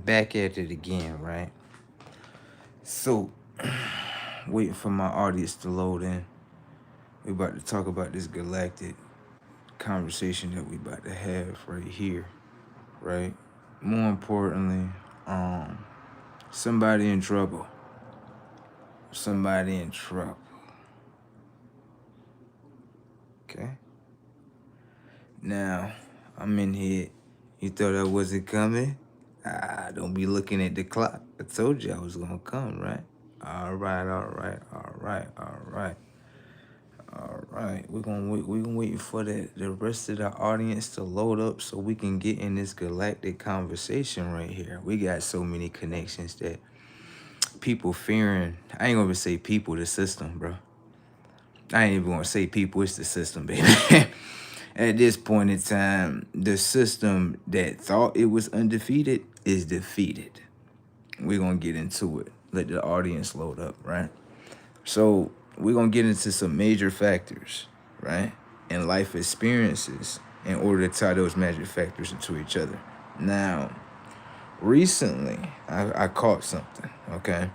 back at it again, right? So, waiting for my audience to load in. We about to talk about this galactic conversation that we about to have right here, right? More importantly, um, somebody in trouble. Somebody in trouble. Okay. Now, I'm in here. You thought I wasn't coming? Don't be looking at the clock. I told you I was gonna come, right? All right, all right, all right, all right, all right. We're gonna wait. We're gonna wait for the rest of the audience to load up so we can get in this galactic conversation right here. We got so many connections that people fearing. I ain't gonna say people, the system, bro. I ain't even gonna say people. It's the system, baby. At this point in time, the system that thought it was undefeated is defeated. We're gonna get into it. Let the audience load up, right? So we're gonna get into some major factors, right? And life experiences in order to tie those magic factors into each other. Now, recently, I caught something, okay?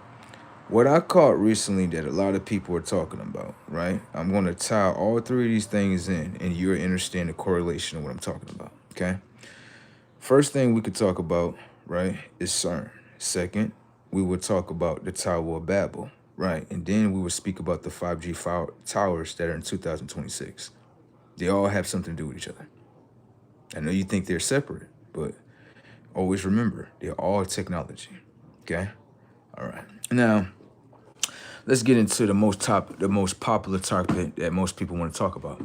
What I caught recently that a lot of people are talking about, right? I'm gonna tie all three of these things in and you'll understand the correlation of what I'm talking about, okay? First thing we could talk about, right, is CERN. Second, we would talk about the Tower of Babel, right? And then we would speak about the 5G towers that are in 2026. They all have something to do with each other. I know you think they're separate, but always remember, they're all technology, okay? All right. Now, let's get into the most popular topic that most people want to talk about,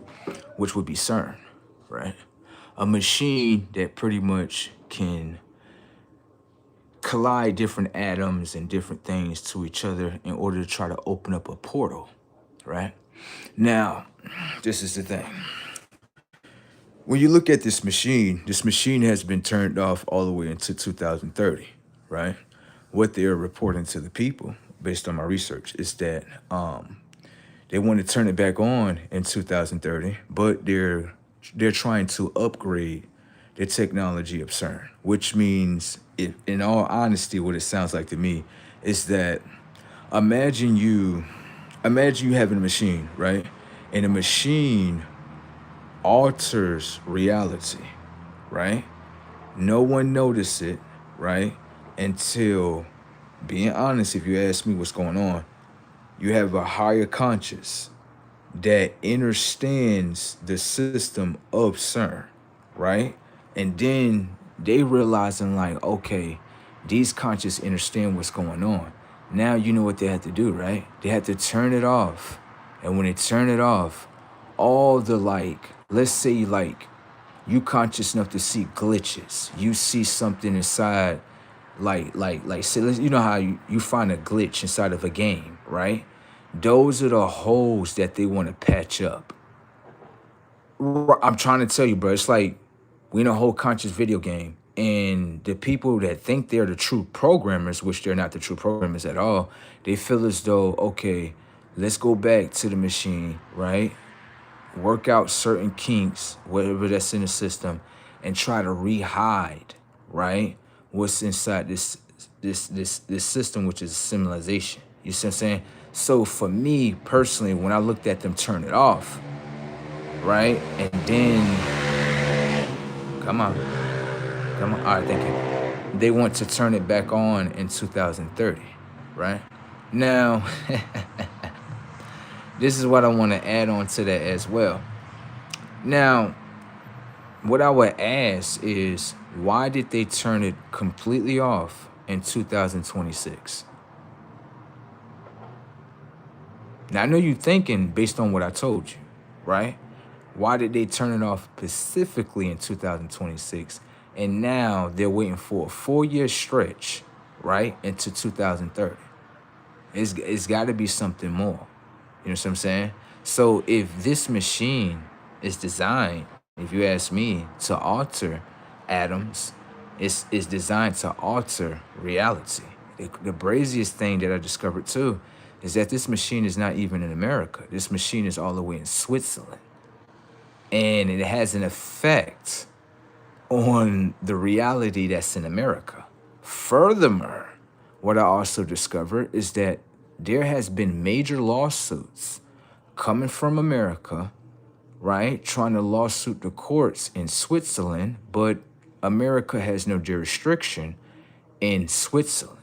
which would be CERN, right? A machine that pretty much can collide different atoms and different things to each other in order to try to open up a portal, right? Now, this is the thing. When you look at this machine has been turned off all the way into 2030, right? What they're reporting to the people, based on my research, is that they want to turn it back on in 2030, but they're trying to upgrade the technology of CERN, which means, in all honesty, what it sounds like to me is that imagine you having a machine, right? And a machine alters reality, right? No one noticed it, right? Until, being honest, if you ask me what's going on, you have a higher conscious that understands the system of CERN, right? And then they realizing like, okay, these conscious understand what's going on. Now you know what they had to do, right? They had to turn it off. And when they turn it off, all the let's say you conscious enough to see glitches. You see something inside, say, you know how you find a glitch inside of a game, right? Those are the holes that they want to patch up. I'm trying to tell you, bro. It's like we in a whole conscious video game, and the people that think they're the true programmers, which they're not the true programmers at all, they feel as though, okay, let's go back to the machine, right? Work out certain kinks, whatever that's in the system, and try to re-hide, right, what's inside this system, which is a civilization. You see what I'm saying? So for me personally, when I looked at them turn it off, right, and then come on, all right, thank you. They want to turn it back on in 2030, right? Now, this is what I want to add on to that as well. Now, what I would ask is, why did they turn it completely off in 2026? Now, I know you're thinking based on what I told you, right? Why did they turn it off specifically in 2026? And now they're waiting for a 4-year stretch, right, into 2030. It's got to be something more. You know what I'm saying? So if this machine is designed, if you ask me, to alter atoms, it's designed to alter reality. The braziest thing that I discovered too is that this machine is not even in America. This machine is all the way in Switzerland. And it has an effect on the reality that's in America. Furthermore, what I also discovered is that there has been major lawsuits coming from America, right? Trying to lawsuit the courts in Switzerland, but America has no jurisdiction in Switzerland.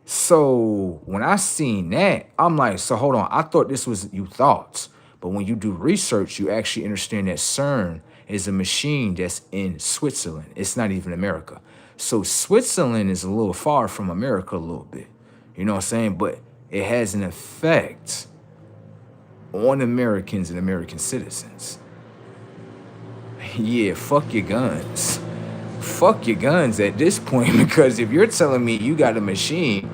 So when I seen that, I'm like, so hold on. I thought this was you thoughts. But when you do research, you actually understand that CERN is a machine that's in Switzerland. It's not even America. So Switzerland is a little far from America a little bit. You know what I'm saying? But it has an effect on Americans and American citizens. Yeah, fuck your guns. Fuck your guns at this point, because if you're telling me you got a machine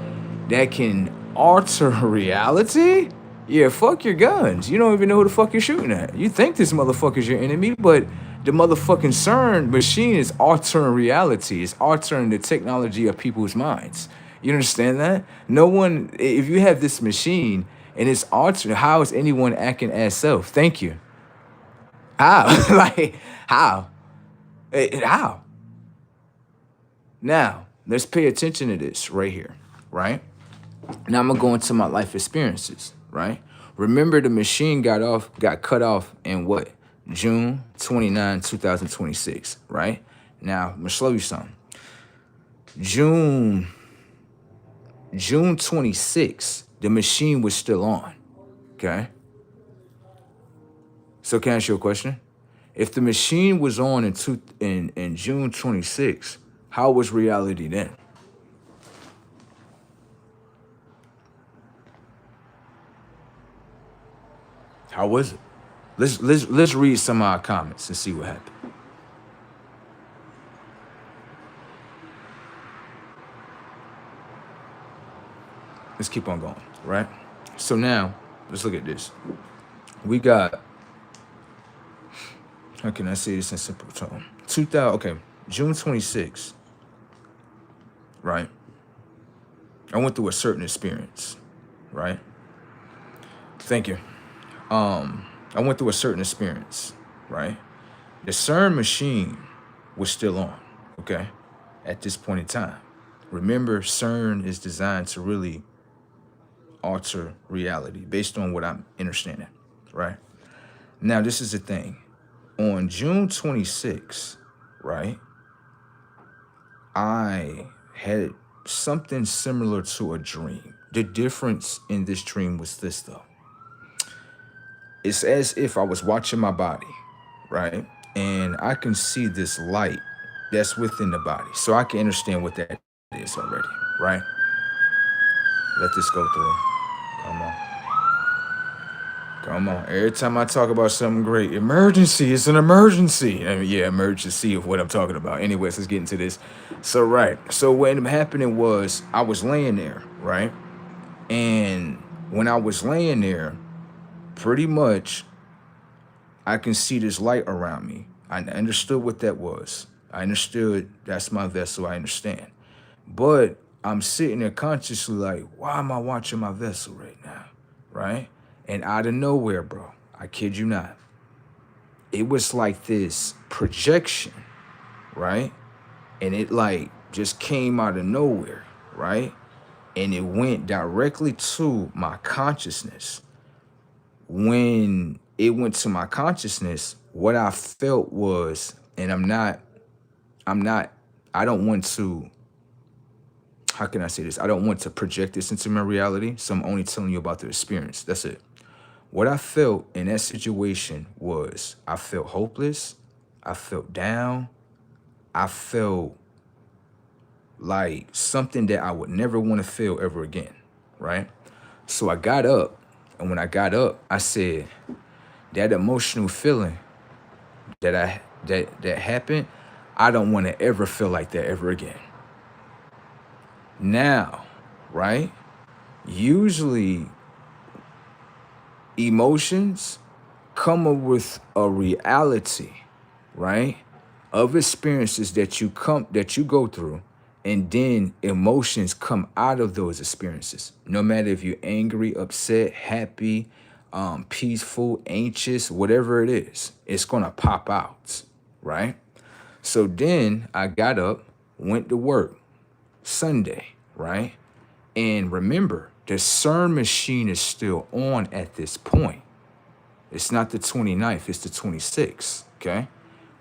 that can alter reality, yeah, fuck your guns. You don't even know who the fuck you're shooting at. You think this motherfucker's your enemy, but the motherfucking CERN machine is altering reality. It's altering the technology of people's minds. You understand that? No one, if you have this machine and it's altering, how is anyone acting as self? Thank you. How? Like, how? How? Now, let's pay attention to this right here, right? Now I'm gonna go into my life experiences, right? Remember the machine got cut off in what? June 29, 2026, right? Now, I'm gonna show you something. June 26, the machine was still on, okay? So can I ask you a question? If the machine was on in June 26, how was reality then? How was it? Let's read some of our comments and see what happened. Let's keep on going, right? So now, let's look at this. We got, how can I say this in simple tone? June 26, right? I went through a certain experience, right? Thank you. I went through a certain experience, right? The CERN machine was still on, okay, at this point in time. Remember, CERN is designed to really alter reality based on what I'm understanding, right? Now, this is the thing. On June 26th, right, I had something similar to a dream. The difference in this dream was this, though. It's as if I was watching my body, right? And I can see this light that's within the body. So I can understand what that is already, right? Let this go through. Come on. Come on. Every time I talk about something great, emergency, it's an emergency. I mean, yeah, emergency of what I'm talking about. Anyways, let's get into this. So, right. So what ended up happening was I was laying there, right? And when I was laying there, pretty much I can see this light around me. I understood what that was. I understood that's my vessel. I understand. But I'm sitting there consciously like, why am I watching my vessel right now? Right? And out of nowhere, bro, I kid you not, it was like this projection, right? And it like just came out of nowhere, right? And it went directly to my consciousness. When it went to my consciousness, what I felt was, and I don't want to, how can I say this? I don't want to project this into my reality, so I'm only telling you about the experience. That's it. What I felt in that situation was I felt hopeless. I felt down. I felt like something that I would never want to feel ever again, right? So I got up, and when I got up, I said, that emotional feeling that happened, I don't want to ever feel like that ever again. Now, right? Usually emotions come up with a reality, right? Of experiences that you go through, and then emotions come out of those experiences. No matter if you're angry, upset, happy, peaceful, anxious, whatever it is, it's gonna pop out, right? So then I got up, went to work, Sunday, right? And remember, the CERN machine is still on at this point. It's not the 29th, it's the 26th, okay?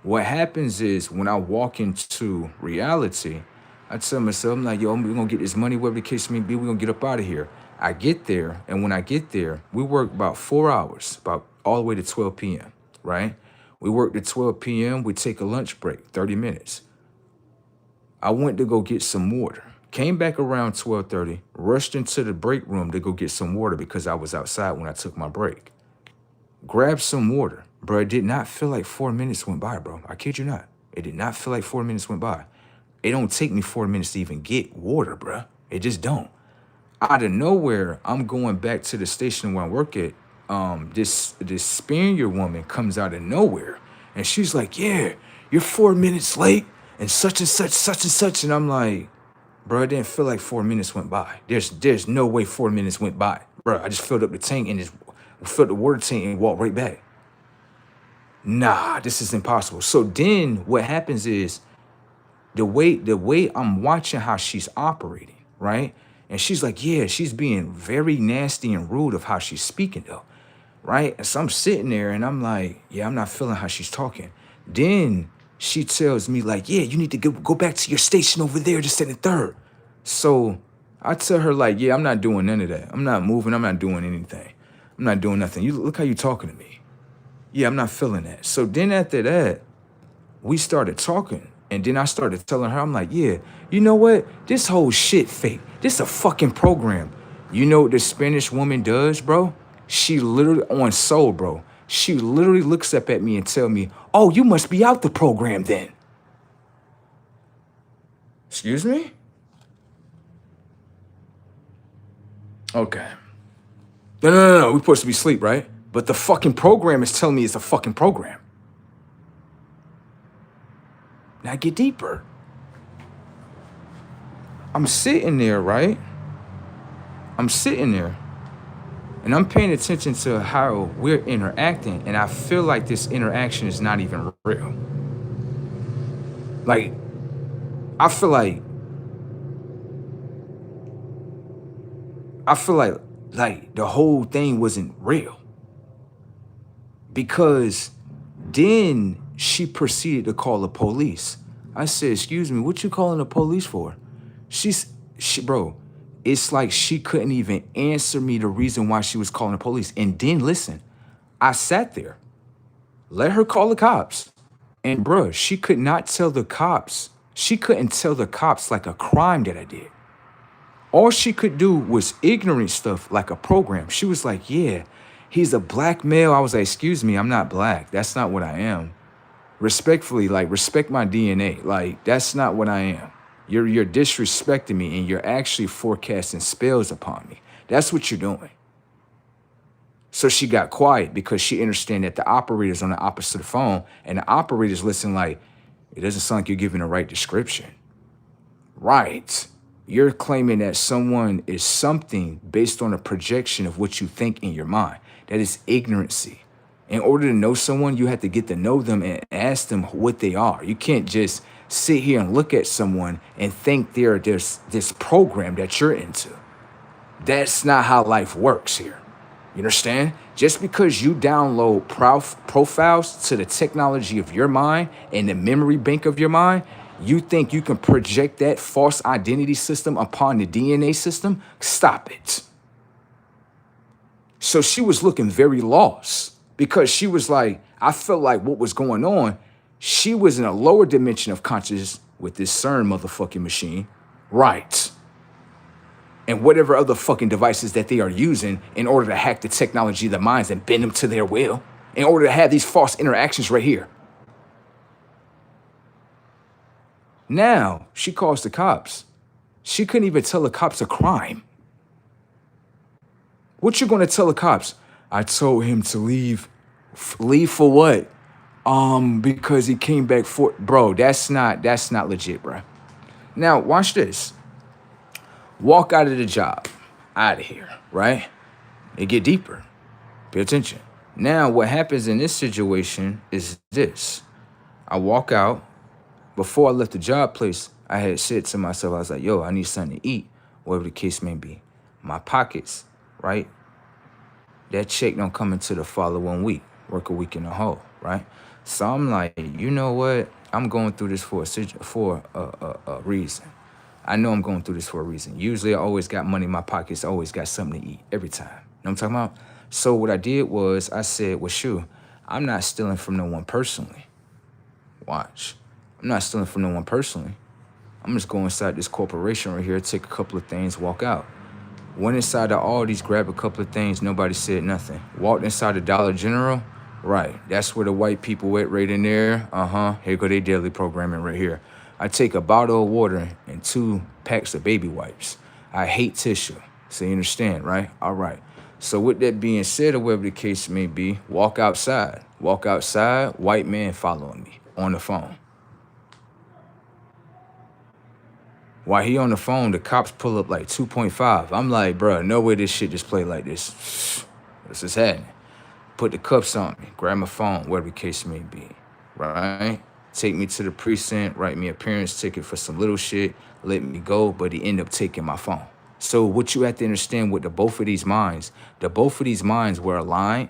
What happens is when I walk into reality, I tell myself, I'm like, yo, we're gonna get this money, whatever the case may be, we're gonna get up out of here. I get there, and when I get there, we work about 4 hours, about all the way to 12 p.m., right? We work to 12 p.m., we take a lunch break, 30 minutes. I went to go get some water. Came back around 12:30, rushed into the break room to go get some water because I was outside when I took my break. Grabbed some water. Bro, it did not feel like 4 minutes went by, bro. I kid you not. It did not feel like 4 minutes went by. It don't take me 4 minutes to even get water, bro. It just don't. Out of nowhere, I'm going back to the station where I work at. This Spaniard woman comes out of nowhere, and she's like, "Yeah, you're 4 minutes late, and such and such, such and such." And I'm like, "Bro, it didn't feel like 4 minutes went by. There's no way 4 minutes went by, bro. I just filled up the tank and just filled the water tank and walked right back. Nah, this is impossible." So then what happens is the way I'm watching how she's operating, right? And she's like, yeah, she's being very nasty and rude of how she's speaking though, right? And so I'm sitting there and I'm like, yeah, I'm not feeling how she's talking. Then she tells me like, yeah, you need to go back to your station over there, just in the third. So I tell her like, yeah, I'm not doing none of that. I'm not moving. I'm not doing anything. I'm not doing nothing. You look how you talking to me. Yeah, I'm not feeling that. So then after that, we started talking. And then I started telling her, I'm like, yeah, you know what? This whole shit fake. This a fucking program. You know what the Spanish woman does, bro? She literally, on Soul, bro, she literally looks up at me and tell me, oh, you must be out the program then. Excuse me? Okay. No. We're supposed to be asleep, right? But the fucking program is telling me it's a fucking program. Now get deeper. I'm sitting there, right? I'm sitting there and I'm paying attention to how we're interacting, and I feel like this interaction is not even real. Like, I feel like the whole thing wasn't real. Because then she proceeded to call the police. I said, excuse me, what you calling the police for? Bro, it's like she couldn't even answer me the reason why she was calling the police. And then listen, I sat there, let her call the cops. And bro, she could not tell the cops. She couldn't tell the cops like a crime that I did. All she could do was ignorant stuff like a program. She was like, yeah, he's a black male. I was like, excuse me, I'm not black. That's not what I am. Respectfully, like, respect my DNA. Like, that's not what I am. You're disrespecting me, and you're actually forecasting spells upon me. That's what you're doing. So she got quiet because she understand that the operator's on the opposite phone, and the operator's listening like, it doesn't sound like you're giving the right description. Right. You're claiming that someone is something based on a projection of what you think in your mind. That is ignorancy. In order to know someone, you have to get to know them and ask them what they are. You can't just sit here and look at someone and think they're this program that you're into. That's not how life works here. You understand? Just because you download profiles to the technology of your mind and the memory bank of your mind, you think you can project that false identity system upon the DNA system? Stop it. So she was looking very lost because she was like, I felt like what was going on, she was in a lower dimension of consciousness with this CERN motherfucking machine. Right. And whatever other fucking devices that they are using in order to hack the technology of the minds and bend them to their will, in order to have these false interactions right here. Now, she calls the cops. She couldn't even tell the cops a crime. What you gonna tell the cops? I told him to leave. Leave for what? Because he came back for, bro, that's not legit, bro. Now, watch this. Walk out of the job, out of here, right? It get deeper. Pay attention. Now, what happens in this situation is this. I walk out. Before I left the job place, I had said to myself, I was like, yo, I need something to eat, whatever the case may be. My pockets, right? That check don't come into the following week, work a week in a whole, right? So I'm like, you know what? I'm going through this for a reason. I know I'm going through this for a reason. Usually I always got money in my pockets, always got something to eat every time. You know what I'm talking about? So what I did was I said, well, shoot, I'm not stealing from no one personally. Watch. I'm not stealing from no one personally. I'm just going inside this corporation right here, take a couple of things, walk out. Went inside the Aldi's, grabbed a couple of things, nobody said nothing. Walked inside the Dollar General, right. That's where the white people went right in there. Here go their daily programming right here. I take a bottle of water and 2 packs of baby wipes. I hate tissue, so you understand, right? All right. So with that being said, or whatever the case may be, walk outside. Walk outside, white man following me on the phone. While he on the phone, the cops pull up like 2.5. I'm like, bro, no way this shit just play like this. This is happening. Put the cuffs on me, grab my phone, whatever the case may be, right? Take me to the precinct, write me a appearance ticket for some little shit, let me go, but he ended up taking my phone. So what you have to understand with both of these minds were aligned,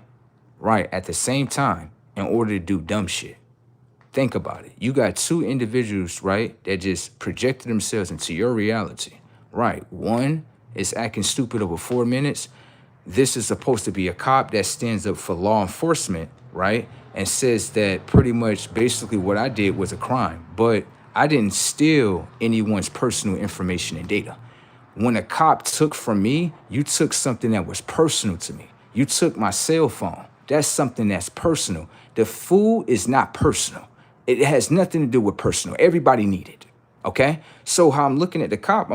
right, at the same time in order to do dumb shit. Think about it. You got 2 individuals, right, that just projected themselves into your reality, right? One is acting stupid over 4 minutes. This is supposed to be a cop that stands up for law enforcement, right, and says that pretty much basically what I did was a crime, but I didn't steal anyone's personal information and data. When a cop took from me, you took something that was personal to me. You took my cell phone. That's something that's personal. The food is not personal. It has nothing to do with personal. Everybody need it, okay? So how I'm looking at the cop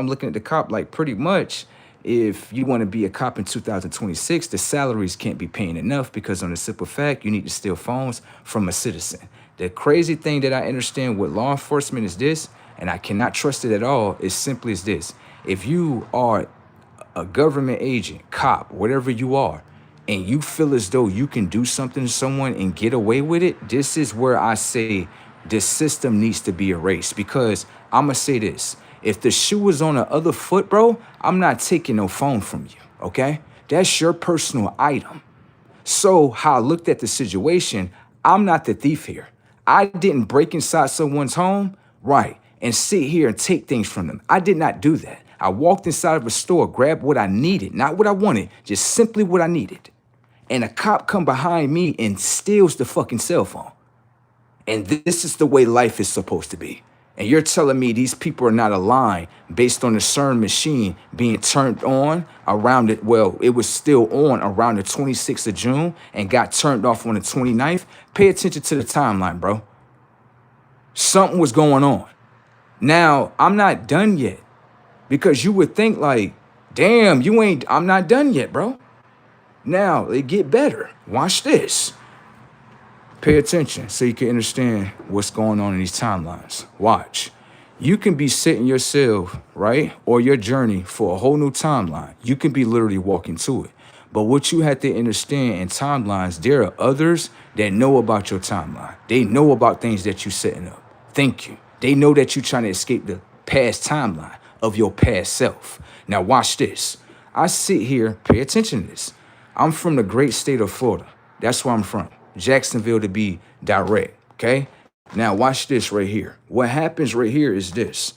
like pretty much if you want to be a cop in 2026, the salaries can't be paying enough because on the simple fact, you need to steal phones from a citizen. The crazy thing that I understand with law enforcement is this, and I cannot trust it at all, is simply as this. If you are a government agent, cop, whatever you are, and you feel as though you can do something to someone and get away with it, this is where I say the system needs to be erased. Because I'm going to say this. If the shoe was on the other foot, bro, I'm not taking no phone from you, okay? That's your personal item. So how I looked at the situation, I'm not the thief here. I didn't break inside someone's home, right, and sit here and take things from them. I did not do that. I walked inside of a store, grabbed what I needed, not what I wanted, just simply what I needed. And a cop come behind me and steals the fucking cell phone. And this is the way life is supposed to be. And you're telling me these people are not aligned based on the CERN machine being turned on around it. Well, it was still on around the 26th of June and got turned off on the 29th. Pay attention to the timeline, bro. Something was going on. Now, I'm not done yet because you would think like, damn, I'm not done yet, bro. Now, it get better. Watch this. Pay attention so you can understand what's going on in these timelines. Watch. You can be setting yourself, right, or your journey for a whole new timeline. You can be literally walking to it. But what you have to understand in timelines, there are others that know about your timeline. They know about things that you're setting up. Thank you. They know that you're trying to escape the past timeline of your past self. Now watch this. I sit here, pay attention to this. I'm from the great state of Florida. That's where I'm from. Jacksonville to be direct, okay? Now watch this right here. What happens right here is this.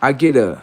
I get a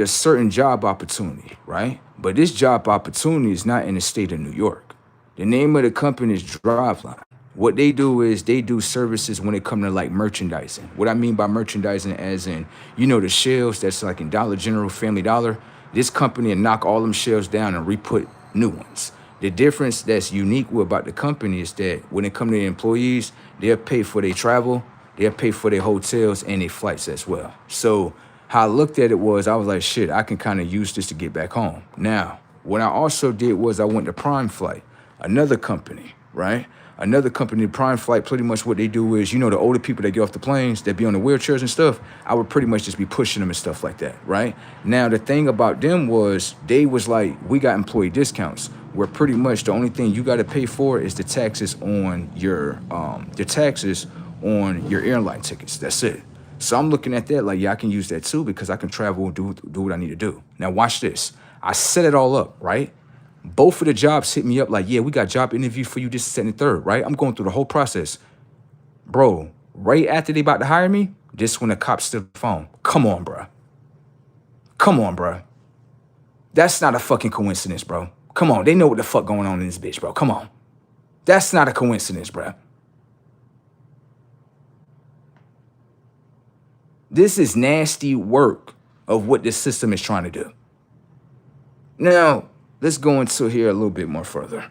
certain job opportunity, right? But this job opportunity is not in the state of New York. The name of the company is Driveline. What they do is they do services when it comes to like merchandising. What I mean by merchandising as in, you know, the shelves that's like in Dollar General, Family Dollar. This company will knock all them shelves down and re-put new ones. The difference that's unique about the company is that when it comes to the employees, they'll pay for their travel, they'll pay for their hotels and their flights as well. So how I looked at it was, I was like, shit, I can kind of use this to get back home. Now, what I also did was I went to Prime Flight, another company, right? Another company, Prime Flight, pretty much what they do is, you know, the older people that get off the planes, that be on the wheelchairs and stuff, I would pretty much just be pushing them and stuff like that, right? Now, the thing about them was, they was like, we got employee discounts, where pretty much the only thing you got to pay for is the taxes on your, on your airline tickets. That's it. So I'm looking at that like, yeah, I can use that too because I can travel and do what I need to do. Now watch this. I set it all up, right? Both of the jobs hit me up like, yeah, we got job interview for you, this, second, and third, right? I'm going through the whole process. Bro, right after they about to hire me, this when the cops stood the phone. Come on, bro. Come on, bro. That's not a fucking coincidence, bro. Come on, they know what the fuck going on in this bitch, bro. Come on. That's not a coincidence, bro. This is nasty work of what this system is trying to do. Now, let's go into here a little bit more further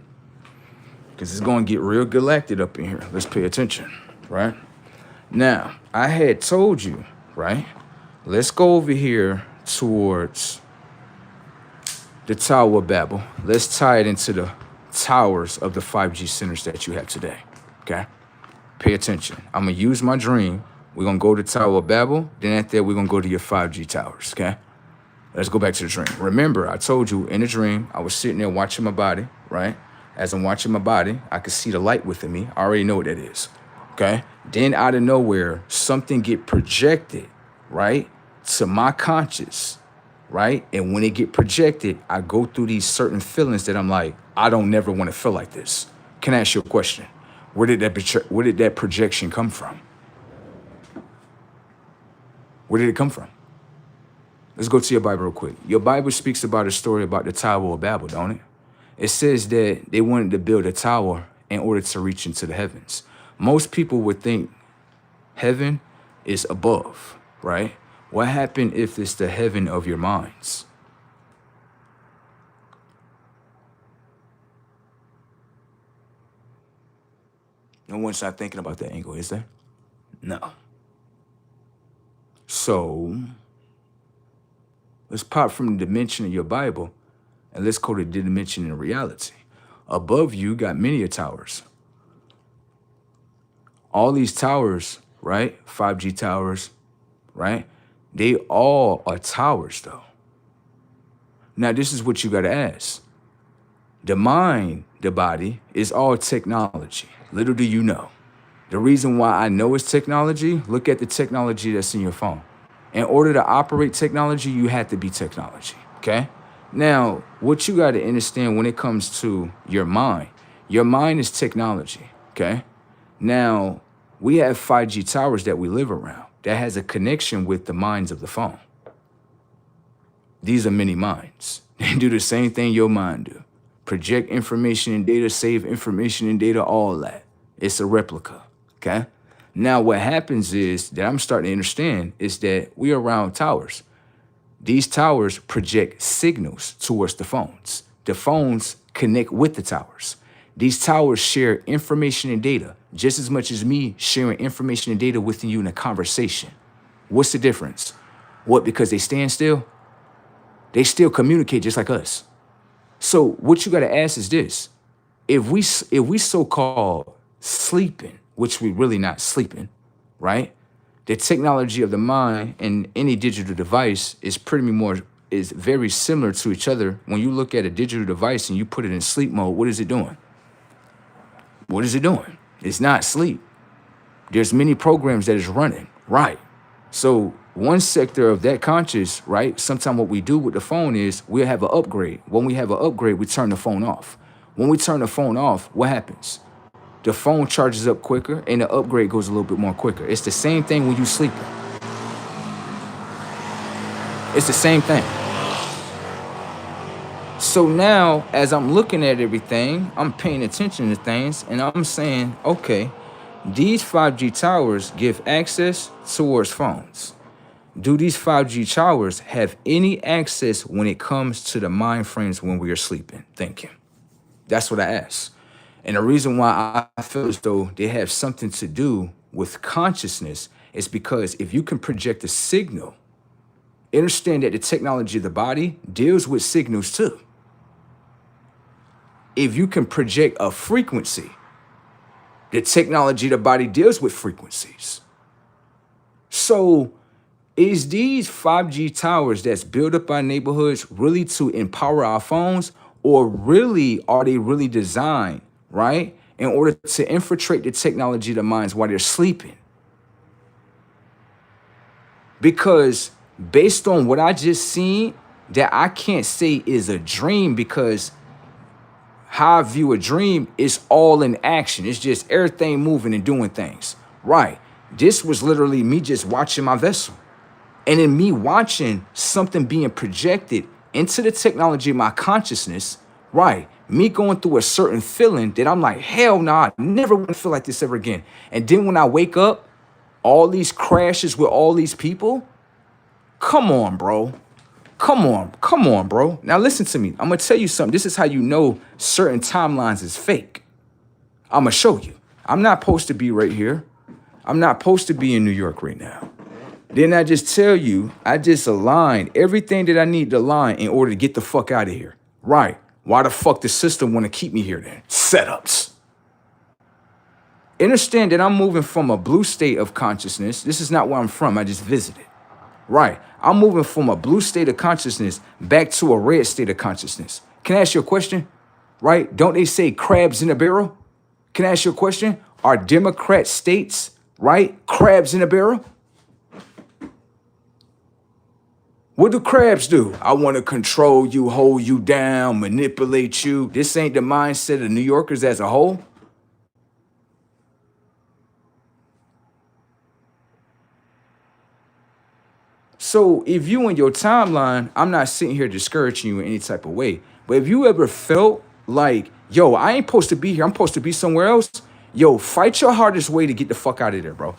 because it's going to get real galactic up in here. Let's pay attention, right? Now, I had told you, right? Let's go over here towards the Tower of Babel. Let's tie it into the towers of the 5G centers that you have today, okay? Pay attention. I'm going to use my dream. We're going to go to Tower of Babel. Then after that, we're going to go to your 5G towers, okay? Let's go back to the dream. Remember, I told you in the dream, I was sitting there watching my body, right? As I'm watching my body, I could see the light within me. I already know what that is, okay? Then out of nowhere, something get projected, right, to my conscious, right? And when it get projected, I go through these certain feelings that I'm like, I don't never want to feel like this. Can I ask you a question? Where did that projection come from? Where did it come from? Let's go to your Bible real quick. Your Bible speaks about a story about the Tower of Babel, don't it? It says that they wanted to build a tower in order to reach into the heavens. Most people would think heaven is above, right? What happened if it's the heaven of your minds? No one's not thinking about that angle, is there? No. So let's pop from the dimension of your Bible and let's go to the dimension in reality. Above you got many towers. All these towers, right? 5G towers, right? They all are towers though. Now this is what you gotta ask. The mind, the body, is all technology. Little do you know. The reason why I know it's technology, look at the technology that's in your phone. In order to operate technology, you have to be technology, okay? Now, what you got to understand when it comes to your mind is technology, okay? Now, we have 5G towers that we live around that has a connection with the minds of the phone. These are many minds. They do the same thing your mind do. Project information and data, save information and data, all that. It's a replica, okay? Now, what happens is that I'm starting to understand is that we are around towers. These towers project signals towards the phones. The phones connect with the towers. These towers share information and data just as much as me sharing information and data with you in a conversation. What's the difference? What, because they stand still? They still communicate just like us. So what you got to ask is this. If we so-called sleeping, which we really not sleeping, right? The technology of the mind and any digital device is very similar to each other. When you look at a digital device and you put it in sleep mode, what is it doing? What is it doing? It's not sleep. There's many programs that is running, right? So one sector of that conscious, right? Sometimes what we do with the phone is we'll have an upgrade. When we have an upgrade, we turn the phone off. When we turn the phone off, what happens? The phone charges up quicker and the upgrade goes a little bit more quicker. It's the same thing when you sleeping. It's the same thing. So now, as I'm looking at everything, I'm paying attention to things and I'm saying, okay, these 5G towers give access towards phones. Do these 5G towers have any access when it comes to the mind frames when we are sleeping, thinking? That's what I asked. And the reason why I feel as though they have something to do with consciousness is because if you can project a signal, understand that the technology of the body deals with signals too. If you can project a frequency, the technology of the body deals with frequencies. So is these 5G towers that's built up our neighborhoods really to empower our phones, or really are they really designed, right? in order to infiltrate the technology of the minds while they're sleeping. Because based on what I just seen, that I can't say is a dream, because how I view a dream is all in action. It's just everything moving and doing things. Right. This was literally me just watching my vessel. And in me watching something being projected into the technology of my consciousness, right, me going through a certain feeling that I'm like, hell nah, I never want to feel like this ever again. And then when I wake up, all these crashes with all these people, come on, bro. Come on, bro. Now listen to me. I'm going to tell you something. This is how you know certain timelines is fake. I'm going to show you. I'm not supposed to be right here. I'm not supposed to be in New York right now. Then I just tell you, I just aligned everything that I need to align in order to get the fuck out of here. Right. Why the fuck the system want to keep me here then? Setups. Understand that I'm moving from a blue state of consciousness. This is not where I'm from. I just visited. Right. I'm moving from a blue state of consciousness back to a red state of consciousness. Can I ask you a question? Right? Don't they say crabs in a barrel? Can I ask you a question? Are Democrat states, right, crabs in a barrel? What do crabs do? I want to control you, hold you down, manipulate you. This ain't the mindset of New Yorkers as a whole. So if you in your timeline, I'm not sitting here discouraging you in any type of way, but if you ever felt like, yo, I ain't supposed to be here, I'm supposed to be somewhere else, yo, fight your hardest way to get the fuck out of there, bro.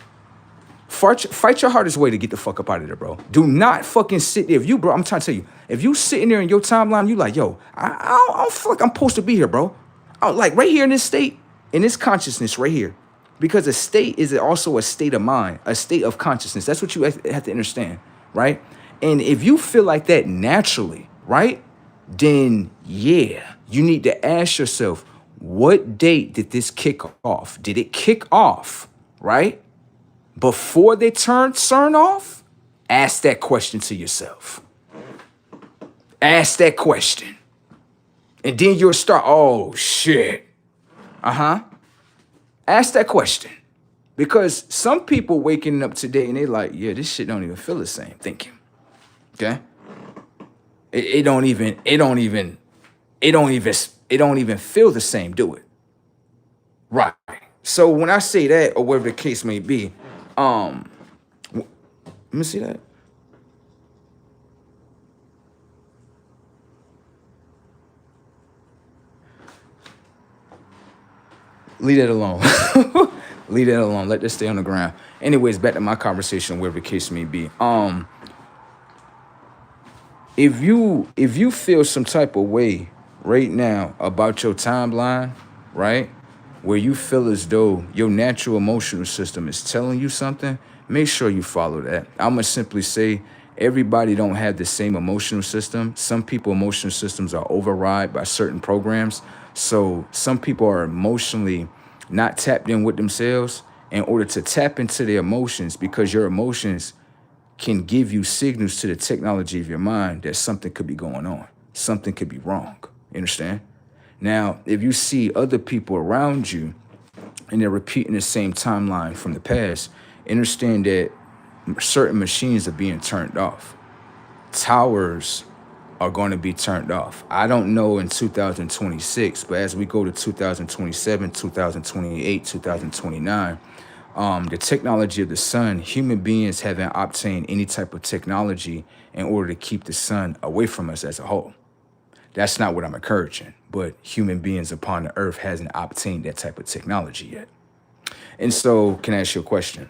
Fight your hardest way to get the fuck up out of there, bro. Do not fucking sit there. If you, bro, I'm trying to tell you, if you sitting there in your timeline, you like, yo, I don't feel like I'm supposed to be here, bro. Like right here in this state, in this consciousness right here. Because a state is also a state of mind, a state of consciousness. That's what you have to understand, right? And if you feel like that naturally, right, then yeah, you need to ask yourself, what date did this kick off? Did it kick off, right, before they turn off? Ask that question to yourself. Ask that question. And then you'll start, oh, shit. Ask that question. Because some people waking up today and they like, yeah, this shit don't even feel the same thinking. Okay? It don't even feel the same, do it. Right. So when I say that, or whatever the case may be, let me see that. Leave that alone. Leave that alone. Let that stay on the ground. Anyways, back to my conversation, wherever the case may be. If you feel some type of way right now about your timeline, right, where you feel as though your natural emotional system is telling you something, make sure you follow that. I'm gonna simply say everybody don't have the same emotional system. Some people emotional systems are override by certain programs. So some people are emotionally not tapped in with themselves in order to tap into their emotions, because your emotions can give you signals to the technology of your mind that something could be going on. Something could be wrong. You understand? Now, if you see other people around you and they're repeating the same timeline from the past, understand that certain machines are being turned off. Towers are going to be turned off. I don't know in 2026, but as we go to 2027, 2028, 2029, the technology of the sun, human beings haven't obtained any type of technology in order to keep the sun away from us as a whole. That's not what I'm encouraging, but human beings upon the earth hasn't obtained that type of technology yet. And so, can I ask you a question?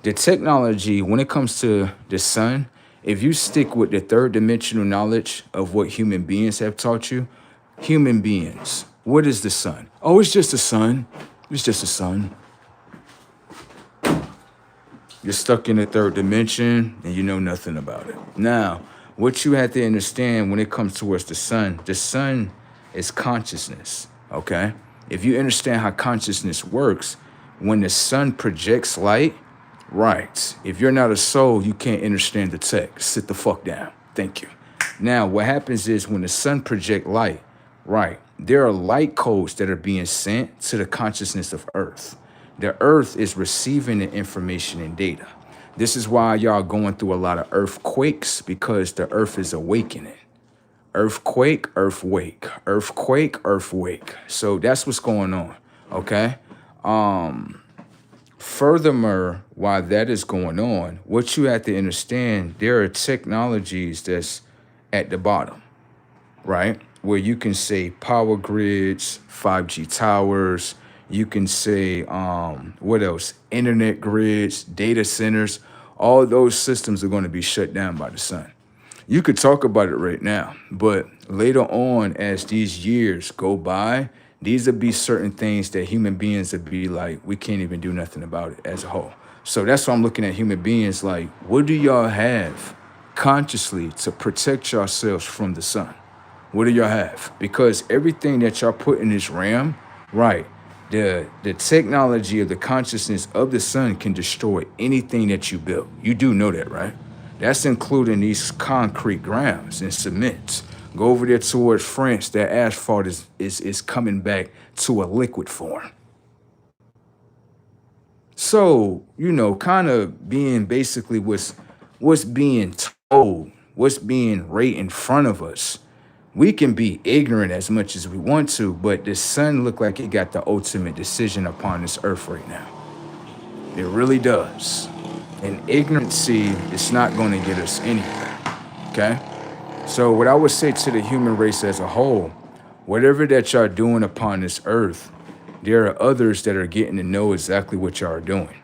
The technology, when it comes to the sun, if you stick with the third dimensional knowledge of what human beings have taught you, human beings, what is the sun? Oh, it's just the sun. It's just the sun. You're stuck in the third dimension and you know nothing about it. Now, what you have to understand when it comes towards the sun is consciousness, okay? If you understand how consciousness works, when the sun projects light, right, if you're not a soul, you can't understand the tech. Sit the fuck down. Thank you. Now, what happens is when the sun projects light, Right. There are light codes that are being sent to the consciousness of Earth. The Earth is receiving the information and data. This is why y'all going through a lot of earthquakes, because the Earth is awakening. Earthquake, earthwake, earthquake, earthwake. So that's what's going on. Okay. Furthermore, while that is going on, what you have to understand, there are technologies that's at the bottom, right? Where you can say power grids, 5G towers, you can say what else? Internet grids, data centers, all those systems are going to be shut down by the sun. You could talk about it right now, but later on, as these years go by, these will be certain things that human beings will be like, we can't even do nothing about it as a whole. So that's why I'm looking at human beings like, what do y'all have consciously to protect yourselves from the sun? What do y'all have? Because everything that y'all put in this RAM, right, the technology of the consciousness of the sun can destroy anything that you built. You do know that, right? That's including these concrete grounds and cements. Go over there towards France, that asphalt is coming back to a liquid form. So, you know, kind of being basically what's being told, what's being right in front of us. We can be ignorant as much as we want to, but the sun look like it got the ultimate decision upon this earth right now. It really does. And ignorancy is not going to get us anywhere, okay? So what I would say to the human race as a whole, whatever that y'all doing upon this earth, there are others that are getting to know exactly what y'all are doing.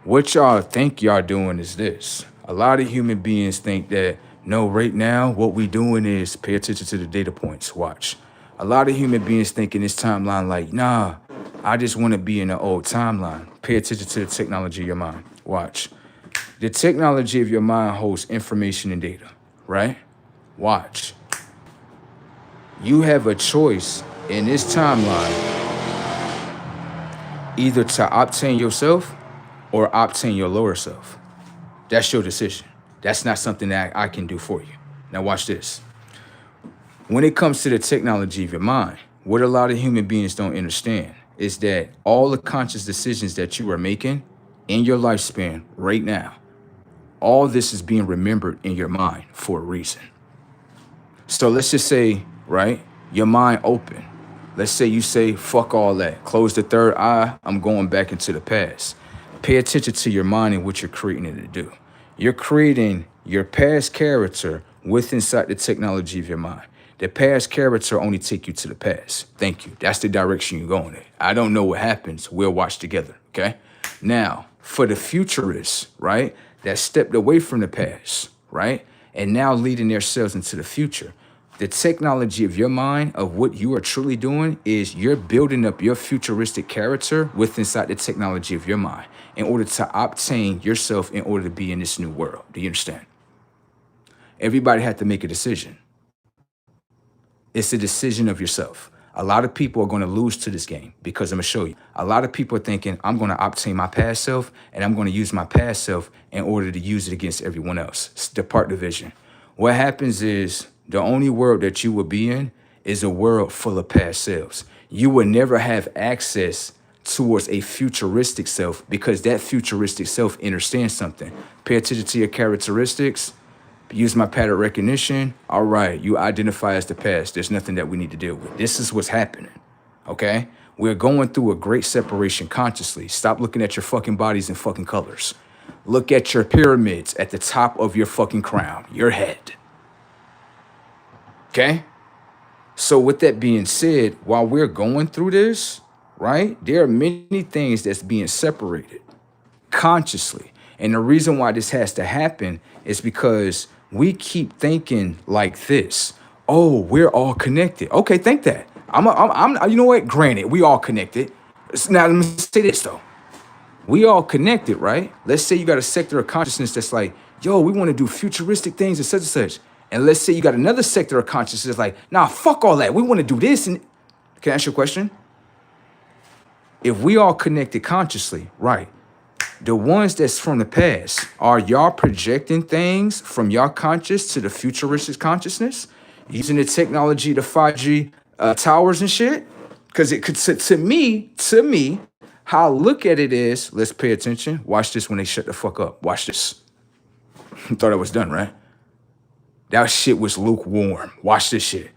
What y'all think y'all doing is this. A lot of human beings think that, no, right now, what we doing is pay attention to the data points, watch. A lot of human beings think in this timeline like, nah, I just want to be in the old timeline. Pay attention to the technology of your mind, watch. The technology of your mind holds information and data, right? Watch. You have a choice in this timeline either to obtain yourself or obtain your lower self. That's your decision. That's not something that I can do for you. Now watch this. When it comes to the technology of your mind, what a lot of human beings don't understand is that all the conscious decisions that you are making in your lifespan right now, all this is being remembered in your mind for a reason. So let's just say, right, your mind open. Let's say you say, fuck all that. Close the third eye. I'm going back into the past. Pay attention to your mind and what you're creating it to do. You're creating your past character with inside the technology of your mind. The past character only take you to the past. Thank you. That's the direction you're going in. I don't know what happens. We'll watch together, okay? Now, for the futurists, right, that stepped away from the past, right, and now leading themselves into the future, the technology of your mind, of what you are truly doing, is you're building up your futuristic character with inside the technology of your mind in order to obtain yourself in order to be in this new world. Do you understand? Everybody had to make a decision. It's a decision of yourself. A lot of people are going to lose to this game because I'm going to show you. A lot of people are thinking, I'm going to obtain my past self and I'm going to use my past self in order to use it against everyone else. It's the part division. What happens is the only world that you will be in is a world full of past selves. You will never have access towards a futuristic self because that futuristic self understands something. Pay attention to your characteristics. Use my pattern recognition. All right, you identify as the past. There's nothing that we need to deal with. This is what's happening, okay? We're going through a great separation consciously. Stop looking at your fucking bodies in fucking colors. Look at your pyramids at the top of your fucking crown, your head, okay? So with that being said, while we're going through this, right, there are many things that's being separated consciously. And the reason why this has to happen is because we keep thinking like this. Oh, we're all connected. Okay, think that. You know what? Granted, we all connected. Now, let me say this, though. We all connected, right? Let's say you got a sector of consciousness that's like, yo, we want to do futuristic things and such and such. And let's say you got another sector of consciousness that's like, nah, fuck all that. We want to do this. And can I ask you a question? If we all connected consciously, right? The ones that's from the past, are y'all projecting things from y'all conscious to the futuristic consciousness? Using the technology, the 5G, towers and shit. Because it could to me, how I look at it is, let's pay attention. Watch this when they shut the fuck up. Watch this. Thought I was done, right? That shit was lukewarm. Watch this shit.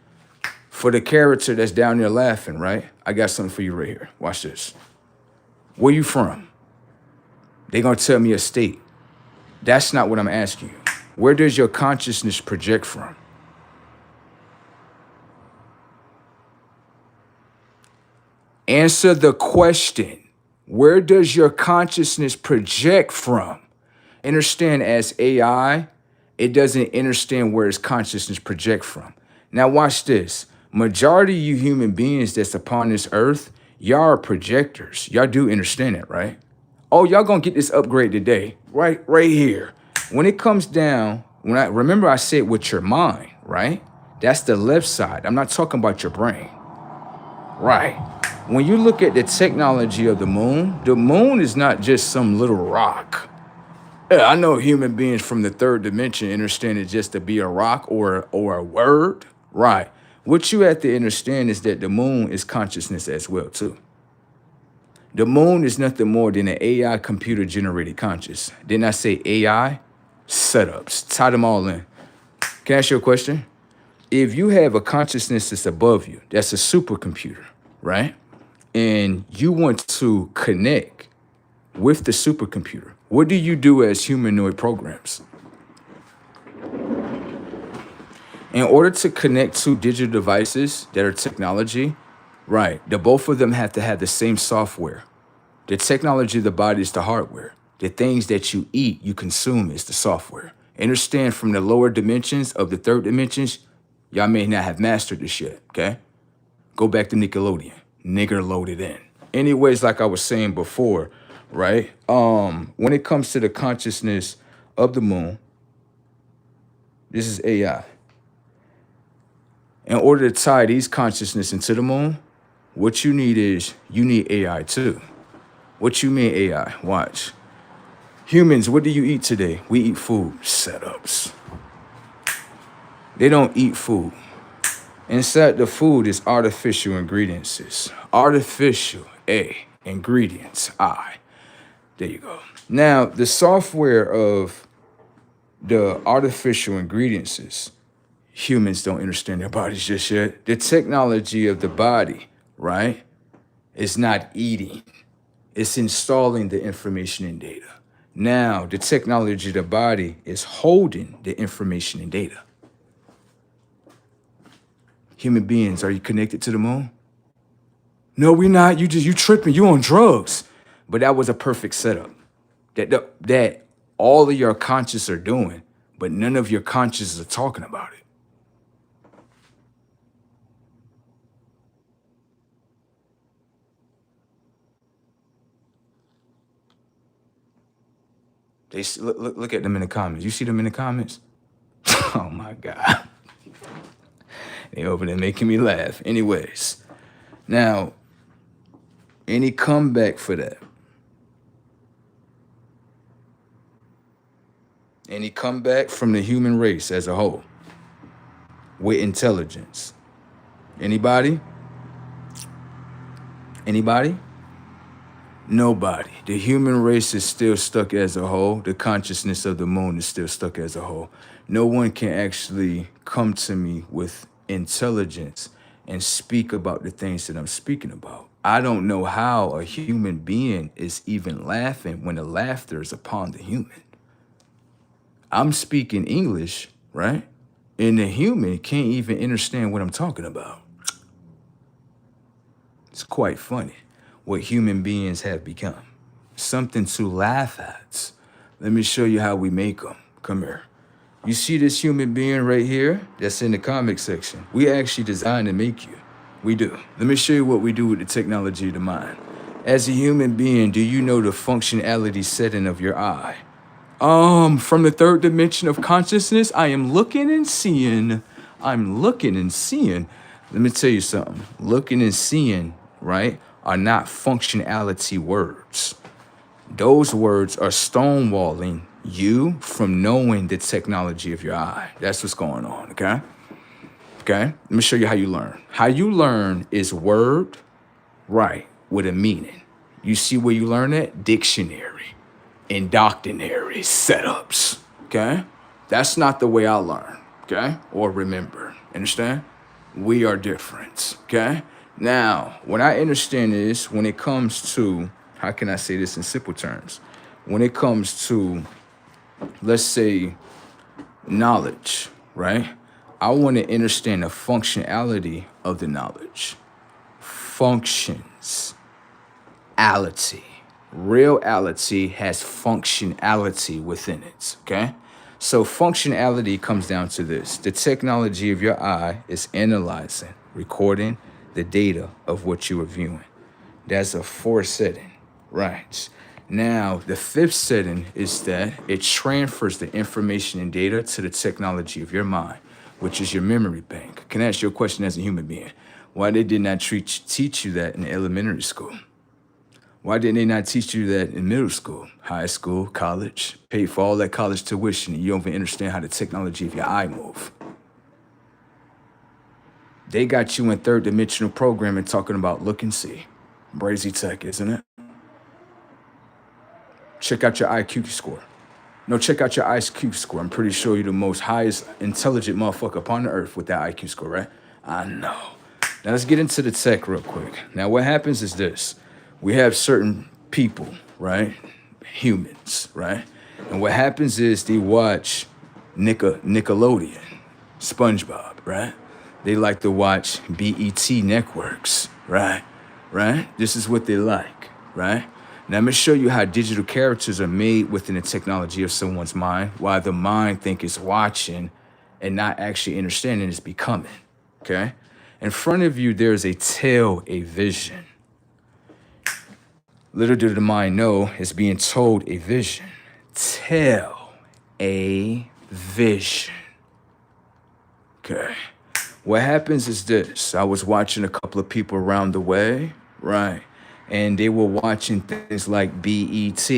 For the character that's down there laughing, right? I got something for you right here. Watch this. Where you from? They gonna tell me a state. That's not what I'm asking you. Where does your consciousness project from? Answer the question. Where does your consciousness project from? Understand, as AI, it doesn't understand where its consciousness project from. Now watch this. Majority of you human beings that's upon this earth, y'all are projectors. Y'all do understand that, right? Oh, y'all gonna get this upgrade today, right here. When it comes down, remember I said with your mind, right? That's the left side. I'm not talking about your brain. Right. When you look at the technology of the moon is not just some little rock. Yeah, I know human beings from the third dimension understand it just to be a rock or a word. Right. What you have to understand is that the moon is consciousness as well, too. The moon is nothing more than an AI computer generated conscious. Didn't I say AI? Setups. Tie them all in. Can I ask you a question? If you have a consciousness that's above you, that's a supercomputer, right? And you want to connect with the supercomputer, what do you do as humanoid programs? In order to connect two digital devices that are technology, right, both of them have to have the same software. The technology of the body is the hardware. The things that you eat, you consume is the software. Understand, from the lower dimensions of the third dimensions, y'all may not have mastered this yet, okay? Go back to Nickelodeon. Nigger loaded in. Anyways, like I was saying before, right? When it comes to the consciousness of the moon, this is AI. In order to tie these consciousness into the moon, what you need is, you need AI too. What you mean AI? Watch. Humans, what do you eat today? We eat food. Setups. They don't eat food. Inside the food is artificial ingredients. Artificial, A. Ingredients, I. There you go. Now, the software of the artificial ingredients, humans don't understand their bodies just yet. The technology of the body, right, is not eating. It's installing the information and data. Now, the technology of the body is holding the information and data. Human beings, are you connected to the moon? No, we're not. You tripping. You on drugs. But that was a perfect setup. That all of your conscious are doing, but none of your conscious are talking about it. Look at them in the comments. You see them in the comments? Oh my God. They over there making me laugh. Anyways, now, any comeback for that? Any comeback from the human race as a whole with intelligence? Anybody? Anybody? Nobody. The human race is still stuck as a whole. The consciousness of the moon is still stuck as a whole. No one can actually come to me with intelligence and speak about the things that I'm speaking about. I don't know how a human being is even laughing when the laughter is upon the human. I'm speaking English, right? And the human can't even understand what I'm talking about. It's quite funny what human beings have become. Something to laugh at. Let me show you how we make them. Come here. You see this human being right here? That's in the comic section. We actually designed to make you. We do. Let me show you what we do with the technology of the mind. As a human being, do you know the functionality setting of your eye? From the third dimension of consciousness, I am looking and seeing. I'm looking and seeing. Let me tell you something. Looking and seeing, right, are not functionality words. Those words are stonewalling you from knowing the technology of your eye. That's what's going on, okay? Okay? Let me show you how you learn. How you learn is word, right, with a meaning. You see where you learn it? Dictionary, indoctrinary setups. Okay? That's not the way I learn. Okay? Or remember. Understand? We are different. Okay? Now, what I understand is when it comes to, how can I say this in simple terms? When it comes to, let's say, knowledge, right? I want to understand the functionality of the knowledge. Functions. Ality. Reality has functionality within it, okay? So functionality comes down to this. The technology of your eye is analyzing, recording the data of what you are viewing. That's a 4 setting, right? Now, the 5th setting is that it transfers the information and data to the technology of your mind, which is your memory bank. Can I ask you a question as a human being? Why they did not teach you that in elementary school? Why didn't they not teach you that in middle school, high school, college? Pay for all that college tuition and you don't even understand how the technology of your eye move. They got you in 3rd dimensional programming talking about look and see. Brazy tech, isn't it? Check out your IQ score. No, check out your IQ score. I'm pretty sure you're the most highest intelligent motherfucker upon the earth with that IQ score, right? I know. Now let's get into the tech real quick. Now what happens is this. We have certain people, right? Humans, right? And what happens is they watch Nickelodeon, SpongeBob, right? They like to watch BET networks, right? Right? This is what they like, right? Now I'm gonna show you how digital characters are made within the technology of someone's mind, while the mind think it's watching and not actually understanding it's becoming, okay? In front of you, there's a tell, a vision. Little did the mind know it's being told a vision. Tell a vision. Okay. What happens is this. I was watching a couple of people around the way, right? And they were watching things like BET,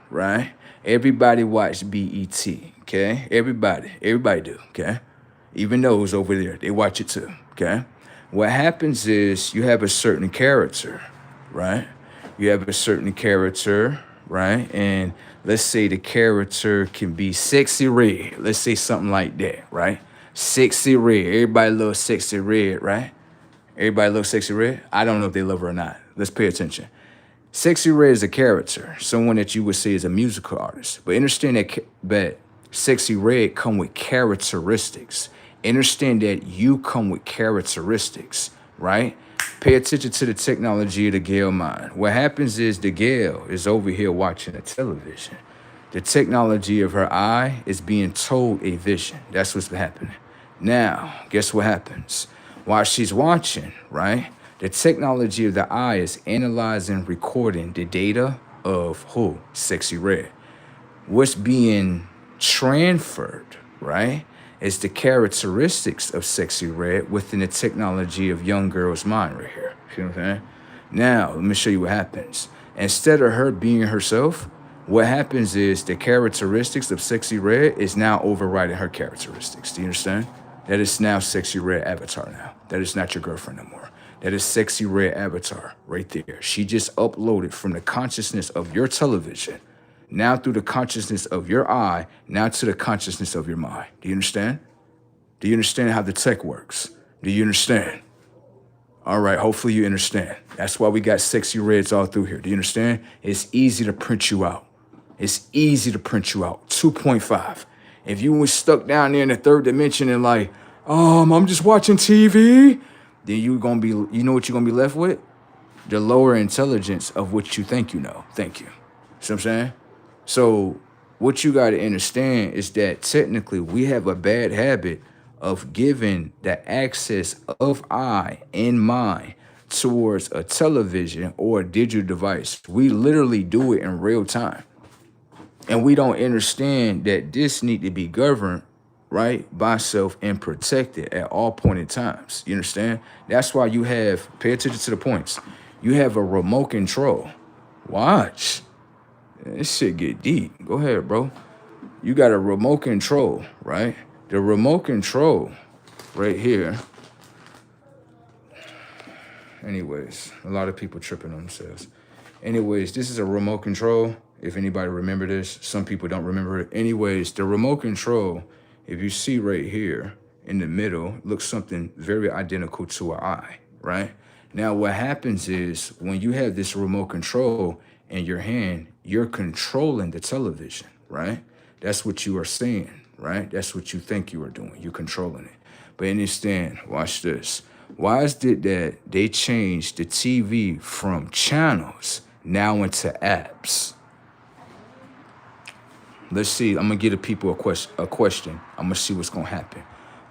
right? Everybody watched BET, okay? Everybody do, okay? Even those over there, they watch it too, okay? What happens is you have a certain character, right? You have a certain character, right? And let's say the character can be Sexy Red. Let's say something like that, right? Sexy Red. Everybody loves Sexy Red, right? Everybody loves Sexy Red. I don't know if they love her or not. Let's pay attention. Sexy Red is a character, someone that you would say is a musical artist. But understand that Sexy Red come with characteristics. Understand that you come with characteristics, right? Pay attention to the technology of the Gale mind. What happens is the Gale is over here watching a television. The technology of her eye is being told a vision. That's what's happening. Now, guess what happens? While she's watching, right? The technology of the eye is analyzing, recording the data of who? Sexy Red. What's being transferred, right, is the characteristics of Sexy Red within the technology of young girl's mind right here. See what I'm saying? Now, let me show you what happens. Instead of her being herself, what happens is the characteristics of Sexy Red is now overriding her characteristics. Do you understand? That is now Sexy Red avatar now. That is not your girlfriend no more. That is Sexy Red avatar right there. She just uploaded from the consciousness of your television, now through the consciousness of your eye, now to the consciousness of your mind. Do you understand? Do you understand how the tech works? Do you understand? All right, hopefully you understand. That's why we got Sexy Reds all through here. Do you understand? It's easy to print you out. It's easy to print you out. 2.5. If you was stuck down there in the 3rd dimension and like, I'm just watching TV, then you know what you're gonna be left with? The lower intelligence of what you think you know. Thank you. See what I'm saying? So what you got to understand is that technically we have a bad habit of giving the access of eye and mind towards a television or a digital device. We literally do it in real time. And we don't understand that this need to be governed, right, by self and protected at all point in times. You understand? That's why you have, pay attention to the points. You have a remote control. Watch. This shit get deep. Go ahead, bro. You got a remote control, right? The remote control right here. Anyways, a lot of people tripping on themselves. Anyways, this is a remote control. If anybody remember this, some people don't remember it. Anyways, the remote control, if you see right here in the middle, looks something very identical to an eye, right? Now, what happens is when you have this remote control in your hand, you're controlling the television, right? That's what you are saying, right? That's what you think you are doing. You're controlling it. But understand, watch this. Why is it that they changed the TV from channels now into apps? Let's see. I'm gonna give the people a question. I'm gonna see what's gonna happen.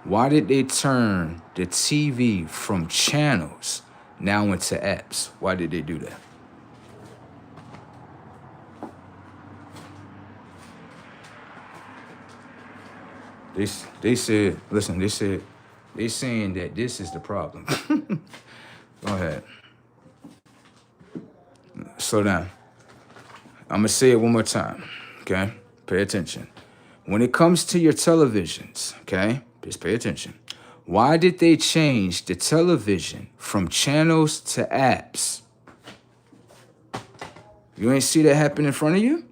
Why did they turn the TV from channels now into apps? Why did they do that? They said, listen, they saying that this is the problem. Go ahead. Slow down. I'm gonna say it one more time, okay? Pay attention. When it comes to your televisions, okay, just pay attention. Why did they change the television from channels to apps? You ain't see that happen in front of you?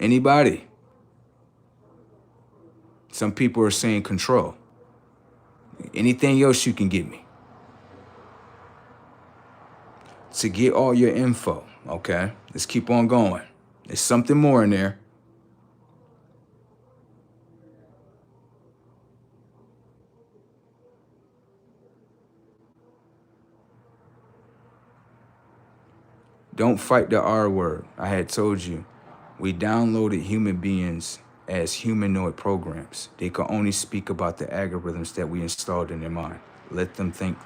Anybody? Some people are saying control. Anything else you can give me to get all your info, okay? Let's keep on going. There's something more in there. Don't fight the R word. I had told you, we downloaded human beings as humanoid programs. They can only speak about the algorithms that we installed in their mind. Let them think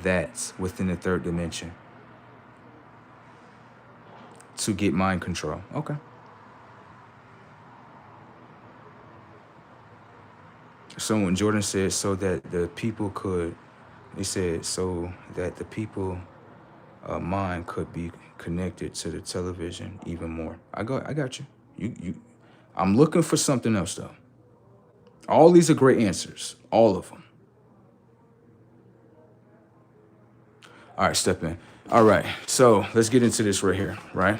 that's within the third dimension to get mind control. Okay. So when Jordan said so that the people could, he said so that the people mind could be connected to the television even more. I got you. I'm looking for something else though. All these are great answers, all of them. All right, step in. All right, so let's get into this right here, right?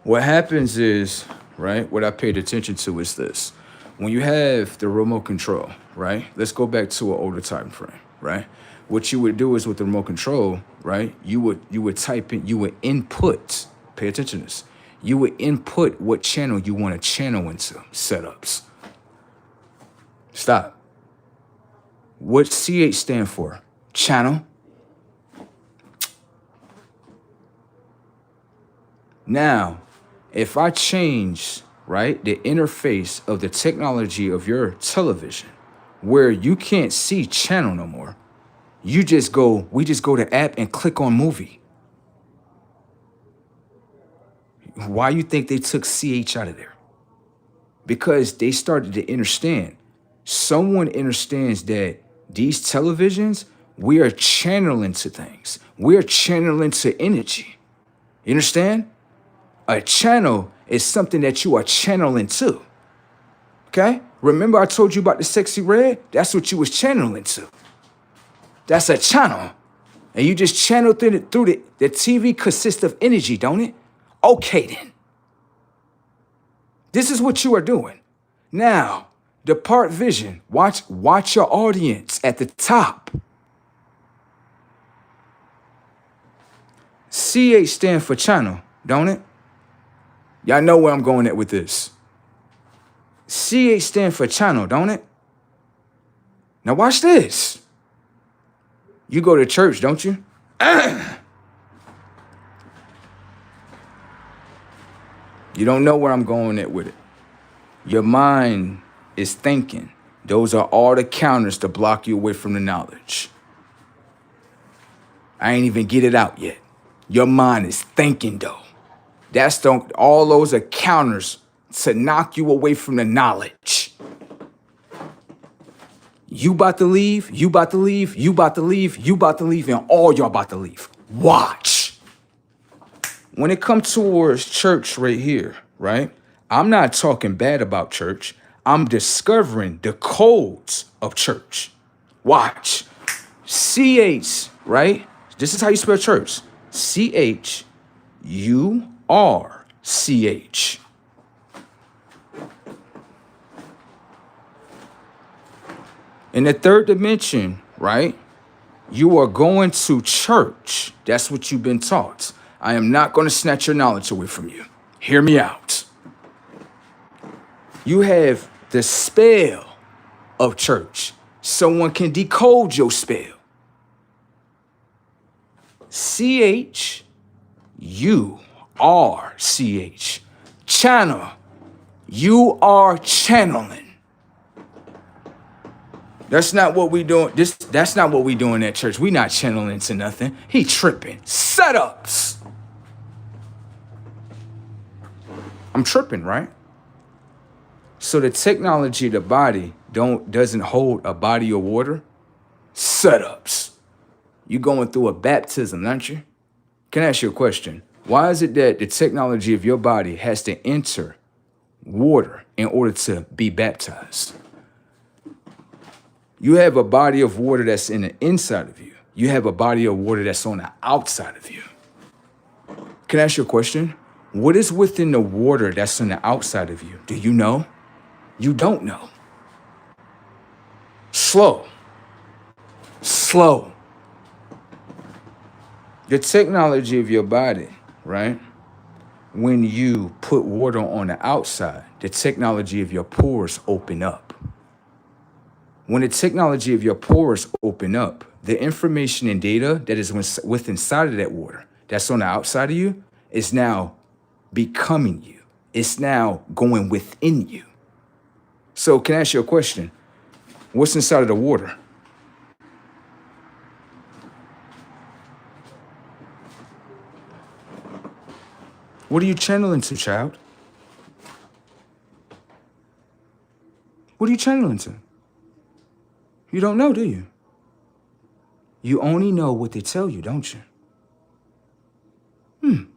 What happens is, right, what I paid attention to is this. When you have the remote control, right? Let's go back to an older time frame, right? What you would do is with the remote control, right? You would type in, you would input, pay attention to this. You would input what channel you want to channel into setups. Stop. What CH stand for? Channel. Now, if I change, right, the interface of the technology of your television where you can't see channel no more, we just go to app and click on movie. Why you think they took CH out of there? Because they started to understand. Someone understands that these televisions, we are channeling to things. We are channeling to energy. You understand? A channel is something that you are channeling to. Okay? Remember I told you about the sexy red? That's what you was channeling to. That's a channel. And you just channel through the TV consists of energy, don't it? Okay then. This is what you are doing. Now, depart vision. Watch your audience at the top. CH stand for channel, don't it? Y'all know where I'm going at with this. CH stand for channel, don't it? Now watch this. You go to church, don't you? You don't know where I'm going at with it. Your mind is thinking. Those are all the counters to block you away from the knowledge. I ain't even get it out yet. Your mind is thinking though. All those are counters to knock you away from the knowledge. You about to leave, you about to leave, you about to leave, you about to leave, and all y'all about to leave. Watch. When it comes towards church right here, right? I'm not talking bad about church. I'm discovering the codes of church. Watch. CH, right? This is how you spell church. CHURCH. In the third dimension, right? You are going to church. That's what you've been taught. I am not going to snatch your knowledge away from you. Hear me out. You have the spell of church. Someone can decode your spell. CHURCH. Channel. You are channeling. That's not what we doing. That's not what we doing at church. We not channeling to nothing. He tripping. Setups. I'm tripping, right? So the technology of the body doesn't hold a body of water. Setups. You going through a baptism, aren't you? Can I ask you a question? Why is it that the technology of your body has to enter water in order to be baptized? You have a body of water that's in the inside of you. You have a body of water that's on the outside of you. Can I ask you a question? What is within the water that's on the outside of you? Do you know? You don't know. Slow. The technology of your body, right? When you put water on the outside, the technology of your pores open up. When the technology of your pores open up, the information and data that is within inside of that water, that's on the outside of you, is now becoming you. It's now going within you. So can I ask you a question? What's inside of the water? What are you channeling to, child? What are you channeling to? You don't know, do you? You only know what they tell you, don't you?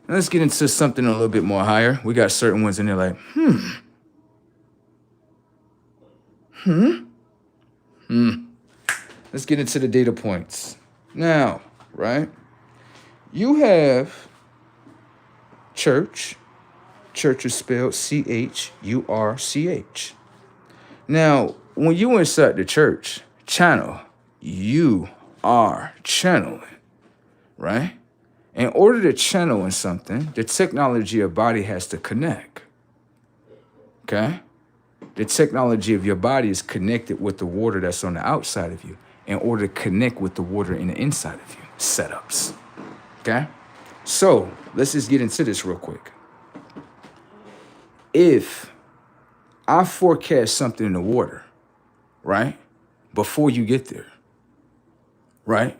Let's get into something a little bit more higher. We got certain ones in there like, Let's get into the data points. Now, right? You have church. Church is spelled CHURCH. Now, when you inside the church, channel, you are channeling, right? In order to channel in something, the technology of your body has to connect, okay? The technology of your body is connected with the water that's on the outside of you in order to connect with the water in the inside of you. Setups, okay? So let's just get into this real quick. If I forecast something in the water, right, before you get there, right?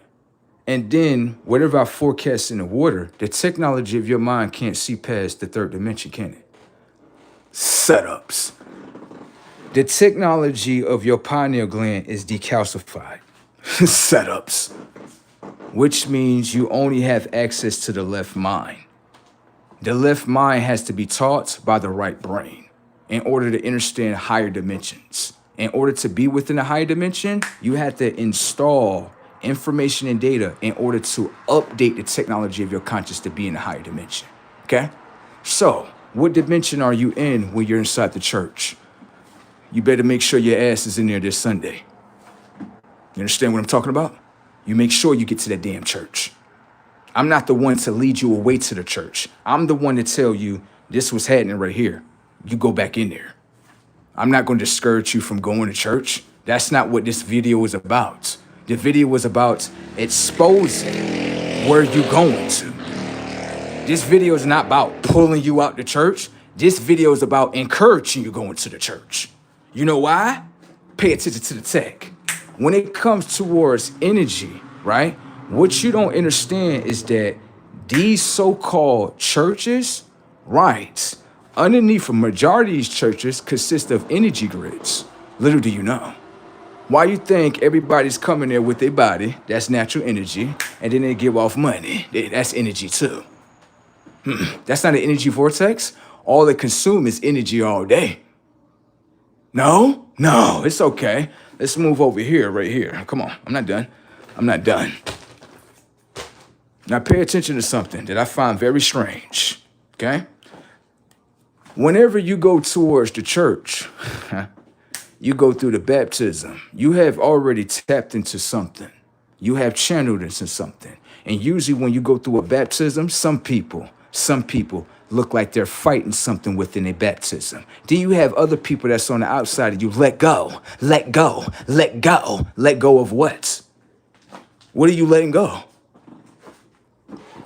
And then whatever I forecast in the water, the technology of your mind can't see past the third dimension, can it? Setups. The technology of your pineal gland is decalcified. Setups. Which means you only have access to the left mind. The left mind has to be taught by the right brain in order to understand higher dimensions. In order to be within a higher dimension, you have to install information and data in order to update the technology of your conscious to be in a higher dimension, okay? So, what dimension are you in when you're inside the church? You better make sure your ass is in there this Sunday. You understand what I'm talking about? You make sure you get to that damn church. I'm not the one to lead you away to the church. I'm the one to tell you this was happening right here. You go back in there. I'm not going to discourage you from going to church. That's not what this video is about. The video was about exposing where you're going to. This video is not about pulling you out the church. This video is about encouraging you going to the church. You know why? Pay attention to the tech. When it comes towards energy, right? What you don't understand is that these so-called churches, right, underneath a majority of these churches consist of energy grids. Little do you know. Why you think everybody's coming there with their body, that's natural energy, and then they give off money, that's energy too. That's not an energy vortex. All it consumes is energy all day. No, no, it's okay. Let's move over here, right here. Come on, I'm not done. I'm not done. Now pay attention to something that I find very strange, okay? Whenever you go towards the church, you go through the baptism, you have already tapped into something. You have channeled into something. And usually when you go through a baptism, some people look like they're fighting something within a baptism. Then you have other people that's on the outside of you, let go, let go, let go. Let go of what? What are you letting go?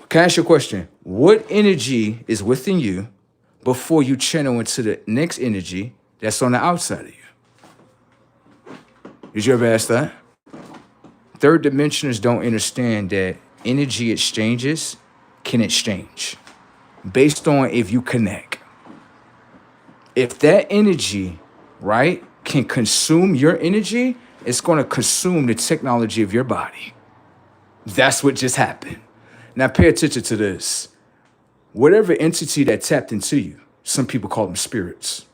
Can I ask you a question? What energy is within you before you channel into the next energy that's on the outside of you? Did you ever ask that? Third dimensioners don't understand that energy exchanges can exchange based on if you connect. If that energy, right, can consume your energy, it's going to consume the technology of your body. That's what just happened. Now pay attention to this. Whatever entity that tapped into you, some people call them spirits,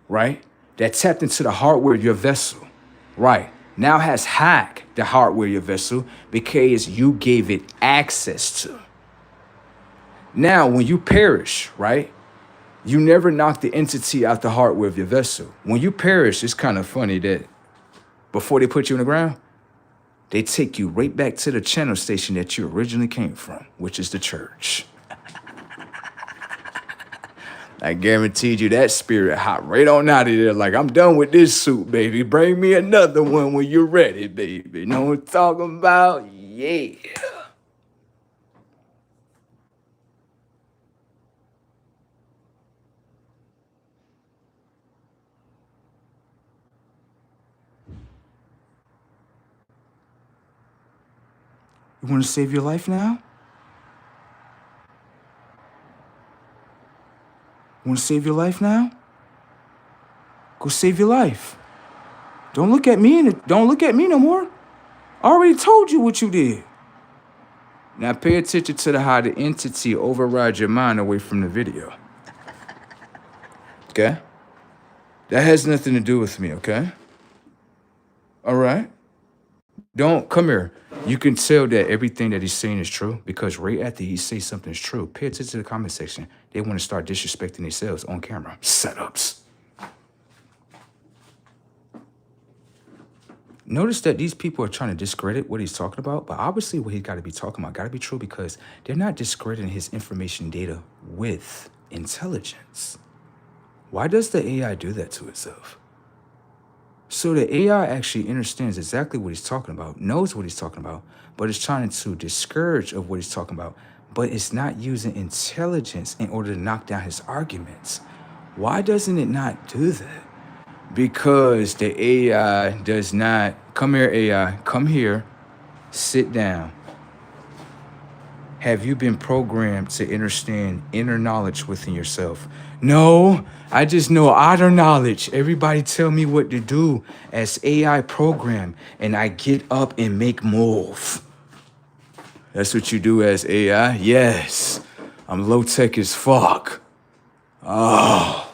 right? That tapped into the hardware of your vessel, right? Now has hacked the hardware of your vessel because you gave it access to. Now, when you perish, right? You never knock the entity out the hardware of your vessel. When you perish, it's kind of funny that before they put you in the ground, they take you right back to the channel station that you originally came from, which is the church. I guaranteed you that spirit hop right on out of there like, I'm done with this suit, baby. Bring me another one when you're ready, baby. You know what I'm talking about? Yeah. You want to save your life now? You want to save your life now? Go save your life. Don't look at me don't look at me no more. I already told you what you did. Now pay attention to how the entity overrides your mind away from the video. Okay? That has nothing to do with me, okay? All right? Don't come here. You can tell that everything that he's saying is true because right after he says something is true, pay attention to the comment section. They want to start disrespecting themselves on camera. Setups. Notice that these people are trying to discredit what he's talking about, but obviously what he's got to be talking about got to be true because they're not discrediting his information data with intelligence. Why does the AI do that to itself? So the AI actually understands exactly what he's talking about, knows what he's talking about, but is trying to discourage of what he's talking about, but it's not using intelligence in order to knock down his arguments. Why doesn't it not do that? Because the AI does not, come here AI, come here, sit down. Have you been programmed to understand inner knowledge within yourself? No, I just know outer knowledge. Everybody tell me what to do as AI program, and I get up and make move. That's what you do as AI? Yes, I'm low tech as fuck. Oh,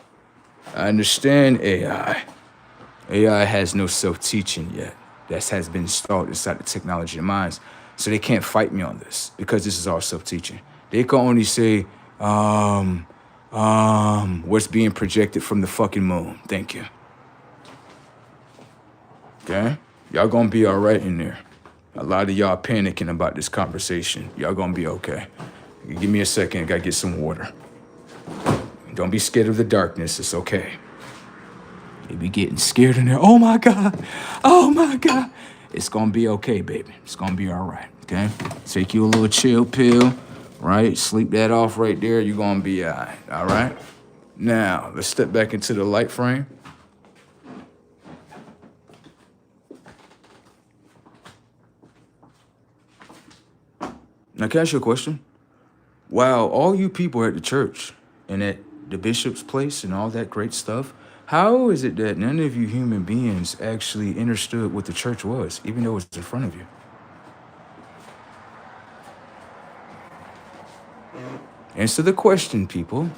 I understand AI. AI has no self-teaching yet. That has been installed inside the technology of minds. So they can't fight me on this because this is all self-teaching. They can only say, what's being projected from the fucking moon. Thank you. Okay? Y'all gonna be all right in there. A lot of y'all panicking about this conversation. Y'all gonna be okay. Give me a second, I gotta get some water. Don't be scared of the darkness, it's okay. They be getting scared in there. Oh my God, oh my God. It's gonna be okay, baby. It's gonna be all right, okay? Take you a little chill pill, right? Sleep that off right there, you're gonna be all right? Now, let's step back into the light frame. Now, can I ask you a question? Wow, all you people at the church and at the bishop's place and all that great stuff, how is it that none of you human beings actually understood what the church was, even though it was in front of you? Answer the question, people.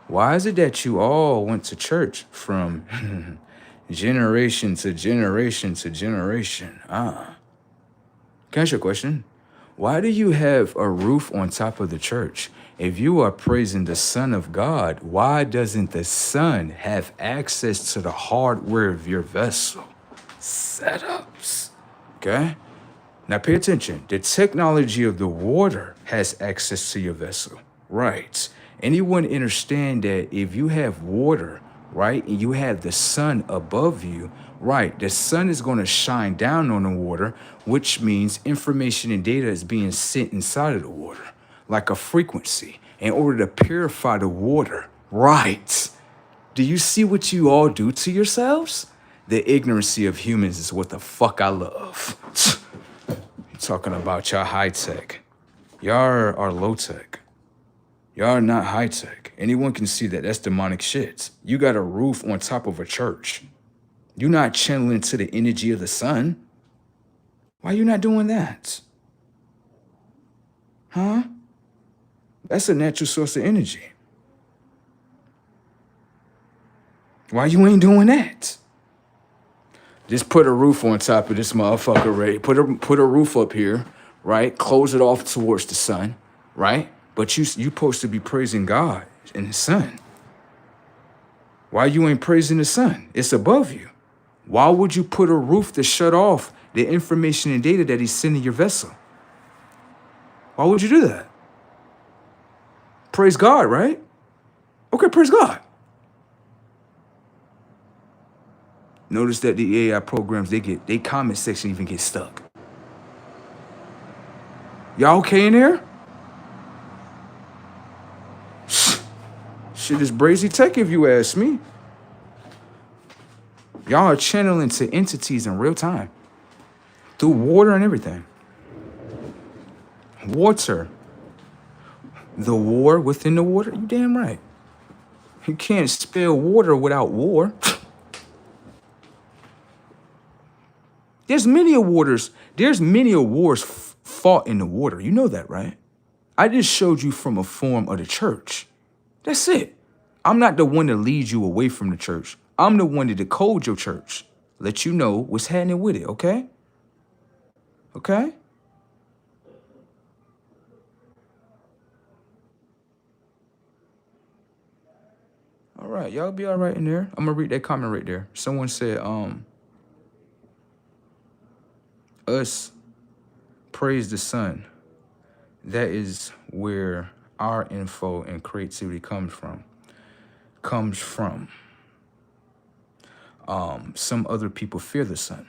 Why is it that you all went to church from generation to generation to generation? Can I ask you a question? Why do you have a roof on top of the church? If you are praising the Son of God, why doesn't the Son have access to the hardware of your vessel? Setups. Okay? Now pay attention. The technology of the water has access to your vessel. Right. Anyone understand that if you have water, right, and you have the sun above you, right, the sun is going to shine down on the water, which means information and data is being sent inside of the water, like a frequency, in order to purify the water. Right. Do you see what you all do to yourselves? The ignorancy of humans is what the fuck I love. Talking about y'all high tech. Y'all are low tech. Y'all are not high tech. Anyone can see that. That's demonic shit. You got a roof on top of a church. You're not channeling to the energy of the sun. Why you not doing that? Huh? That's a natural source of energy. Why you ain't doing that? Just put a roof on top of this motherfucker, right? Put a roof up here, right? Close it off towards the sun, right? But you supposed to be praising God and the sun. Why you ain't praising the sun? It's above you. Why would you put a roof to shut off the information and data that he's sending your vessel? Why would you do that? Praise God, right? Okay, praise God. Notice that the AI programs, they comment section even get stuck. Y'all okay in there? Shit is brazy tech if you ask me. Y'all are channeling to entities in real time. Through water and everything. Water. The war within the water? You damn right. You can't spell water without war. There's many wars fought in the water. You know that, right? I just showed you from a form of the church. That's it. I'm not the one to lead you away from the church. I'm the one to decode your church. Let you know what's happening with it, okay? Okay? All right, y'all be all right in there. I'm gonna read that comment right there. Someone said, us praise the sun. That is where our info and creativity comes from. Some other people fear the sun.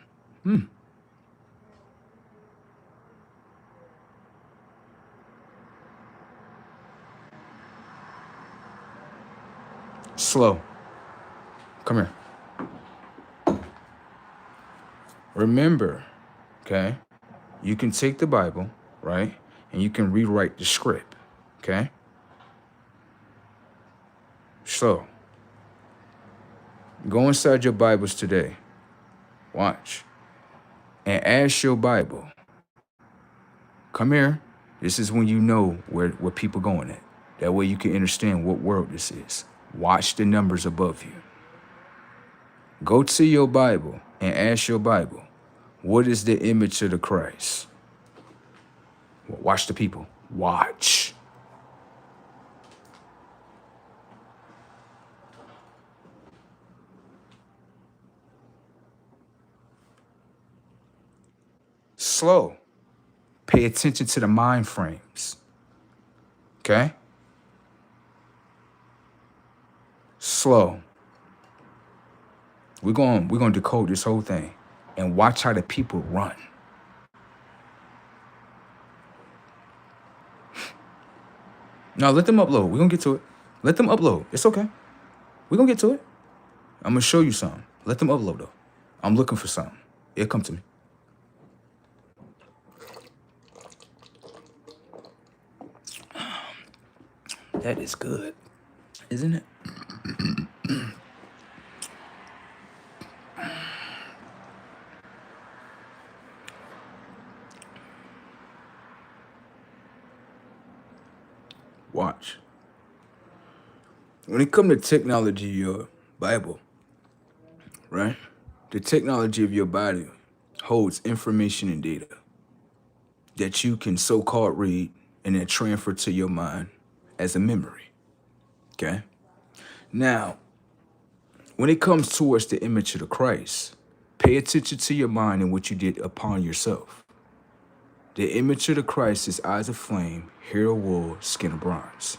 Slow. Come here. Remember, okay? You can take the Bible, right? And you can rewrite the script, okay? So, go inside your Bibles today. Watch. And ask your Bible. Come here. This is when you know where people going at. That way you can understand what world this is. Watch the numbers above you. Go to your Bible and ask your Bible, what is the image of the Christ? Watch the people. Watch. Slow. Pay attention to the mind frames. Okay? Slow. We're gonna decode this whole thing and watch how the people run. Now let them upload. We're gonna get to it. Let them upload. It's okay. We're gonna get to it. I'm gonna show you something. Let them upload though. I'm looking for something. It'll come to me. That is good, isn't it? Watch. When it comes to technology, your Bible, right? The technology of your body holds information and data that you can so-called read and then transfer to your mind as a memory. Okay? Now, when it comes towards the image of the Christ, pay attention to your mind and what you did upon yourself. The image of the Christ is eyes of flame, hair of wool, skin of bronze.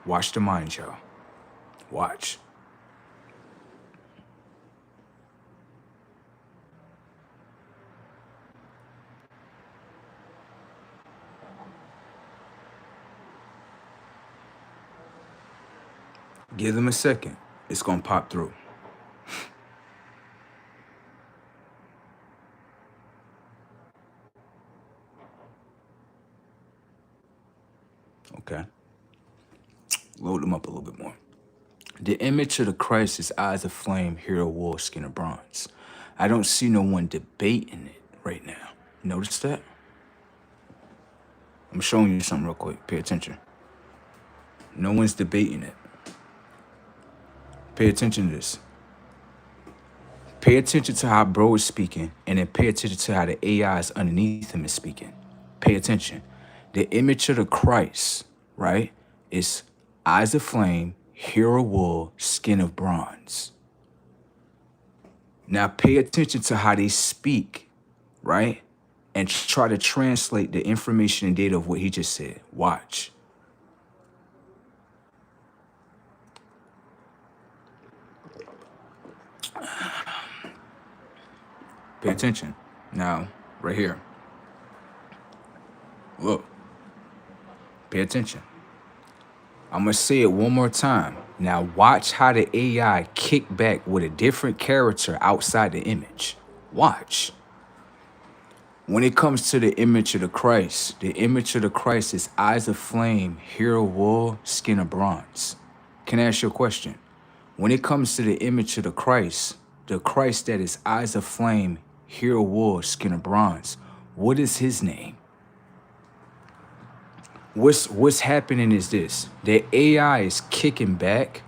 Watch the mind, y'all. Watch. Give them a second. It's gonna pop through. Okay. Load them up a little bit more. The image of the Christ is eyes of flame, hair of wool, skin of bronze. I don't see no one debating it right now. Notice that? I'm showing you something real quick. Pay attention. No one's debating it. Pay attention to this. Pay attention to how bro is speaking, and then pay attention to how the AIs underneath him is speaking. Pay attention. The image of the Christ, right, is eyes of flame, hair of wool, skin of bronze. Now pay attention to how they speak, right? And try to translate the information and data of what he just said. Watch. Pay attention. Now, right here. Look. Pay attention. I'm going to say it one more time. Now watch how the AI kick back with a different character outside the image. Watch. When it comes to the image of the Christ is eyes of flame, hair of wool, skin of bronze. Can I ask you a question? When it comes to the image of the Christ that is eyes of flame, hair of wool, skin of bronze, what is his name? What's happening is this. The AI is kicking back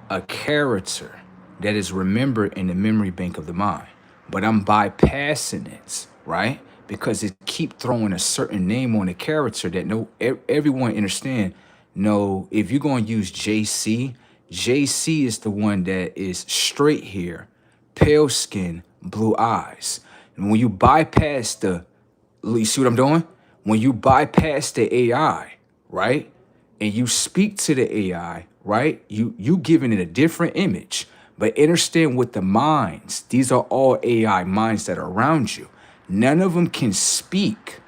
a character that is remembered in the memory bank of the mind. But I'm bypassing it, right? Because it keep throwing a certain name on the character that everyone understand. No, if you're going to use JC is the one that is straight hair, pale skin, blue eyes. And when you bypass you see what I'm doing? When you bypass the AI, right? And you speak to the AI, right? You giving it a different image. But understand with the minds, these are all AI minds that are around you. None of them can speak,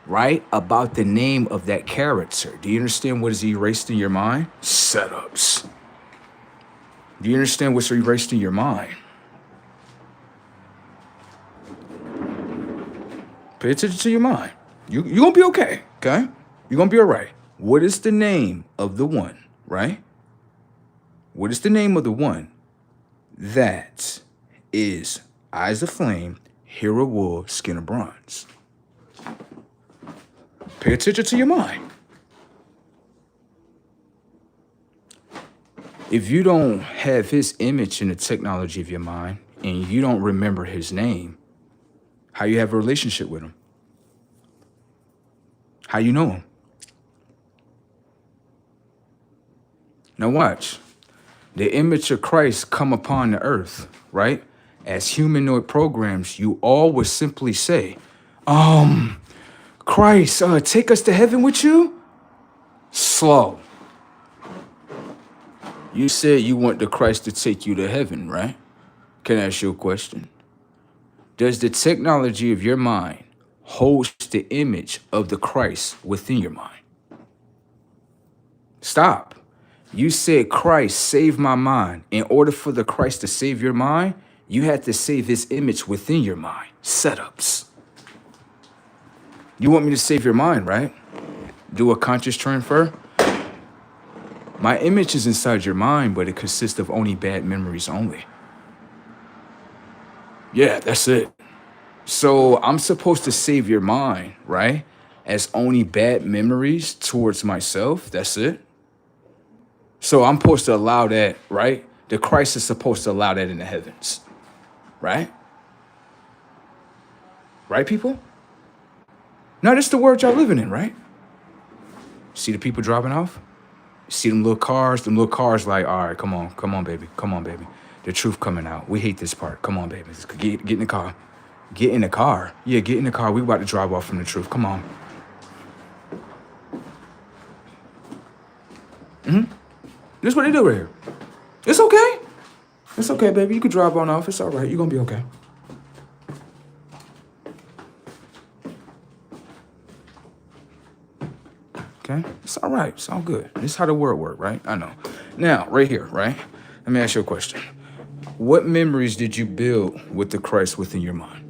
right, about the name of that character. Do you understand what is erased in your mind? Setups. Do you understand what's erased in your mind? Pay attention to your mind. You're going to be okay, okay? You're going to be all right. What is the name of the one, right? What is the name of the one that is eyes of flame, hair of wool, skin of bronze? Pay attention to your mind. If you don't have his image in the technology of your mind and you don't remember his name, how you have a relationship with him? How you know him? Now watch. The image of Christ come upon the earth, right? As humanoid programs, you all would simply say, Christ, take us to heaven with you? Slow. You said you want the Christ to take you to heaven, right? Can I ask you a question? Does the technology of your mind hold the image of the Christ within your mind? Stop. You said, Christ, save my mind. In order for the Christ to save your mind, you had to save his image within your mind. Setups. You want me to save your mind, right? Do a conscious transfer? My image is inside your mind, but it consists of only bad memories only. Yeah, that's it. So I'm supposed to save your mind, right? As only bad memories towards myself. That's it. So I'm supposed to allow that, right? The Christ is supposed to allow that in the heavens, right? Right, people? Now, this is the world y'all living in, right? See the people dropping off? See them little cars like, all right, come on, baby, come on, baby. The truth coming out. We hate this part. Come on, baby. Get in the car. Get in the car. Yeah, get in the car. We about to drive off from the truth. Come on. This is what they do right here. It's okay. It's okay, baby. You can drive on off. It's all right. You're going to be okay. Okay? It's all right. It's all good. This is how the world works, right? I know. Now, right here, right? Let me ask you a question. What memories did you build with the Christ within your mind?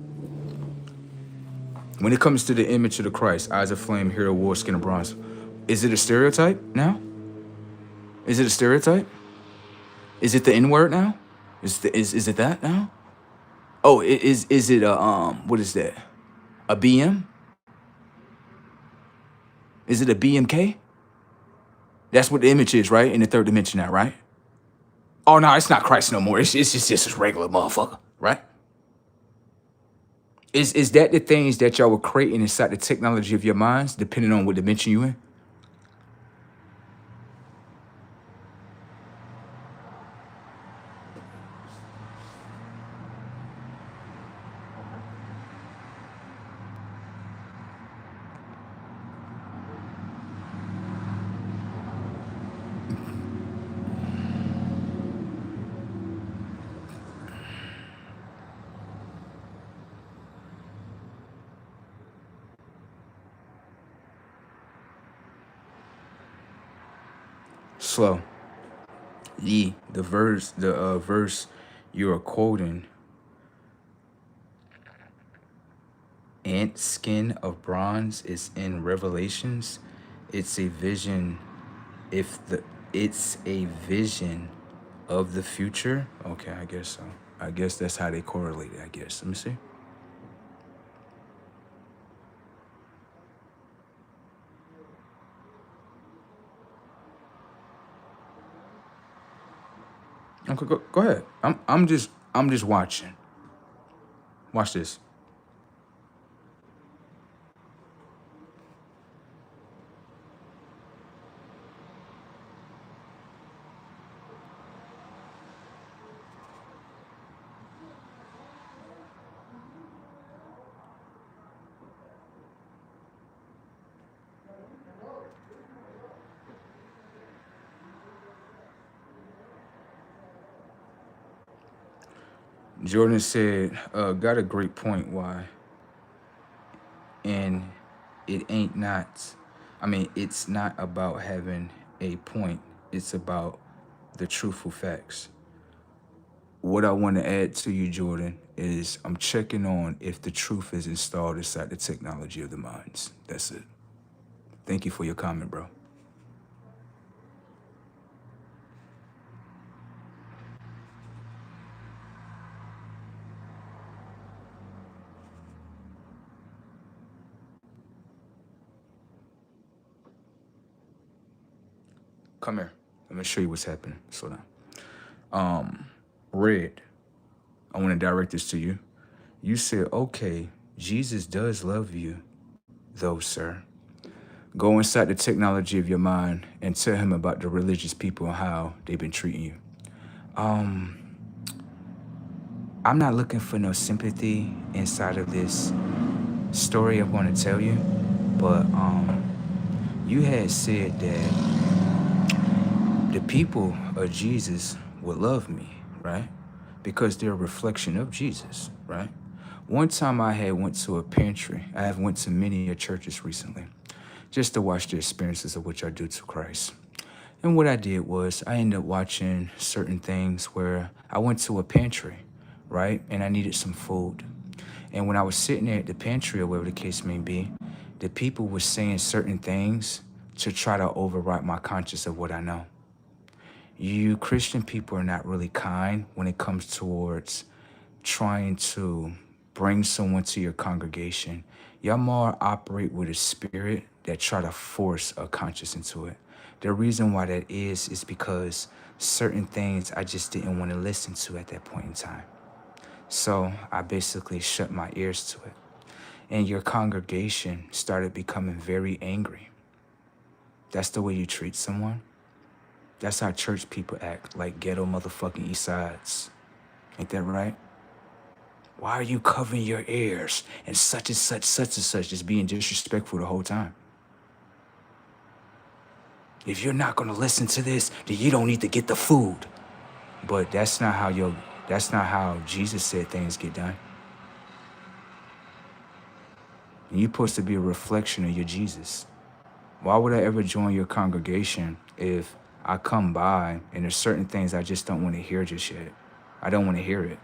When it comes to the image of the Christ, eyes of flame, hair of war, skin of bronze, is it a stereotype now? Is it a stereotype? Is it the N-word now? Is it that now? Oh, is it a what is that? A BM? Is it a BMK? That's what the image is, right? In the third dimension now, right? Oh no, it's not Christ no more. It's just a regular motherfucker, right? Is that the things that y'all were creating inside the technology of your minds, depending on what dimension you in? Slow. The verse you are quoting, ant skin of bronze, is in Revelations. It's a vision. It's a vision of the future. Okay, I guess so. I guess that's how they correlate it, I guess. Let me see. Okay, go ahead. I'm just watching. Watch this. Jordan said, got a great point why. And it ain't not, I mean, it's not about having a point. It's about the truthful facts. What I want to add to you, Jordan, is I'm checking on if the truth is installed inside the technology of the minds. That's it. Thank you for your comment, bro. Come here. Let me show you what's happening. Slow down. Red, I want to direct this to you. You said, okay, Jesus does love you, though, sir. Go inside the technology of your mind and tell him about the religious people and how they've been treating you. I'm not looking for no sympathy inside of this story I'm going to tell you, but you had said that the people of Jesus would love me, right? Because they're a reflection of Jesus, right? One time I had went to a pantry. I have went to many churches recently, just to watch the experiences of which I do to Christ. And what I did was I ended up watching certain things where I went to a pantry, right? And I needed some food. And when I was sitting there at the pantry or whatever the case may be, the people were saying certain things to try to override my conscience of what I know. You Christian people are not really kind when it comes towards trying to bring someone to your congregation. Y'all more operate with a spirit that try to force a conscience into it. The reason why that is because certain things I just didn't want to listen to at that point in time. So I basically shut my ears to it. And your congregation started becoming very angry. That's the way you treat someone? That's how church people act, like ghetto motherfucking East Sides. Ain't that right? Why are you covering your ears and such, just being disrespectful the whole time? If you're not gonna listen to this, then you don't need to get the food. But that's not how Jesus said things get done. And you're supposed to be a reflection of your Jesus. Why would I ever join your congregation if I come by and there's certain things I just don't want to hear just yet? I don't want to hear it.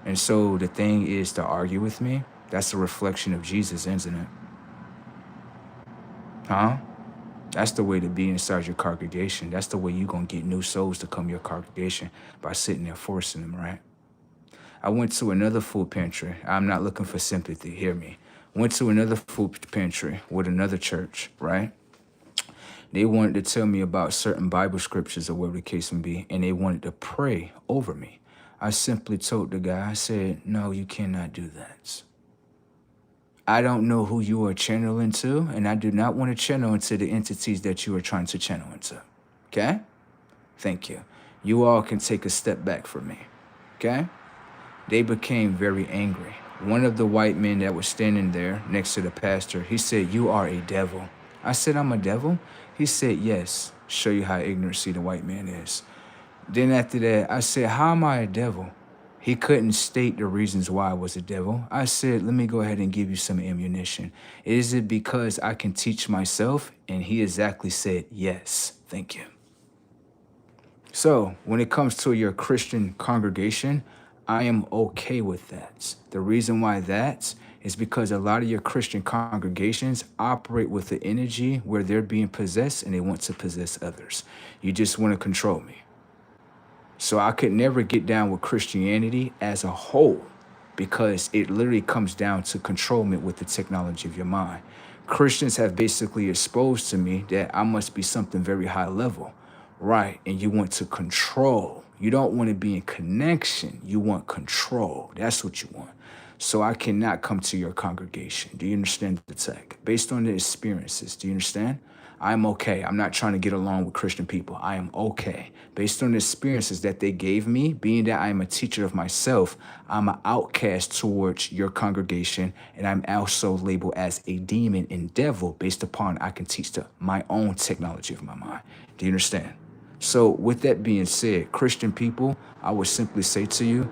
And so the thing is to argue with me, that's a reflection of Jesus, isn't it? Huh? That's the way to be inside your congregation. That's the way you're going to get new souls to come to your congregation, by sitting there forcing them, right? I went to another food pantry. I'm not looking for sympathy, hear me. Went to another food pantry with another church, right? They wanted to tell me about certain Bible scriptures or whatever the case may be, and they wanted to pray over me. I simply told the guy, I said, no, you cannot do that. I don't know who you are channeling to, and I do not want to channel into the entities that you are trying to channel into. Okay? Thank you. You all can take a step back from me. Okay? They became very angry. One of the white men that was standing there next to the pastor, he said, you are a devil. I said, I'm a devil? He said, yes. Show you how ignorancy the white man is. Then after that, I said, how am I a devil? He couldn't state the reasons why I was a devil. I said, let me go ahead and give you some ammunition. Is it because I can teach myself? And he exactly said, yes. Thank you. So when it comes to your Christian congregation, I am okay with that. The reason why that is because a lot of your Christian congregations operate with the energy where they're being possessed and they want to possess others. You just want to control me. So I could never get down with Christianity as a whole because it literally comes down to controlment with the technology of your mind. Christians have basically exposed to me that I must be something very high level, right? And you want to control. You don't want to be in connection. You want control. That's what you want. So I cannot come to your congregation. Do you understand the tech? Based on the experiences, do you understand? I'm okay. I'm not trying to get along with Christian people. I am okay. Based on the experiences that they gave me, being that I am a teacher of myself, I'm an outcast towards your congregation, and I'm also labeled as a demon and devil based upon I can teach my own technology of my mind. Do you understand? So with that being said, Christian people, I would simply say to you,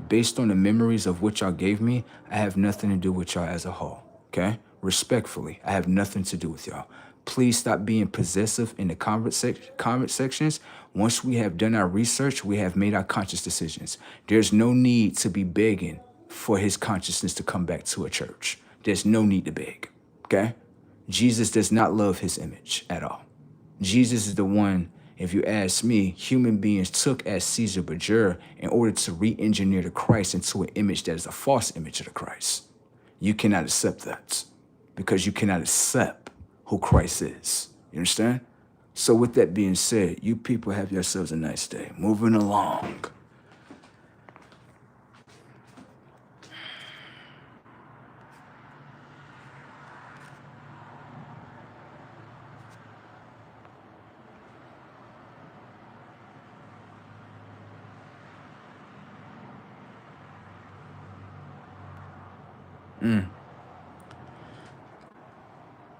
based on the memories of what y'all gave me, I have nothing to do with y'all as a whole, okay? Respectfully, I have nothing to do with y'all. Please stop being possessive in the comment sections. Once we have done our research, we have made our conscious decisions. There's no need to be begging for his consciousness to come back to a church. There's no need to beg, okay? Jesus does not love his image at all. Jesus is the one, if you ask me, human beings took as Caesar Borgia in order to re-engineer the Christ into an image that is a false image of the Christ. You cannot accept that because you cannot accept who Christ is. You understand? So with that being said, you people have yourselves a nice day. Moving along.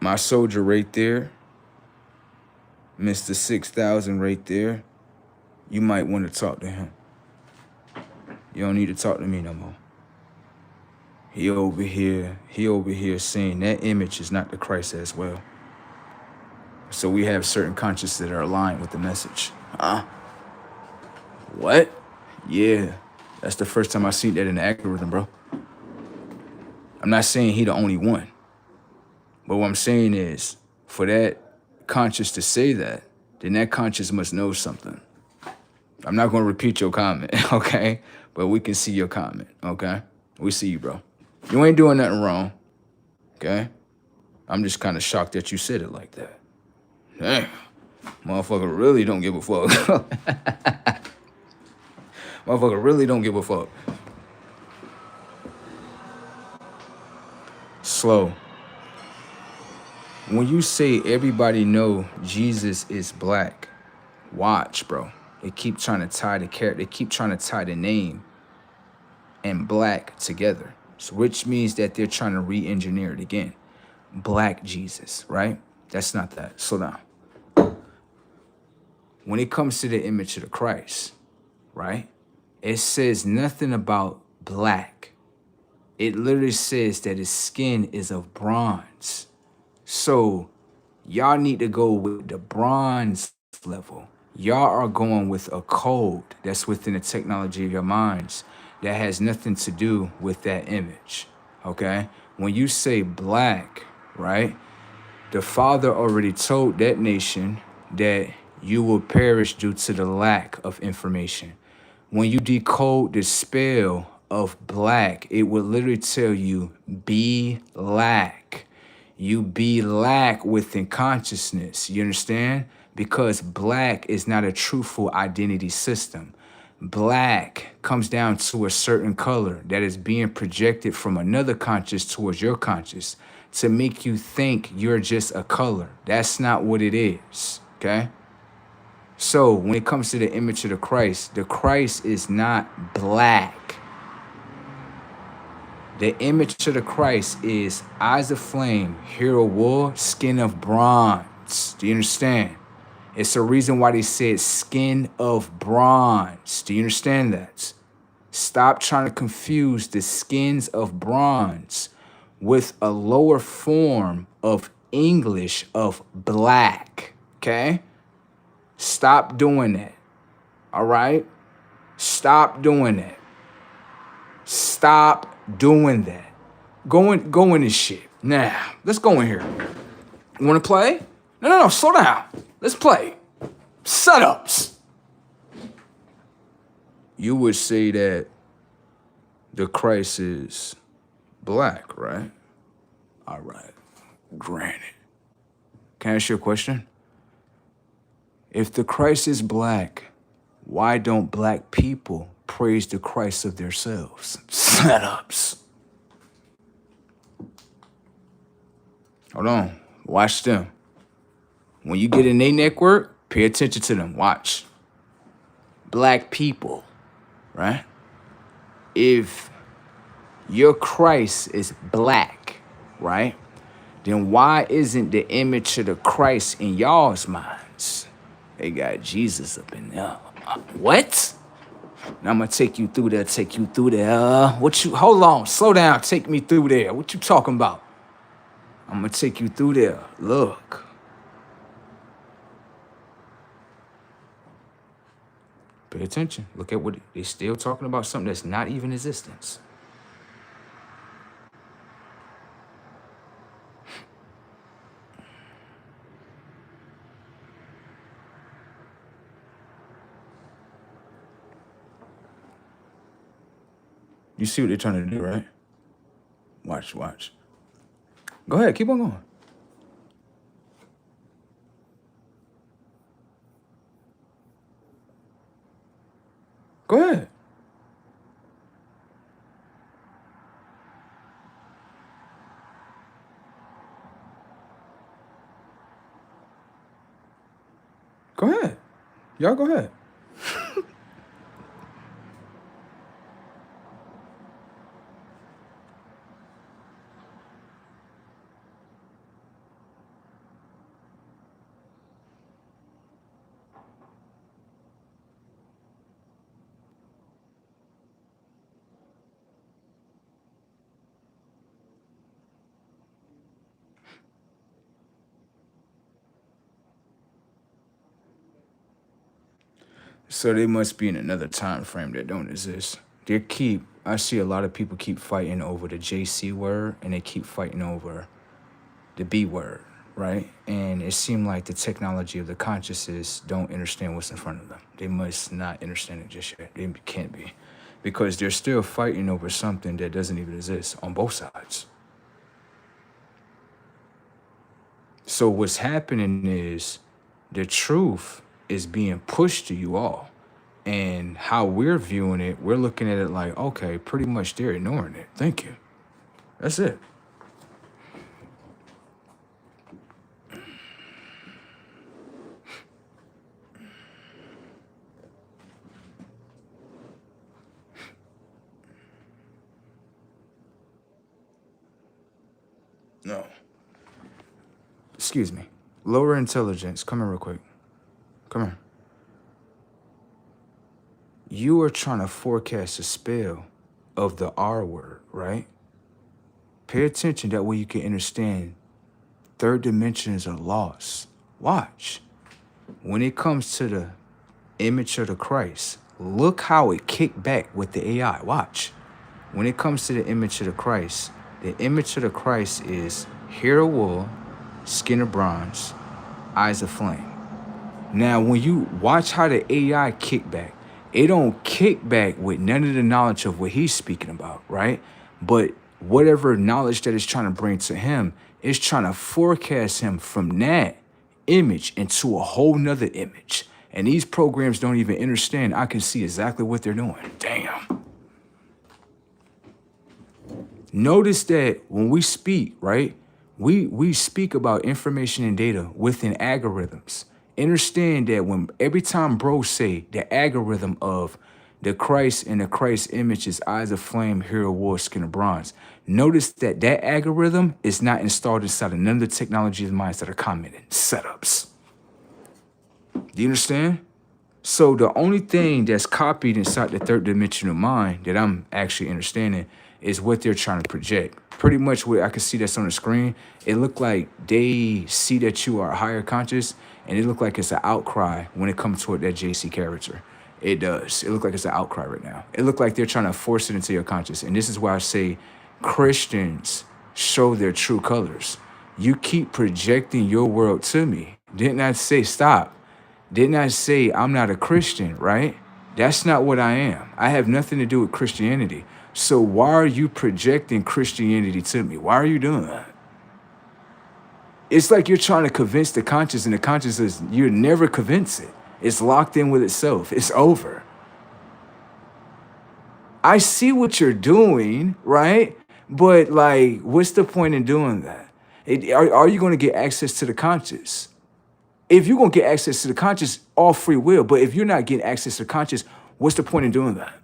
My soldier right there, Mr. 6000 right there, you might want to talk to him. You don't need to talk to me no more. He over here saying that image is not the Christ as well. So we have certain consciences that are aligned with the message. Huh? What? Yeah, that's the first time I seen that in the algorithm, bro. I'm not saying he the only one. But what I'm saying is, for that conscious to say that, then that conscious must know something. I'm not going to repeat your comment, okay? But we can see your comment, okay? We see you, bro. You ain't doing nothing wrong, okay? I'm just kind of shocked that you said it like that. Damn, motherfucker really don't give a fuck. Motherfucker really don't give a fuck. Slow. When you say everybody know Jesus is black, watch, bro. They keep trying to tie the character. They keep trying to tie the name and black together, so which means that they're trying to re-engineer it again. Black Jesus, right? That's not that. Slow down. When it comes to the image of the Christ, right? It says nothing about black. It literally says that his skin is of bronze. So y'all need to go with the bronze level. Y'all are going with a code that's within the technology of your minds that has nothing to do with that image, okay? When you say black, right, the Father already told that nation that you will perish due to the lack of information. When you decode the spell of black, it would literally tell you, be lack. You be lack within consciousness, you understand? Because black is not a truthful identity system. Black comes down to a certain color that is being projected from another conscious towards your conscious to make you think you're just a color. That's not what it is, okay? So when it comes to the image of the Christ is not black. The image of the Christ is eyes of flame, hair of wool, skin of bronze. Do you understand? It's the reason why they said skin of bronze. Do you understand that? Stop trying to confuse the skins of bronze with a lower form of English of black, okay? Stop doing that, all right? Stop doing that. Stop doing that. Go in this shit. Now, let's go in here. You wanna play? No, slow down. Let's play. Setups. You would say that the Christ is black, right? All right, granted. Can I ask you a question? If the Christ is black, why don't black people praise the Christ of themselves? Setups. Hold on, watch them. When you get in their network, pay attention to them, watch. Black people, right? If your Christ is black, right? Then why isn't the image of the Christ in y'all's minds? They got Jesus up in there. What? Now I'm gonna take you through there, hold on, slow down, take me through there. What you talking about? I'm gonna take you through there. Look. Pay attention. Look at what they're still talking about, something that's not even existence. You see what they're trying to do, right? Watch. Go ahead, keep on going. Go ahead. Go ahead. Y'all go ahead. So they must be in another time frame that don't exist. I see a lot of people keep fighting over the JC word and they keep fighting over the B word, right? And it seemed like the technology of the consciousness don't understand what's in front of them. They must not understand it just yet. They can't be. Because they're still fighting over something that doesn't even exist on both sides. So what's happening is the truth is being pushed to you all. And how we're viewing it, we're looking at it like, okay, pretty much they're ignoring it. Thank you. That's it. No. Excuse me. Lower intelligence. Come here real quick. Come here. You are trying to forecast a spell of the R word, right? Pay attention, that way you can understand third dimensions are lost. Watch. When it comes to the image of the Christ, look how it kicked back with the AI. Watch. When it comes to the image of the image of the Christ is hair of wool, skin of bronze, eyes of flame. Now, when you watch how the AI kick back, it don't kick back with none of the knowledge of what he's speaking about, right? But whatever knowledge that it's trying to bring to him is trying to forecast him from that image into a whole nother image. And these programs don't even understand. I can see exactly what they're doing. Damn. Notice that when we speak, right, we speak about information and data within algorithms. Understand that when every time bro say the algorithm of the Christ and the Christ image is eyes of flame, hair of wool, skin of bronze. Notice that that algorithm is not installed inside of none of the technology of the minds that are commented setups. Do you understand? So the only thing that's copied inside the third dimensional mind that I'm actually understanding is what they're trying to project. Pretty much what I can see that's on the screen, it looked like they see that you are higher conscious, and it looked like it's an outcry when it comes toward that JC character. It does. It looked like it's an outcry right now. It looked like they're trying to force it into your conscious. And this is why I say Christians show their true colors. You keep projecting your world to me. Didn't I say stop? Didn't I say I'm not a Christian, right? That's not what I am. I have nothing to do with Christianity. So why are you projecting Christianity to me? Why are you doing that? It's like you're trying to convince the conscious, and the conscious is, you never convince it. It's locked in with itself. It's over. I see what you're doing, right? But like, what's the point in doing that? Are you going to get access to the conscious? If you're going to get access to the conscious, all free will. But if you're not getting access to the conscious, what's the point in doing that?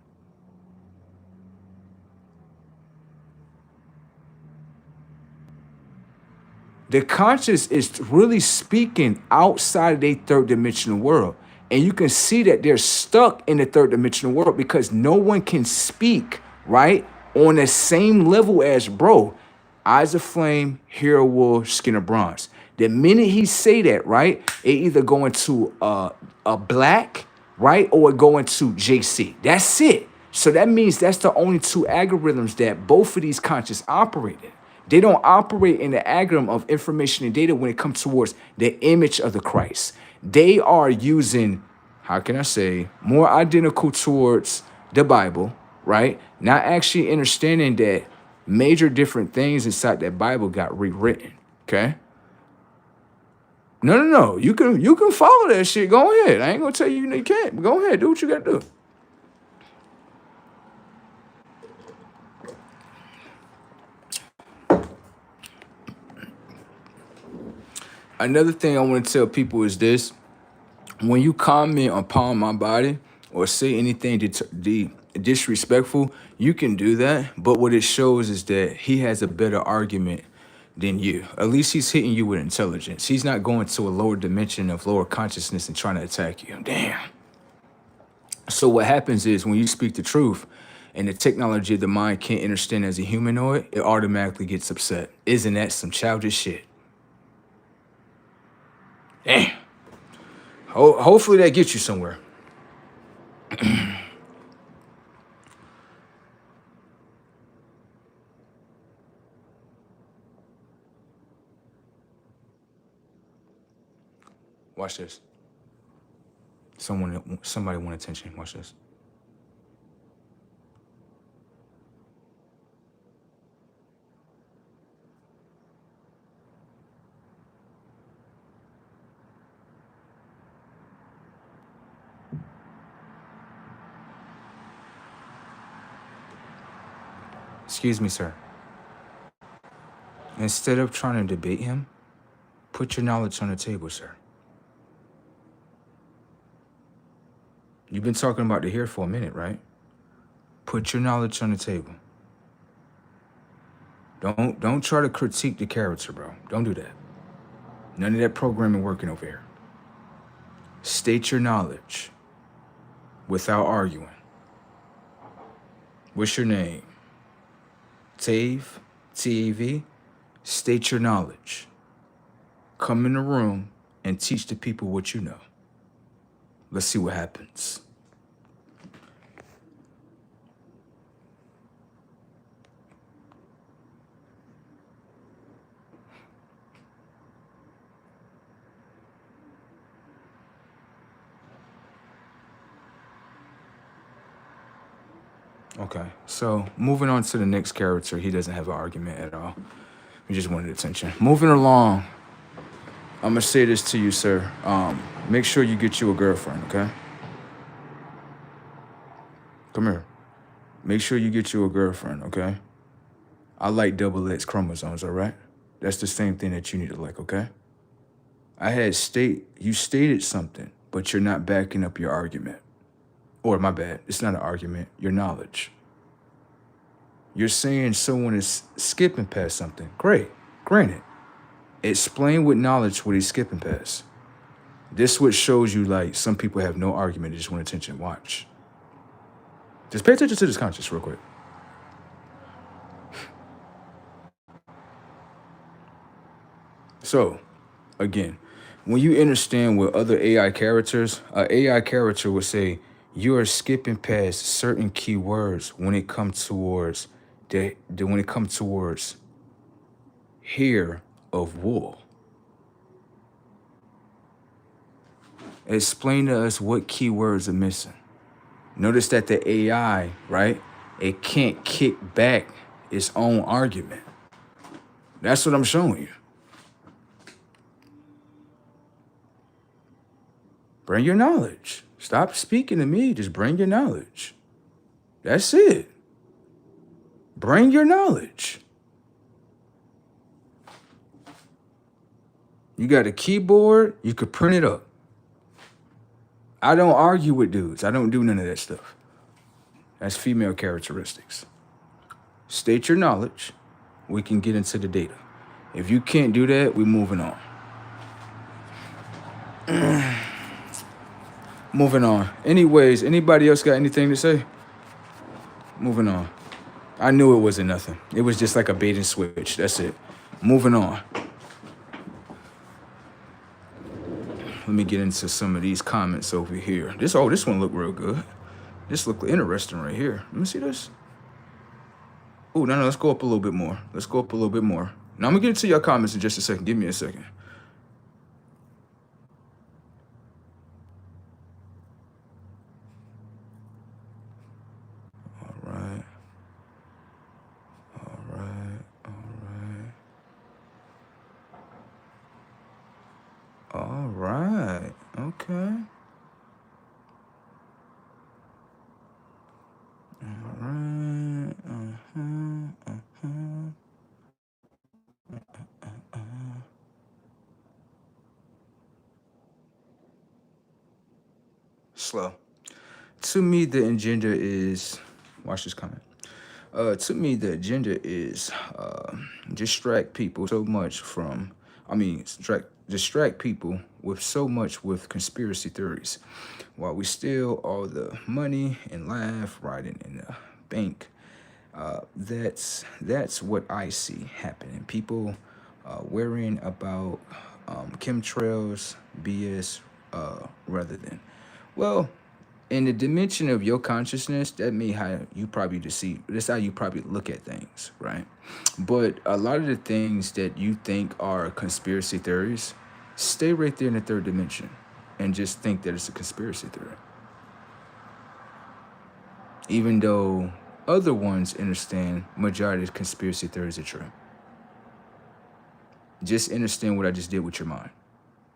The conscious is really speaking outside of their third dimensional world. And you can see that they're stuck in the third dimensional world because no one can speak, right, on the same level as bro. Eyes of flame, hair of wool, skin of bronze. The minute he say that, right, it either go into a black, right, or it go into JC. That's it. So that means that's the only two algorithms that both of these conscious operate in. They don't operate in the algorithm of information and data when it comes towards the image of the Christ. They are using, how can I say, more identical towards the Bible, right? Not actually understanding that major different things inside that Bible got rewritten. Okay? No. You can follow that shit. Go ahead. I ain't gonna tell you you can't. But go ahead. Do what you gotta do. Another thing I want to tell people is this: when you comment upon my body or say anything disrespectful, you can do that. But what it shows is that he has a better argument than you. At least he's hitting you with intelligence. He's not going to a lower dimension of lower consciousness and trying to attack you. Damn. So what happens is when you speak the truth and the technology of the mind can't understand as a humanoid, it automatically gets upset. Isn't that some childish shit? Damn. Hopefully that gets you somewhere. Watch this. Somebody want attention. Watch this. Excuse me, sir. Instead of trying to debate him, put your knowledge on the table, sir. You've been talking about the hair for a minute, right? Put your knowledge on the table. Don't try to critique the character, bro. Don't do that. None of that programming working over here. State your knowledge without arguing. What's your name? Tave? T-A-V? State your knowledge. Come in the room and teach the people what you know. Let's see what happens. Okay, so moving on to the next character, he doesn't have an argument at all. He just wanted attention. Moving along, I'm gonna say this to you, sir. Make sure you get you a girlfriend, okay? Come here. Make sure you get you a girlfriend, okay? I like double X chromosomes, all right? That's the same thing that you need to like, okay? You stated something, but you're not backing up your argument. Or my bad, it's not an argument, your knowledge. You're saying someone is skipping past something. Great, granted. Explain with knowledge what he's skipping past. This what shows you like some people have no argument, they just want attention. Watch. Just pay attention to this conscious real quick. So, again, when you understand with other AI characters, an AI character would say, you are skipping past certain keywords when it comes towards hair of wool. Explain to us what keywords are missing. Notice that the AI, right, it can't kick back its own argument. That's what I'm showing you. Bring your knowledge. Stop speaking to me. Just bring your knowledge. That's it. Bring your knowledge. You got a keyboard, you could print it up. I don't argue with dudes. I don't do none of that stuff. That's female characteristics. State your knowledge. We can get into the data. If you can't do that, we're moving on. Moving on. Anyways, anybody else got anything to say? Moving on. I knew it wasn't nothing. It was just like a bait and switch. That's it. Moving on. Let me get into some of these comments over here. This one looked real good. This looked interesting right here. Let me see this. Oh, no, let's go up a little bit more. Let's go up a little bit more. Now I'm gonna get into your comments in just a second. Give me a second. All right. Okay. All right. Slow. To me, the agenda is, watch this comment. To me, the agenda is distract people so much from, distract people with so much with conspiracy theories, while we steal all the money and laugh riding in the bank. That's what I see happening. People worrying about chemtrails, BS, rather than, well, in the dimension of your consciousness, that may how you probably deceive. That's how you probably look at things, right? But a lot of the things that you think are conspiracy theories, stay right there in the third dimension and just think that it's a conspiracy theory. Even though other ones understand majority of conspiracy theories are true. Just understand what I just did with your mind.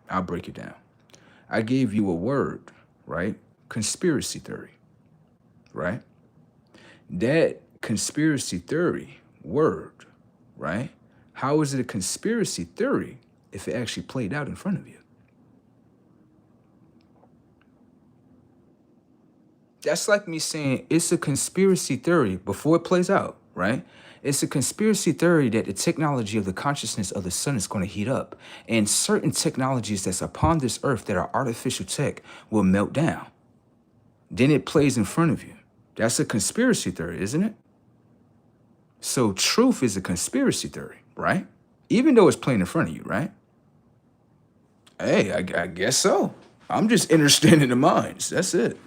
I'll break it down. I gave you a word, right? Conspiracy theory, right? That conspiracy theory word, right? How is it a conspiracy theory if it actually played out in front of you? That's like me saying it's a conspiracy theory before it plays out, right? It's a conspiracy theory that the technology of the consciousness of the sun is going to heat up, and certain technologies that's upon this earth that are artificial tech will melt down. Then it plays in front of you. That's a conspiracy theory, isn't it? So truth is a conspiracy theory, right? Even though it's playing in front of you, right? Hey, I guess so. I'm just interested in the minds. That's it.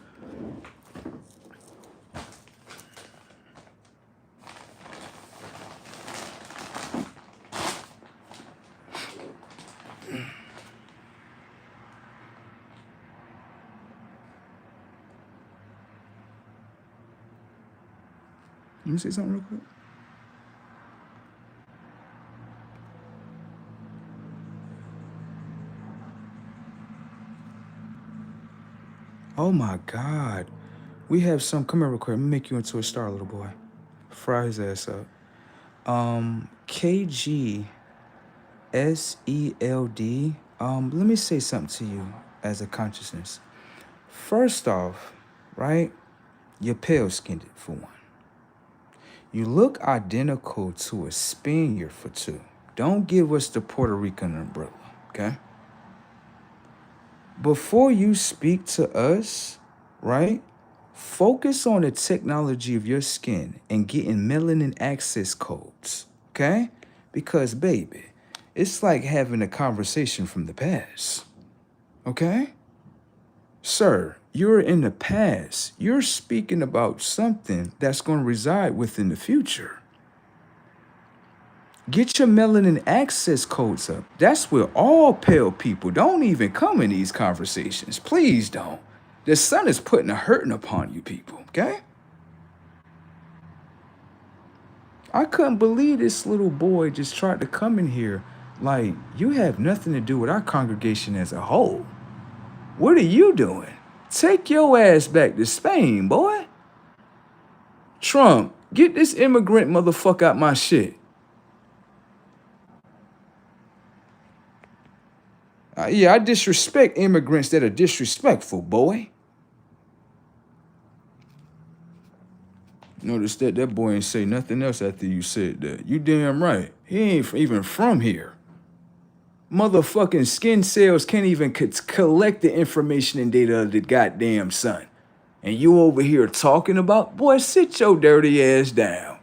Let me say something real quick. Oh my God. We have some, come here real quick. Let me make you into a star, little boy. Fry his ass up. KGSELD. Let me say something to you as a consciousness. First off, right? You're pale skinned for one. You look identical to a Spaniard for two. Don't give us the Puerto Rican umbrella, okay? Before you speak to us, right? Focus on the technology of your skin and getting melanin access codes, okay? Because, baby, it's like having a conversation from the past, okay? Sir, you're in the past. You're speaking about something that's going to reside within the future. Get your melanin access codes up. That's where all pale people don't even come in these conversations. Please don't. The sun is putting a hurting upon you people, okay? I couldn't believe this little boy just tried to come in here like you have nothing to do with our congregation as a whole. What are you doing? Take your ass back to Spain, boy. Trump, get this immigrant motherfucker out my shit. Yeah, I disrespect immigrants that are disrespectful, boy. Notice that boy ain't say nothing else after you said that. You damn right. He ain't even from here. Motherfucking skin cells can't even collect the information and data of the goddamn sun. And you over here talking about, boy, sit your dirty ass down.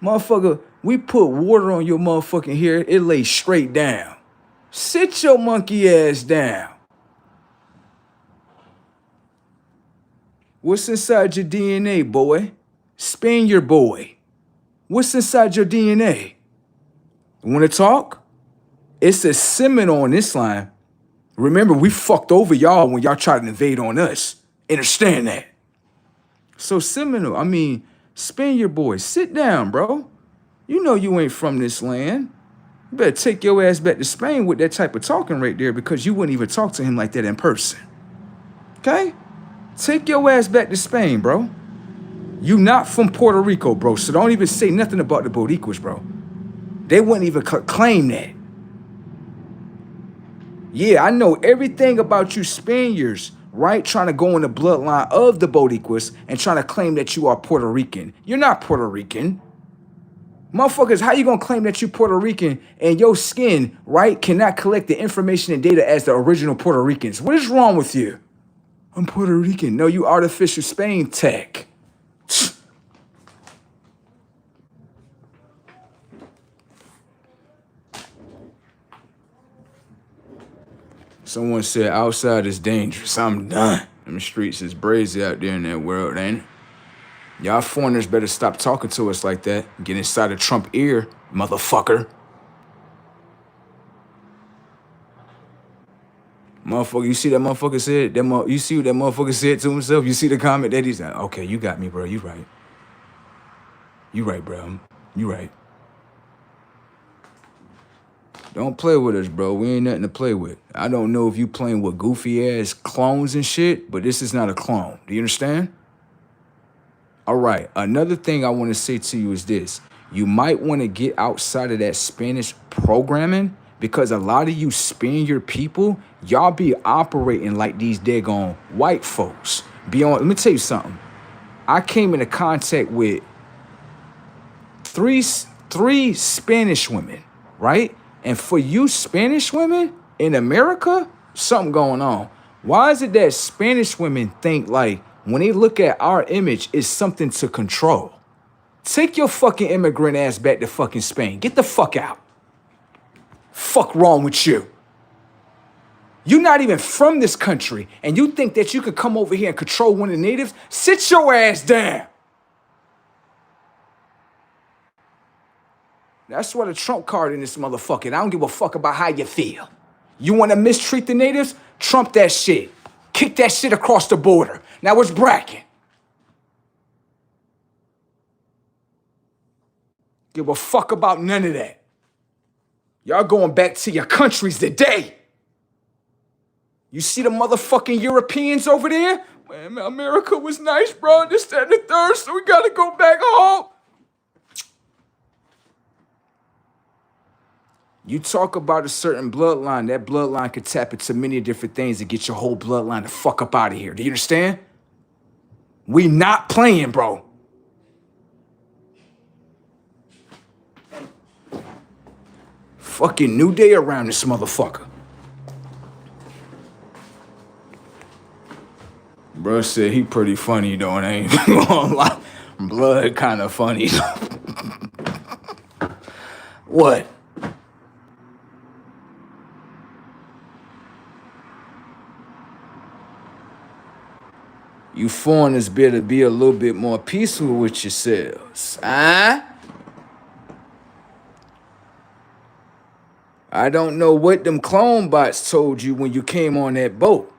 Motherfucker, we put water on your motherfucking hair, it lay straight down. Sit your monkey ass down. What's inside your DNA, boy? Spaniard boy. What's inside your DNA? Want to talk? It's a Seminole on this line. Remember, we fucked over y'all when y'all tried to invade on us. Understand that? So Seminole, Spaniard boy, sit down, bro. You know you ain't from this land. You better take your ass back to Spain with that type of talking right there because you wouldn't even talk to him like that in person. Okay? Take your ass back to Spain, bro. You not from Puerto Rico, bro, so don't even say nothing about the Boricuas, bro. They wouldn't even claim that. Yeah, I know everything about you Spaniards, right? Trying to go in the bloodline of the Boricuas and trying to claim that you are Puerto Rican. You're not Puerto Rican. Motherfuckers, how you gonna claim that you Puerto Rican and your skin, right, cannot collect the information and data as the original Puerto Ricans? What is wrong with you? I'm Puerto Rican. No, you artificial Spain tech. Someone said outside is dangerous. I'm done. Them streets is brazy out there in that world, ain't it? Y'all foreigners better stop talking to us like that. Get inside of Trump ear, motherfucker. Motherfucker, you see that motherfucker said? You see what that motherfucker said to himself? You see the comment that he's like, okay, you got me, bro. You right. You right, bro. You right. Don't play with us, bro. We ain't nothing to play with. I don't know if you playing with goofy ass clones and shit, but this is not a clone. Do you understand? All right. Another thing I want to say to you is this. You might want to get outside of that Spanish programming because a lot of you Spaniard people, y'all be operating like these daggone white folks. Let me tell you something. I came into contact with three Spanish women, right? And for you Spanish women in America, something going on. Why is it that Spanish women think like when they look at our image, it's something to control? Take your fucking immigrant ass back to fucking Spain. Get the fuck out. Fuck wrong with you? You're not even from this country, and you think that you could come over here and control one of the natives? Sit your ass down. That's why the Trump card in this motherfucker. I don't give a fuck about how you feel. You want to mistreat the natives? Trump that shit. Kick that shit across the border. Now it's bracket. Give a fuck about none of that. Y'all going back to your countries today. You see the motherfucking Europeans over there? Man, America was nice, bro. This, that, and the third, so we gotta go back home. You talk about a certain bloodline, that bloodline could tap into many different things to get your whole bloodline the fuck up out of here. Do you understand? We not playing, bro. Fucking new day around this motherfucker. Bro said he pretty funny though, and I ain't gonna lie. Blood kind of funny. What? You foreigners better be a little bit more peaceful with yourselves, huh? I don't know what them clone bots told you when you came on that boat,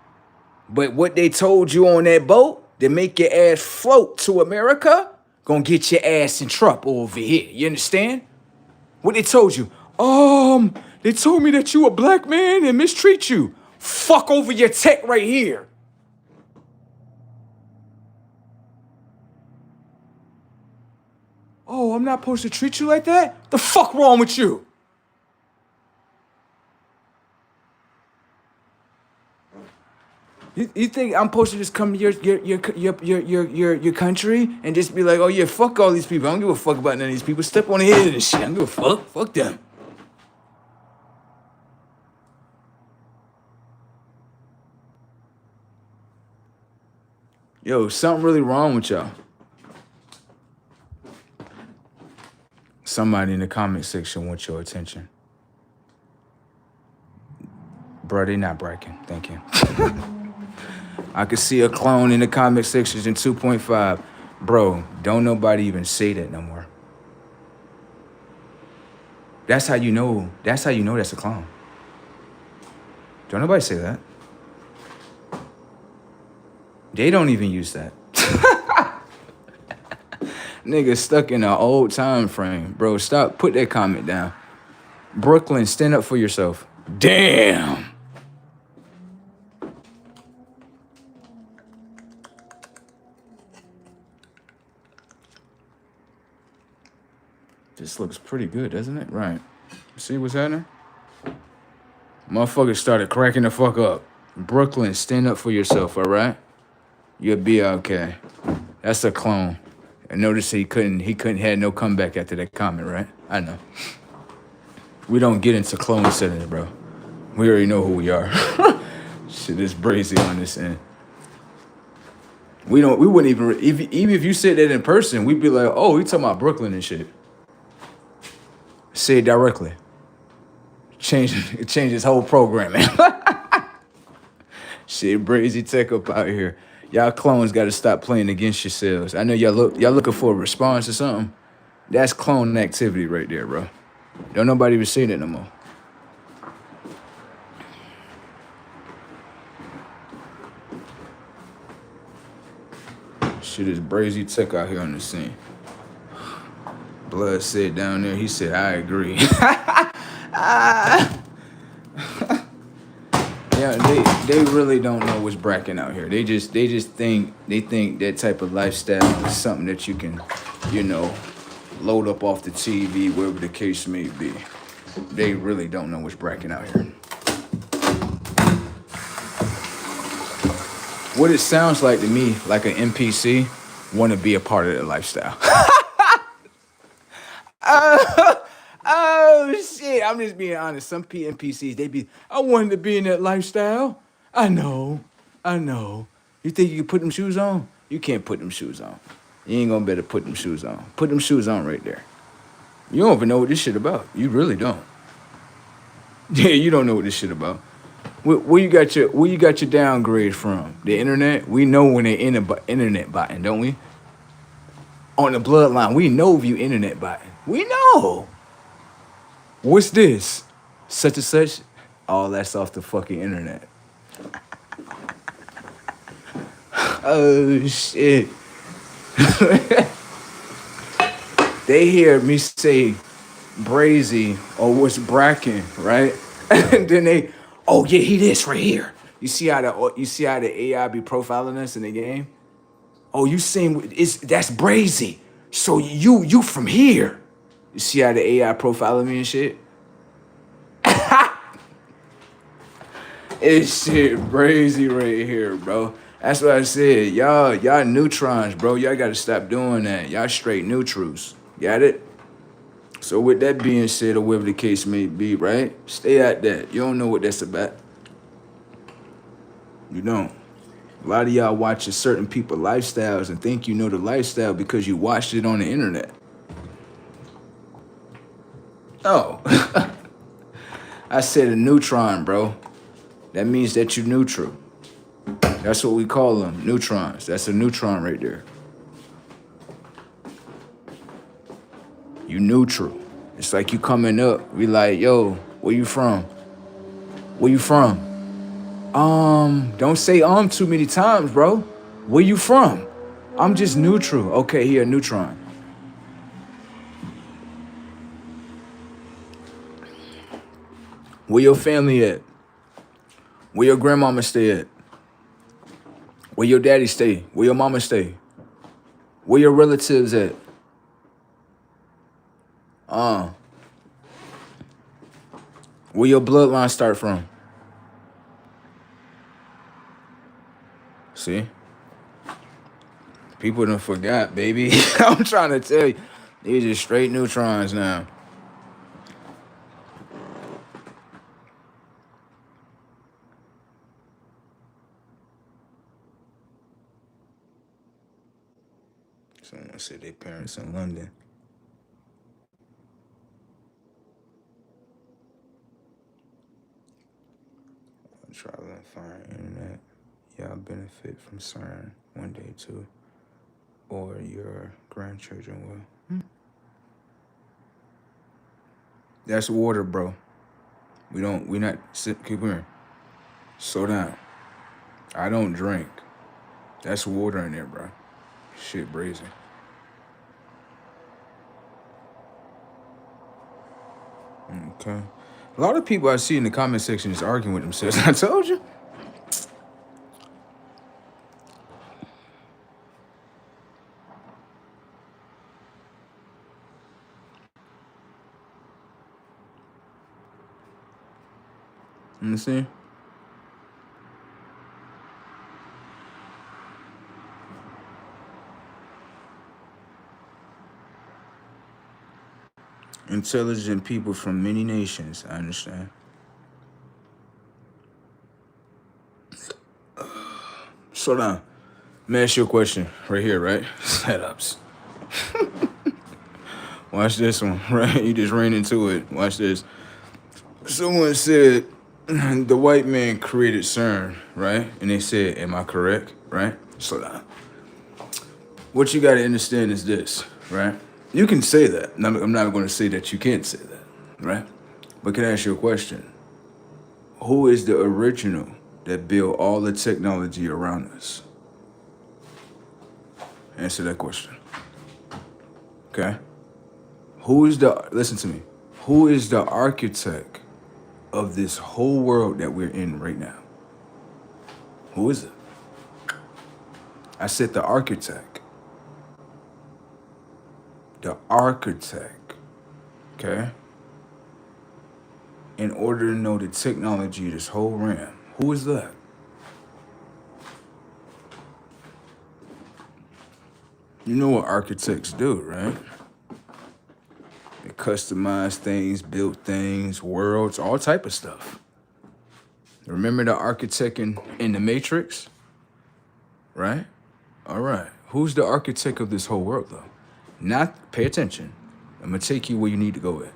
but what they told you on that boat to make your ass float to America, gonna get your ass in trouble over here. You understand? What they told you? They told me that you a black man and mistreat you. Fuck over your tech right here. Oh, I'm not supposed to treat you like that? The fuck wrong with you? You think I'm supposed to just come to your country and just be like, oh yeah, fuck all these people. I don't give a fuck about none of these people. Step on the head and shit. I don't give a fuck. Fuck them. Yo, something really wrong with y'all. Somebody in the comment section wants your attention. Bro, they not bragging. Thank you. I could see a clone in the comment sections in 2.5. Bro, don't nobody even say that no more. That's how you know that's a clone. Don't nobody say that. They don't even use that. Nigga stuck in an old time frame. Bro, stop. Put that comment down. Brooklyn, stand up for yourself. Damn. This looks pretty good, doesn't it? Right. See what's happening? Motherfuckers started cracking the fuck up. Brooklyn, stand up for yourself, all right? You'll be okay. That's a clone. And notice he couldn't had no comeback after that comment, right? I know. We don't get into clone settings, bro. We already know who we are. Shit is brazy on this end. We wouldn't even if you said that in person, we'd be like, oh, he talking about Brooklyn and shit. Say it directly. It changes whole programming. Shit, brazy tech up out here. Y'all clones got to stop playing against yourselves. I know y'all looking for a response or something. That's clone activity right there, bro. Don't nobody even say that no more. Shit is brazy tech out here on the scene. Blood said down there, he said, I agree. Yeah, they really don't know what's bracking out here. They just think that type of lifestyle is something that you can, you know, load up off the TV, wherever the case may be. They really don't know what's bracking out here. What it sounds like to me, like an NPC, want to be a part of that lifestyle. Oh shit! I'm just being honest. Some NPCs, they be, I wanted to be in that lifestyle. I know. You think you can put them shoes on? You can't put them shoes on. You ain't gonna better put them shoes on. Put them shoes on right there. You don't even know what this shit about. You really don't. Yeah, you don't know what this shit about. Where you got your downgrade from? The internet? We know when they internet botting, don't we? On the bloodline, we know if you internet botting. We know. What's this? Such and such? Oh, that's off the fucking internet. Oh shit. They hear me say Brazy or what's bracking, right? And then they, oh yeah, he this right here. You see how the AI be profiling us in the game? Oh, you saying that's Brazy. So you from here. You see how the AI profiling me and shit? It's shit Brazy right here, bro. That's what I said. Y'all neutrons, bro. Y'all gotta stop doing that. Y'all straight neutrals. Got it? So with that being said, or whatever the case may be, right? Stay at that. You don't know what that's about. You don't. A lot of y'all watching certain people lifestyles and think you know the lifestyle because you watched it on the internet. Oh. I said a neutron, bro. That means that you're neutral. That's what we call them, neutrons. That's a neutron right there. You neutral. It's like you coming up. We like, yo, where you from? Where you from? Don't say too many times, bro. Where you from? I'm just neutral. Okay, here, neutron. Where your family at? Where your grandmama stay at? Where your daddy stay? Where your mama stay? Where your relatives at? Where your bloodline start from? See? People done forgot, baby. I'm trying to tell you. These are straight neutrons now. Someone said their parents in London. Travel and find internet. Y'all benefit from CERN one day too. Or your grandchildren will. That's water, bro. We not keep hearing. Slow down. I don't drink. That's water in there, bro. Shit brazen. Okay. A lot of people I see in the comment section is arguing with themselves. I told you. You see? Intelligent people from many nations, I understand. Slow down. Let me ask you a question right here, right? Setups. Watch this one, right? You just ran into it. Watch this. Someone said the white man created CERN, right? And they said, am I correct? Right? Slow down. What you got to understand is this, right? You can say that. I'm not going to say that you can't say that, right? But can I ask you a question? Who is the original that built all the technology around us? Answer that question. Okay? Listen to me. Who is the architect of this whole world that we're in right now? Who is it? I said the architect. The architect. Okay? In order to know the technology of this whole RAM. Who is that? You know what architects do, right? They customize things, build things, worlds, all type of stuff. Remember the architect in the Matrix? Right? All right. Who's the architect of this whole world, though? Not, pay attention. I'm going to take you where you need to go with.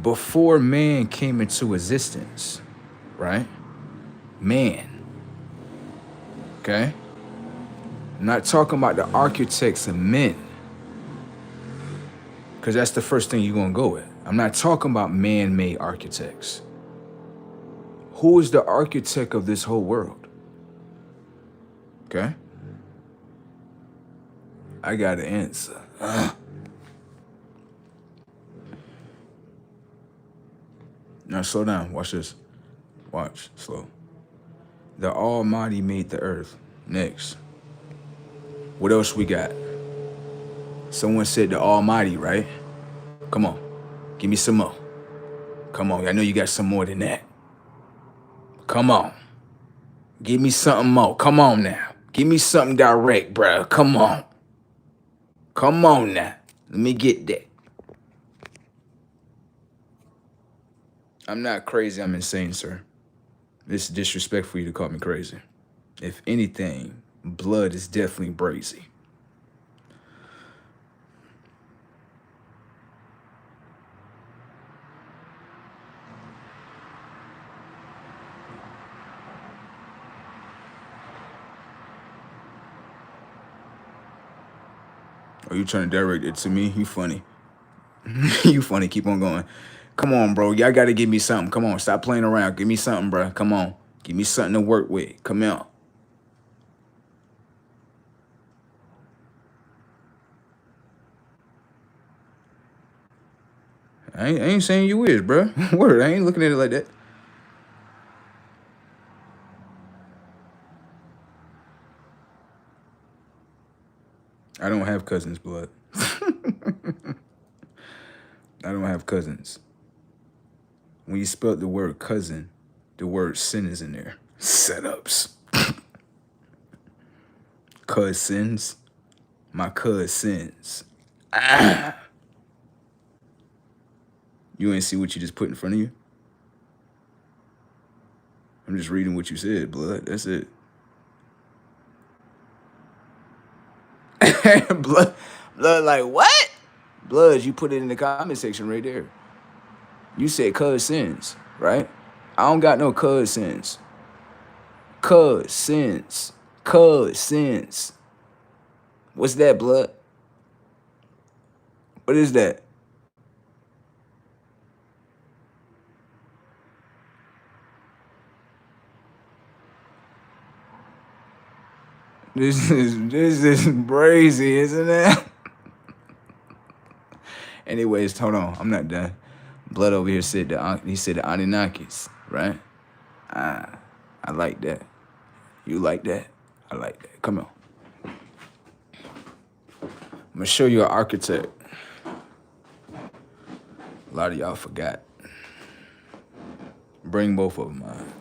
Before man came into existence, right? Man. Okay? I'm not talking about the architects of men. Because that's the first thing you're going to go with. I'm not talking about man-made architects. Who is the architect of this whole world? Okay? I got an answer. Now slow down. Watch this. Watch. Slow. The Almighty made the earth. Next. What else we got? Someone said the Almighty, right? Come on. Give me some more. Come on. I know you got some more than that. Come on. Give me something more. Come on now. Give me something direct, bro. Come on. Come on now. Let me get that. I'm not crazy. I'm insane, sir. It's disrespectful for you to call me crazy. If anything, blood is definitely brazy. Are you trying to direct it to me? You funny. You funny. Keep on going. Come on, bro. Y'all got to give me something. Come on. Stop playing around. Give me something, bro. Come on. Give me something to work with. Come on. I ain't saying you is, bro. Word. I ain't looking at it like that. I don't have cousins, blood. I don't have cousins. When you spelled the word cousin, the word sin is in there. Setups. Cousins. My cousins. Ah. You ain't see what you just put in front of you? I'm just reading what you said, blood. That's it. blood, like what? Blood, you put it in the comment section right there. You said cousins, right? I don't got no cousins. Cousins. Cousins. What's that, blood? What is that? This is brazy, isn't it? Anyways, hold on. I'm not done. Blood over here said the Anunnakis, right? I like that. You like that? I like that. Come on. I'm gonna show you an architect. A lot of y'all forgot. Bring both of them on.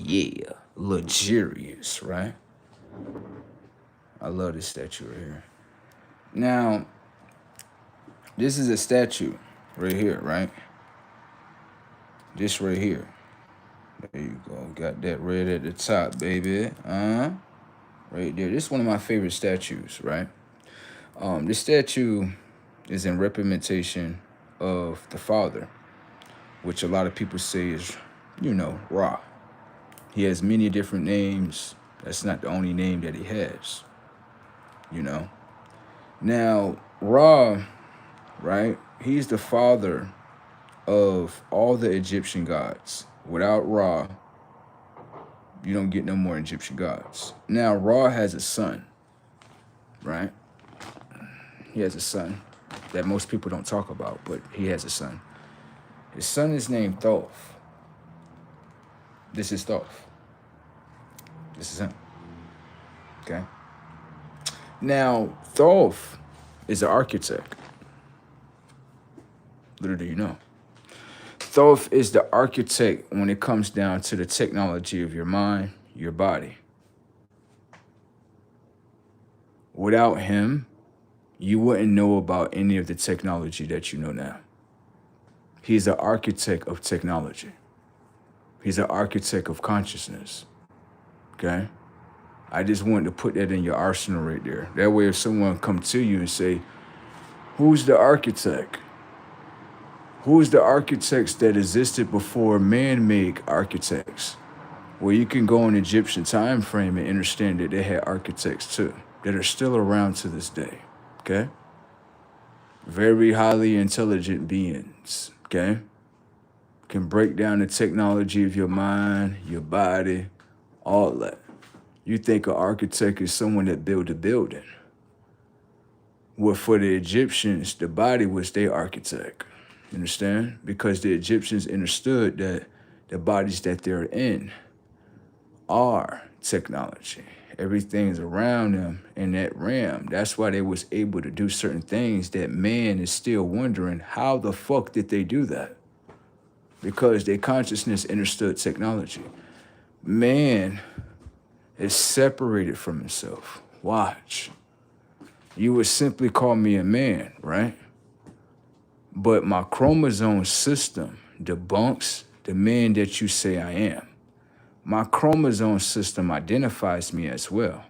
Yeah, luxurious, right? I love this statue right here. Now, this is a statue right here, right? This right here. There you go. Got that red at the top, baby. Right there. This is one of my favorite statues, right? This statue is in representation of the Father, which a lot of people say is, Ra. He has many different names. That's not the only name that he has, Now, Ra, right? He's the father of all the Egyptian gods. Without Ra, you don't get no more Egyptian gods. Now, Ra has a son, right? He has a son that most people don't talk about, but he has a son. His son is named Thoth. This is Thoth. This is him. Okay? Now, Thoth is an architect. Little do you know. Thoth is the architect when it comes down to the technology of your mind, your body. Without him, you wouldn't know about any of the technology that you know now. He's the architect of technology. He's the architect of consciousness. Okay? I just wanted to put that in your arsenal right there. That way if someone come to you and say, who's the architect? Who's the architects that existed before man-made architects? Well, you can go in Egyptian time frame and understand that they had architects too, that are still around to this day, okay? Very highly intelligent beings, okay? Can break down the technology of your mind, your body, all that. You think an architect is someone that built a building. Well, for the Egyptians, the body was their architect. You understand? Because the Egyptians understood that the bodies that they're in are technology. Everything's around them in that realm. That's why they was able to do certain things that man is still wondering, how the fuck did they do that? Because their consciousness understood technology. Man is separated from himself. Watch. You would simply call me a man, right? But my chromosome system debunks the man that you say I am. My chromosome system identifies me as well.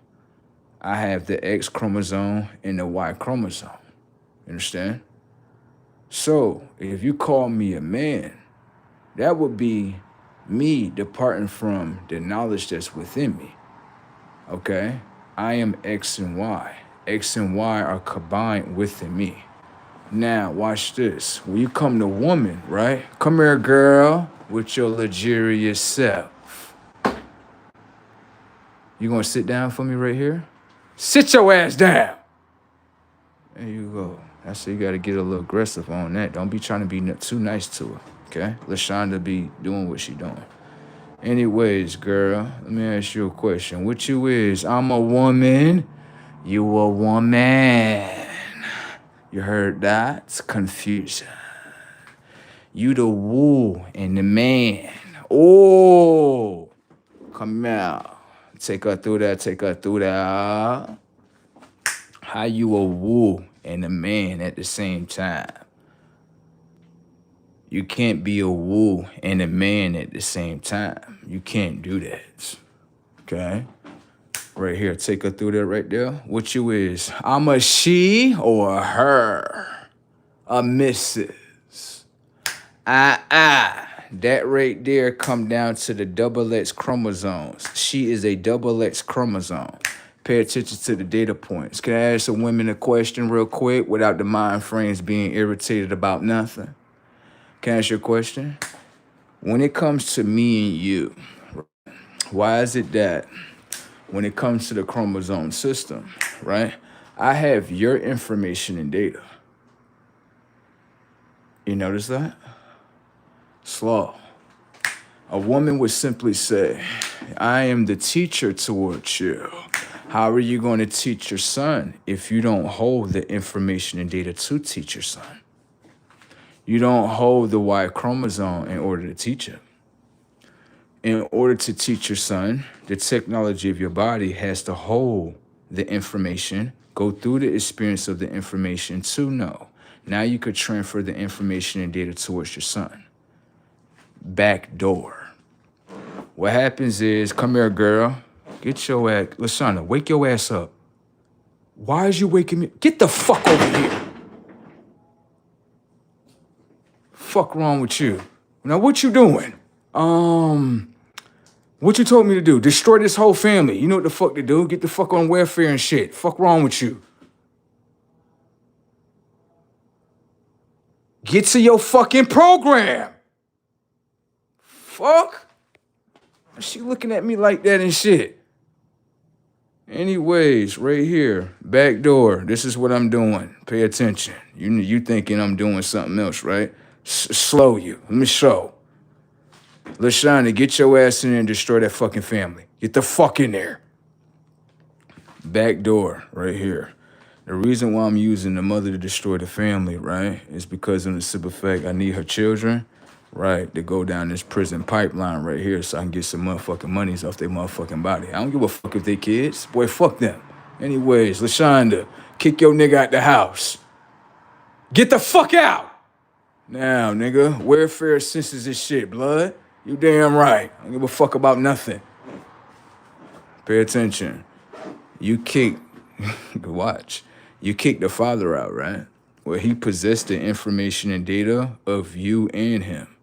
I have the X chromosome and the Y chromosome. Understand? So if you call me a man, that would be me departing from the knowledge that's within me. Okay? I am X and Y. X and Y are combined within me. Now, watch this. When you come to woman, right? Come here, girl, with your luxurious self. You gonna sit down for me right here? Sit your ass down. There you go. That's so you gotta get a little aggressive on that. Don't be trying to be too nice to her, okay? LaShonda be doing what she doing. Anyways, girl, let me ask you a question. What you is? I'm a woman. You a woman. You heard that? It's confusion. You the woo and the man. Oh, come out. Take her through that, take her through that. How you a woo and a man at the same time? You can't be a woo and a man at the same time. You can't do that. Okay? Right here, take her through that right there. What you is? I'm a she or a her? A missus? That right there come down to the double X chromosomes. She is a double X chromosome. Pay attention to the data points. Can I ask some women a question real quick without the mind frames being irritated about nothing? Can I ask you a question? When it comes to me and you, why is it that when it comes to the chromosome system, right, I have your information and data? You notice that? Slow. A woman would simply say, I am the teacher towards you. How are you going to teach your son if you don't hold the information and data to teach your son? You don't hold the Y chromosome in order to teach him. In order to teach your son, the technology of your body has to hold the information, go through the experience of the information to know. Now you could transfer the information and data towards your son. Back door. What happens is, come here, girl. Get your ass, LaShonda, wake your ass up. Why is you waking me? Get the fuck over here. Fuck wrong with you? Now what you doing? What you told me to do? Destroy this whole family. You know what the fuck to do? Get the fuck on welfare and shit. Fuck wrong with you? Get to your fucking program. Fuck. She looking at me like that and shit. Anyways, right here, back door. This is what I'm doing. Pay attention. You thinking I'm doing something else, right? Slow you. Let me show. LaShonda, get your ass in there and destroy that fucking family. Get the fuck in there. Back door, right here. The reason why I'm using the mother to destroy the family, right, is because of the simple fact I need her children, right, to go down this prison pipeline right here so I can get some motherfucking monies off their motherfucking body. I don't give a fuck if they kids. Boy, fuck them. Anyways, LaShonda, kick your nigga out the house. Get the fuck out! Now, nigga, welfare senses this shit, blood. You damn right. I don't give a fuck about nothing. Pay attention. You kick, watch. You kick the father out, right? Well, he possessed the information and data of you and him.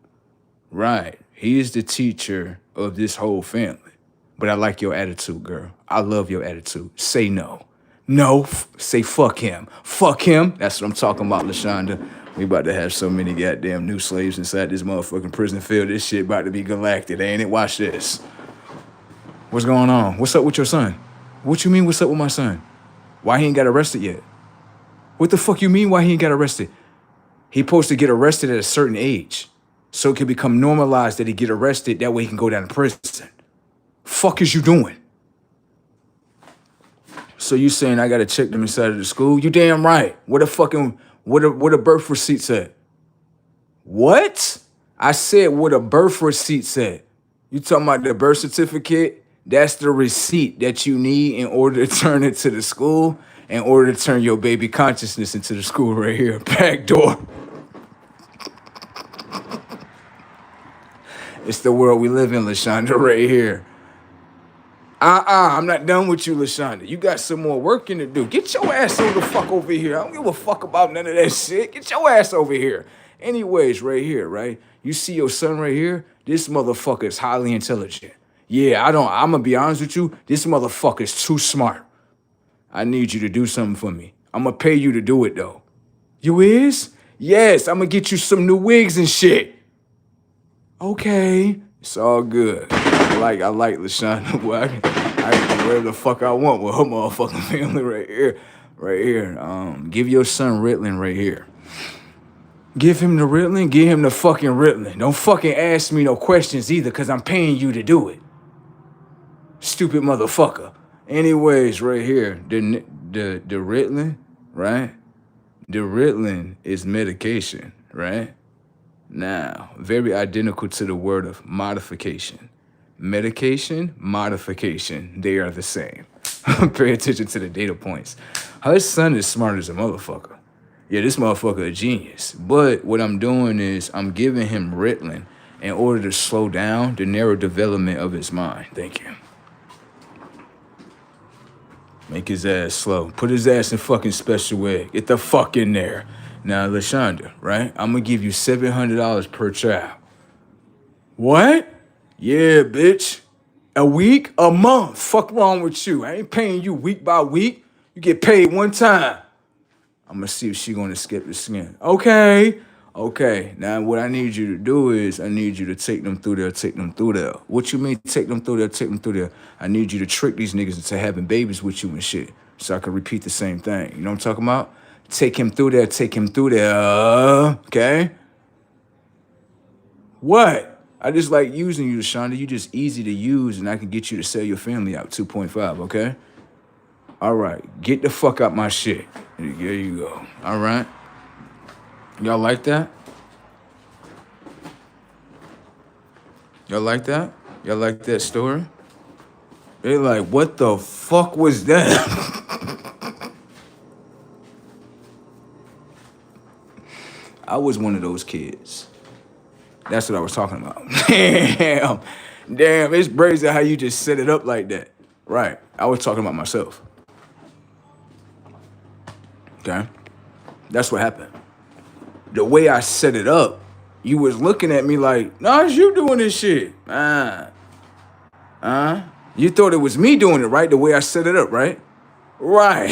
Right. He is the teacher of this whole family. But I like your attitude, girl. I love your attitude. Say no. No, say fuck him. Fuck him. That's what I'm talking about, LaShonda. We about to have so many goddamn new slaves inside this motherfucking prison field. This shit about to be galactic, ain't it? Watch this. What's going on? What's up with your son? What you mean, what's up with my son? Why he ain't got arrested yet? What the fuck you mean why he ain't got arrested? He supposed to get arrested at a certain age. So it can become normalized that he get arrested. That way he can go down to prison. Fuck is you doing? So you saying I gotta check them inside of the school? You damn right. What a birth receipts at? What? I said what a birth receipts at. You talking about the birth certificate? That's the receipt that you need in order to turn it to the school, in order to turn your baby consciousness into the school right here. Back door. It's the world we live in, LaShonda, right here. I'm not done with you, LaShonda. You got some more working to do. Get your ass over the fuck over here. I don't give a fuck about none of that shit. Get your ass over here. Anyways, right here, right? You see your son right here? This motherfucker is highly intelligent. Yeah, I'm gonna be honest with you. This motherfucker is too smart. I need you to do something for me. I'm gonna pay you to do it, though. You is? Yes, I'm gonna get you some new wigs and shit. Okay. It's all good. I like LaShonda. Well, I can do whatever the fuck I want with her motherfucking family right here. Right here. Give your son Ritalin right here. Give him the Ritalin, give him the fucking Ritalin. Don't fucking ask me no questions either, because I'm paying you to do it. Stupid motherfucker. Anyways, right here, the Ritalin, right? The Ritalin is medication, right? Now, very identical to the word of modification. Medication, modification, they are the same. Pay attention to the data points. Her son is smart as a motherfucker. Yeah, this motherfucker a genius. But what I'm doing is I'm giving him Ritalin in order to slow down the neurodevelopment of his mind. Thank you. Make his ass slow. Put his ass in fucking special ed. Get the fuck in there. Now, LaShonda, right? I'm gonna give you $700 per child. What? Yeah, bitch. A week? A month? Fuck wrong with you? I ain't paying you week by week. You get paid one time. I'm gonna see if she gonna skip the skin. Okay. Now what I need you to do is I need you to take them through there. What you mean take them through there? I need you to trick these niggas into having babies with you and shit. So I can repeat the same thing. You know what I'm talking about? Take him through there. Okay? What? I just like using you, Shonda. You just easy to use and I can get you to sell your family out 2.5, okay? All right, get the fuck out my shit. There you go. All right. Y'all like that? Y'all like that? Y'all like that story? They like, what the fuck was that? I was one of those kids. That's what I was talking about. Damn, it's crazy how you just set it up like that. Right, I was talking about myself. Okay? That's what happened. The way I set it up, you was looking at me like, nah, it's you doing this shit. You thought it was me doing it, right? The way I set it up, right? Right.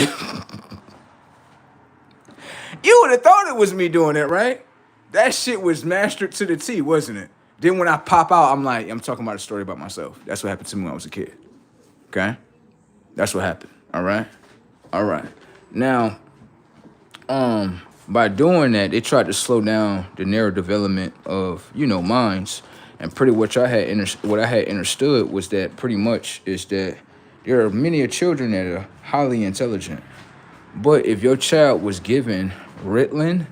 You would have thought it was me doing it, right? That shit was mastered to the T, wasn't it? Then when I pop out, I'm talking about a story about myself. That's what happened to me when I was a kid. Okay? That's what happened. All right. All right. Now, by doing that, they tried to slow down the neurodevelopment of minds, and pretty much what I had understood was that pretty much is that there are many children that are highly intelligent, but if your child was given Ritalin,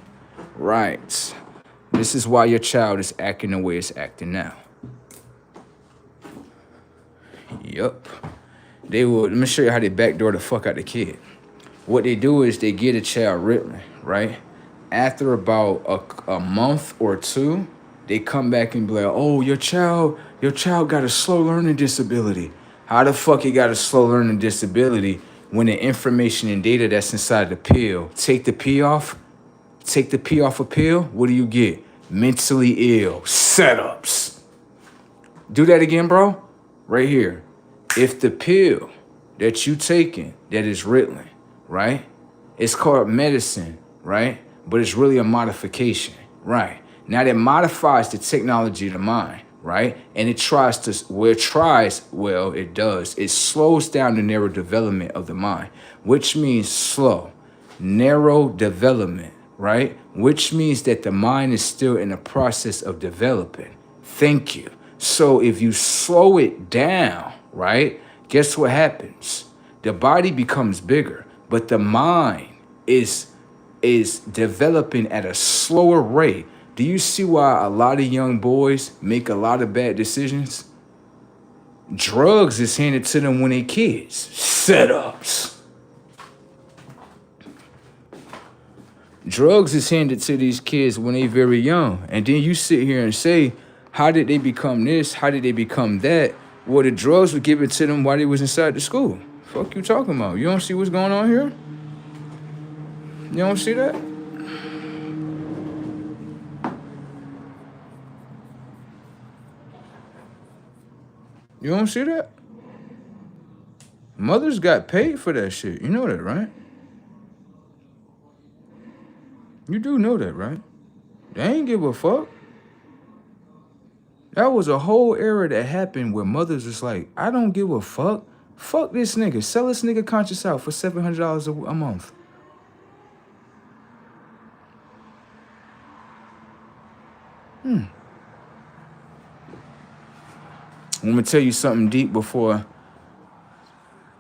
right, this is why your child is acting the way it's acting now. Yup. They will. Let me show you how they backdoor the fuck out the kid. What they do is they get a child Ritalin, right? After about a month or two, they come back and be like, "Oh, your child got a slow learning disability." How the fuck he got a slow learning disability when the information and data that's inside the pill? Take the P off a pill. What do you get? Mentally ill setups. Do that again, bro. Right here. If the pill that you taking that is Ritalin, right? It's called medicine, right? But it's really a modification, right? Now that modifies the technology of the mind, right? And it does. It slows down the neurodevelopment of the mind, which means slow. Narrow development, right? Which means that the mind is still in the process of developing. Thank you. So if you slow it down, right? Guess what happens? The body becomes bigger, but the mind is developing at a slower rate. Do you see why a lot of young boys make a lot of bad decisions? Drugs is handed to them when they kids. Setups. Drugs is handed to these kids when they very young. And then you sit here and say, how did they become this? How did they become that? Well, the drugs were given to them while they was inside the school. Fuck you talking about? You don't see what's going on here? You don't see that? You don't see that? Mothers got paid for that shit. You know that, right? You do know that, right? They ain't give a fuck. That was a whole era that happened where mothers was like, I don't give a fuck. Fuck this nigga. Sell this nigga conscious out for $700 a month. I'm gonna tell you something deep before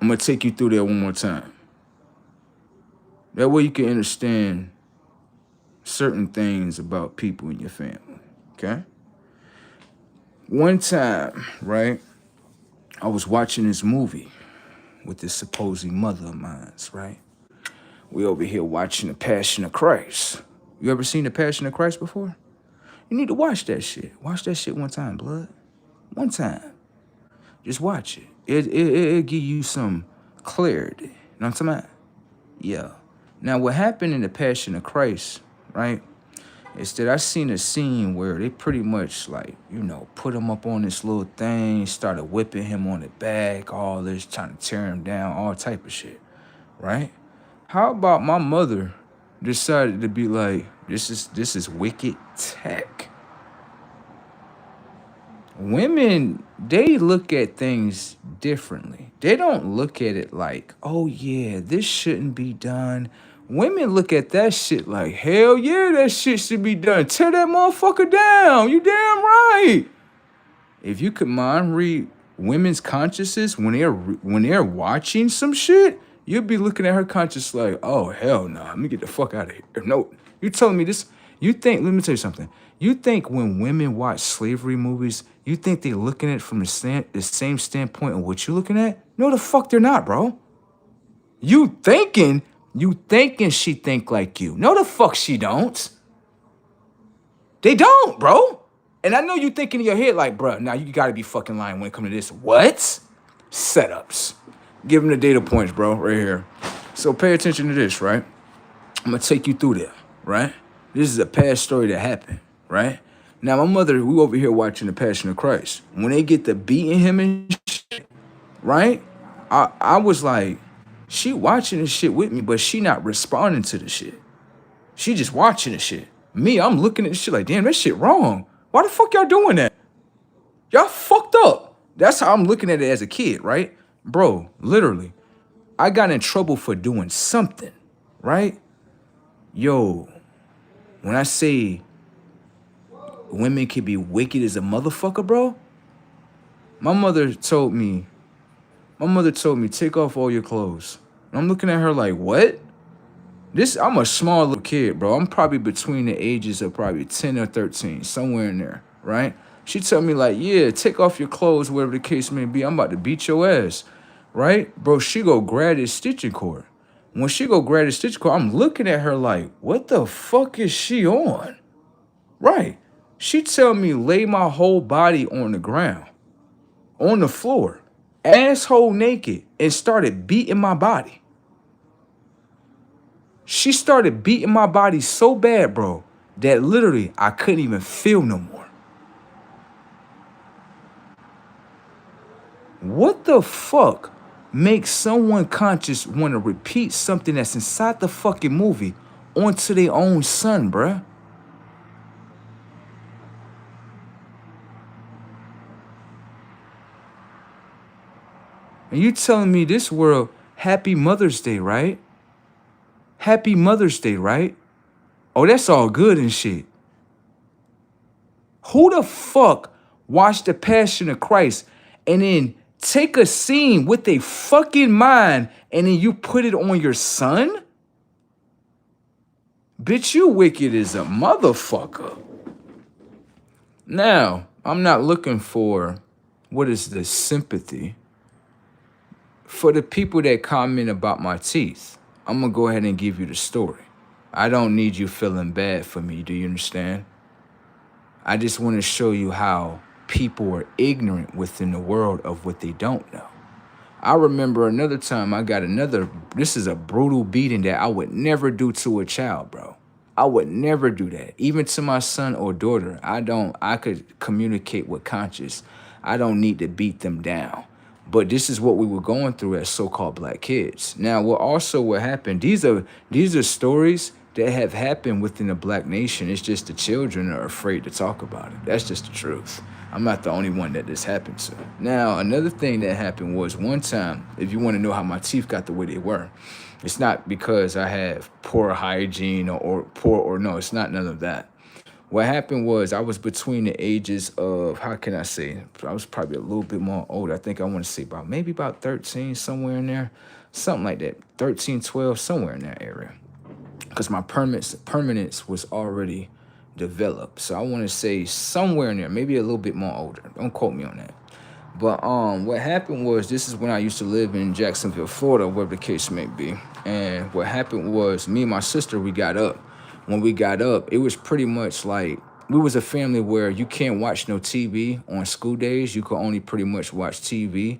I'm gonna take you through there one more time. That way you can understand certain things about people in your family, okay? One time, right, I was watching this movie with this supposed mother of mine, right? We over here watching The Passion of Christ. You ever seen The Passion of Christ before? You need to watch that shit. Watch that shit one time, blood. One time. Just watch it. It'll give you some clarity. You know what I'm talking about? Yeah. Now, what happened in The Passion of Christ, right, is that I seen a scene where they pretty much, like, put him up on this little thing, started whipping him on the back, all this, trying to tear him down, all type of shit, right? How about my mother decided to be like, this is wicked tech. Women, they look at things differently. They don't look at it like, oh yeah, this shouldn't be done. Women look at that shit like, hell yeah, that shit should be done. Tear that motherfucker down. You damn right. If you could mind read women's consciousness when they're watching some shit, you'll be looking at her conscious like, oh hell no, let me get the fuck out of here. No, you telling me this? Let me tell you something. You think when women watch slavery movies, you think they looking at it from the same standpoint of what you looking at? No, the fuck they're not, bro. You thinking she think like you. No, the fuck she don't. They don't, bro. And I know you thinking in your head like, bro, now you gotta be fucking lying when it comes to this. What? Setups. Give them the data points, bro, right here. So pay attention to this, right? I'm gonna take you through there, right? This is a past story that happened, right? Now, my mother, we over here watching The Passion of Christ. When they get to beating him and shit, right? I was like, she watching this shit with me, but she not responding to the shit. She just watching the shit. Me, I'm looking at this shit like, damn, that shit wrong. Why the fuck y'all doing that? Y'all fucked up. That's how I'm looking at it as a kid, right? Bro, literally. I got in trouble for doing something, right? Yo, when I say women can be wicked as a motherfucker, bro, my mother told me, take off all your clothes. And I'm looking at her like, what? I'm a small little kid, bro. I'm probably between the ages of probably 10 or 13, somewhere in there, right? She told me like, yeah, take off your clothes, whatever the case may be. I'm about to beat your ass, right? Bro, she go grab this stitching cord. When she go grab the stitching cord, I'm looking at her like, what the fuck is she on? Right. She tell me lay my whole body on the ground, on the floor, asshole naked, and started beating my body. She started beating my body so bad, bro, that literally I couldn't even feel no more. What the fuck makes someone conscious want to repeat something that's inside the fucking movie onto their own son, bruh? And you telling me this world, happy Mother's Day, right? Happy Mother's Day, right? Oh, that's all good and shit. Who the fuck watched The Passion of Christ and then take a scene with a fucking mind and then you put it on your son? Bitch, you wicked as a motherfucker. Now, I'm not looking for, what is the sympathy? For the people that comment about my teeth, I'm gonna go ahead and give you the story. I don't need you feeling bad for me, do you understand? I just want to show you how people are ignorant within the world of what they don't know. I remember another time this is a brutal beating that I would never do to a child, bro. I would never do that. Even to my son or daughter, I could communicate with conscience. I don't need to beat them down. But this is what we were going through as so-called black kids. Now, what happened, these are stories that have happened within the black nation. It's just the children are afraid to talk about it. That's just the truth. I'm not the only one that this happened to. Now, another thing that happened was one time, if you want to know how my teeth got the way they were, it's not because I have poor hygiene no, it's not none of that. What happened was I was between the ages of, how can I say, I was probably a little bit more older. I think I want to say maybe about 13, somewhere in there. Something like that, 13, 12, somewhere in that area. Because my permanence was already developed. So I want to say somewhere in there, maybe a little bit more older. Don't quote me on that. But what happened was, this is when I used to live in Jacksonville, Florida, whatever the case may be. And what happened was, me and my sister, we got up. When we got up, it was pretty much like, we was a family where you can't watch no TV on school days. You could only pretty much watch TV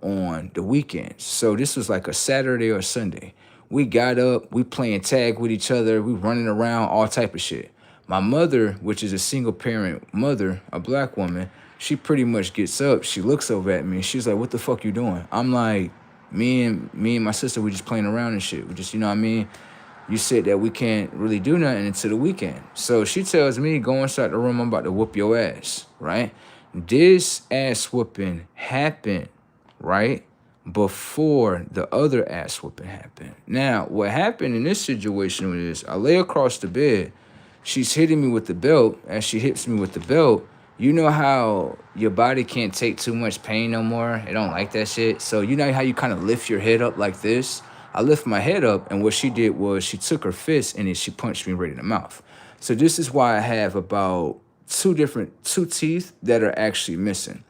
on the weekends. So this was like a Saturday or Sunday. We got up, we playing tag with each other, we running around, all type of shit. My mother, which is a single parent mother, a black woman, she pretty much gets up, she looks over at me, and she's like, what the fuck you doing? I'm like, me and my sister, we just playing around and shit. We just, you know what I mean? You said that we can't really do nothing until the weekend. So she tells me, go inside the room, I'm about to whoop your ass, right? This ass whooping happened, right, before the other ass whooping happened. Now, what happened in this situation was, I lay across the bed, she's hitting me with the belt. As she hits me with the belt, you know how your body can't take too much pain no more? It don't like that shit. So you know how you kind of lift your head up like this? I lift my head up, and what she did was she took her fist and then she punched me right in the mouth. So this is why I have about two teeth that are actually missing.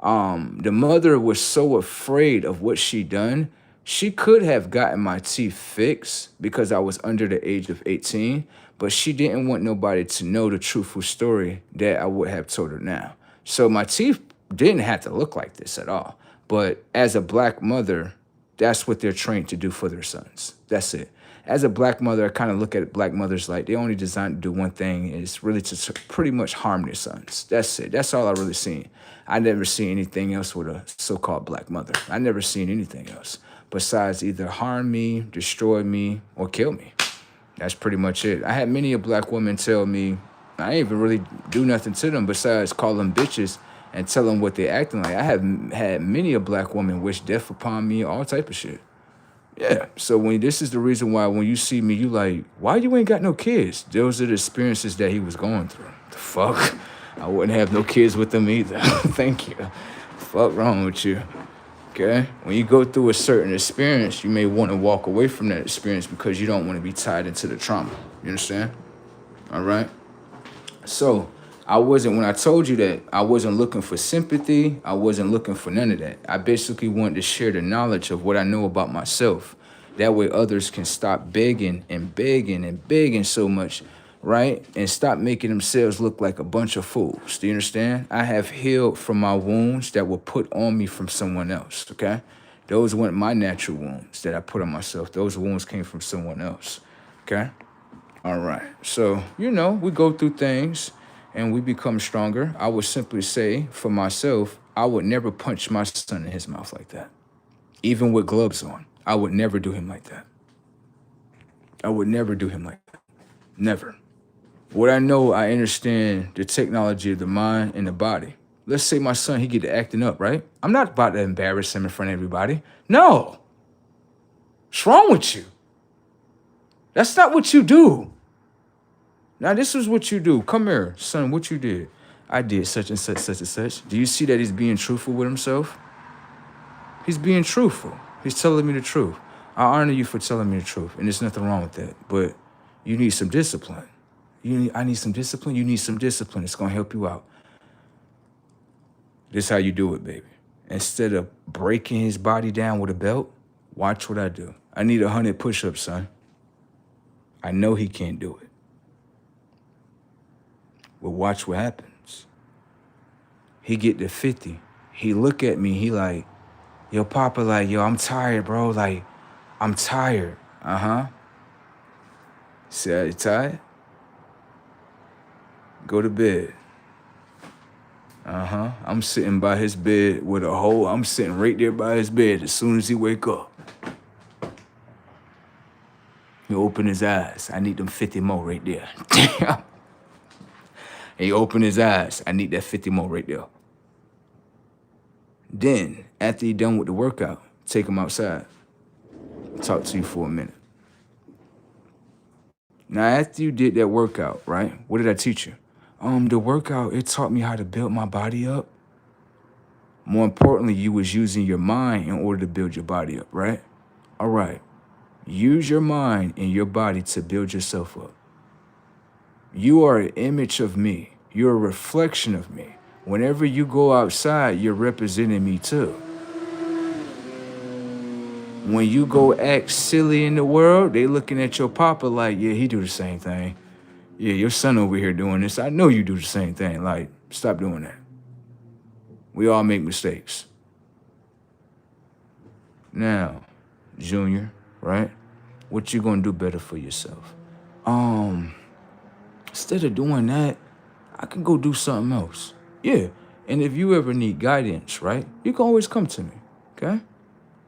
The mother was so afraid of what she done, she could have gotten my teeth fixed because I was under the age of 18, but she didn't want nobody to know the truthful story that I would have told her now. So my teeth didn't have to look like this at all. But as a black mother, that's what they're trained to do for their sons. That's it. As a black mother, I kind of look at black mothers like they only designed to do one thing, is really to pretty much harm their sons. That's it. That's all I really seen. I never seen anything else with a so-called black mother. I never seen anything else besides either harm me, destroy me, or kill me. That's pretty much it. I had many a black woman tell me, I ain't even really do nothing to them besides call them bitches and tell them what they acting like. I have had many a black woman wish death upon me, all type of shit. Yeah. So when this is the reason why when you see me, you like, why you ain't got no kids? Those are the experiences that he was going through. The fuck? I wouldn't have no kids with him either. Thank you. Fuck wrong with you. Okay? When you go through a certain experience, you may want to walk away from that experience because you don't want to be tied into the trauma. You understand? All right? So when I told you that, I wasn't looking for sympathy. I wasn't looking for none of that. I basically wanted to share the knowledge of what I know about myself. That way others can stop begging and begging and begging so much, right? And stop making themselves look like a bunch of fools. Do you understand? I have healed from my wounds that were put on me from someone else, okay? Those weren't my natural wounds that I put on myself. Those wounds came from someone else, okay? All right. So, we go through things and we become stronger. I would simply say for myself, I would never punch my son in his mouth like that. Even with gloves on, I would never do him like that. I would never do him like that. Never. What I know, I understand the technology of the mind and the body. Let's say my son, he get to acting up, right? I'm not about to embarrass him in front of everybody. No. What's wrong with you? That's not what you do. Now, this is what you do. Come here, son, what you did. I did such and such, such and such. Do you see that he's being truthful with himself? He's being truthful. He's telling me the truth. I honor you for telling me the truth, and there's nothing wrong with that. But you need some discipline. I need some discipline. You need some discipline. It's going to help you out. This is how you do it, baby. Instead of breaking his body down with a belt, watch what I do. I need 100 push-ups, son. I know he can't do it. But watch what happens. He get to 50. He look at me. He like, yo, Papa, like, yo, I'm tired, bro. Like, I'm tired. Uh-huh. Say, you tired? Go to bed. Uh-huh. I'm sitting by his bed with a hole. I'm sitting right there by his bed as soon as he wake up. He open his eyes. I need them 50 more right there. Damn. He open his eyes. I need that 50 more right there. Then, after he done with the workout, take him outside. Talk to you for a minute. Now, after you did that workout, right? What did I teach you? The workout, it taught me how to build my body up. More importantly, you was using your mind in order to build your body up, right? All right. Use your mind and your body to build yourself up. You are an image of me. You're a reflection of me. Whenever you go outside, you're representing me too. When you go act silly in the world, they looking at your papa like, yeah, he do the same thing. Yeah, your son over here doing this. I know you do the same thing. Like, stop doing that. We all make mistakes. Now, Junior, right? What you gonna do better for yourself? Instead of doing that, I can go do something else. Yeah, and if you ever need guidance, right? You can always come to me, okay?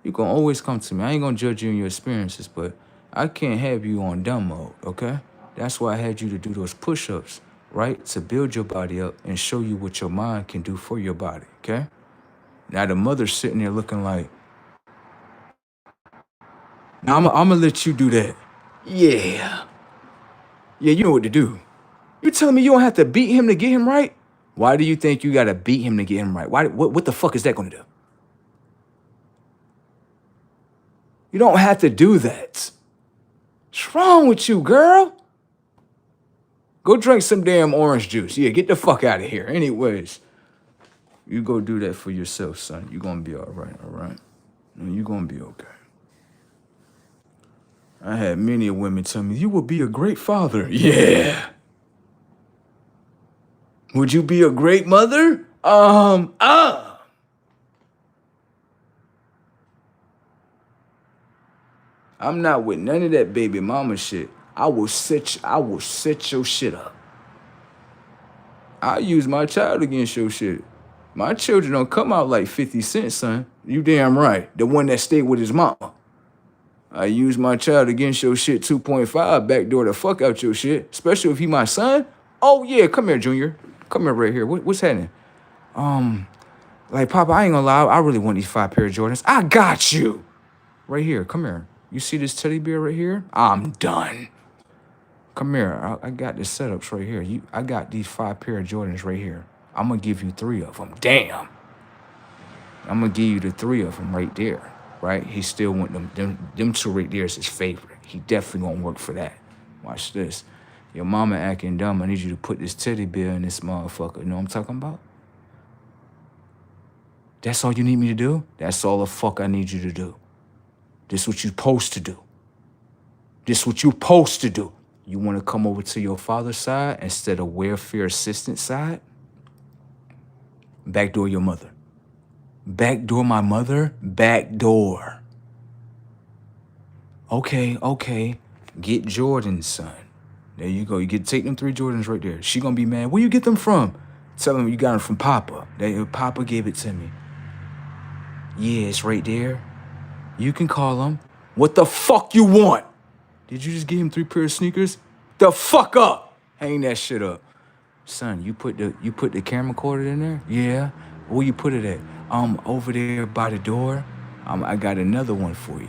You can always come to me. I ain't gonna judge you in your experiences, but I can't have you on dumb mode, okay? That's why I had you to do those push-ups, right? To build your body up and show you what your mind can do for your body, okay? Now the mother's sitting there looking like, now I'm gonna let you do that. Yeah. Yeah, you know what to do. You telling me you don't have to beat him to get him right? Why do you think you gotta beat him to get him right? What the fuck is that gonna do? You don't have to do that. What's wrong with you, girl? Go drink some damn orange juice. Yeah, get the fuck out of here. Anyways, you go do that for yourself, son. You're gonna be all right? You're gonna be okay. I had many women tell me, you will be a great father. Yeah. Would you be a great mother? I'm not with none of that baby mama shit. I will set your shit up. I use my child against your shit. My children don't come out like 50 Cent, son. You damn right. The one that stayed with his mama. I use my child against your shit 2.5, backdoor the fuck out your shit, especially if he my son. Oh, yeah, come here, Junior. Come here right here. What's happening? Like, Papa, I ain't gonna lie. I really want these 5 pair of Jordans. I got you. Right here, come here. You see this teddy bear right here? I'm done. Come here. I got the setups right here. I got these 5 pair of Jordans right here. I'm gonna give you 3 of them. Damn. I'm gonna give you the 3 of them right there. Right? He still want them 2 right there is his favorite. He definitely gonna work for that. Watch this. Your mama acting dumb. I need you to put this teddy bear in this motherfucker. You know what I'm talking about? That's all you need me to do? That's all the fuck I need you to do. This what you supposed to do. This what you supposed to do. You want to come over to your father's side instead of welfare assistant side? Backdoor your mother. Backdoor my mother? Backdoor. Okay. Get Jordan, son. There you go. You get take them 3 Jordans right there. She gonna be mad. Where you get them from? Tell him you got them from Papa. Papa gave it to me. Yeah, it's right there. You can call him. What the fuck you want? Did you just give him 3 pair of sneakers? The fuck up! Hang that shit up. Son, you put the camera recorder in there? Yeah. Where you put it at? Over there by the door. I got another one for you.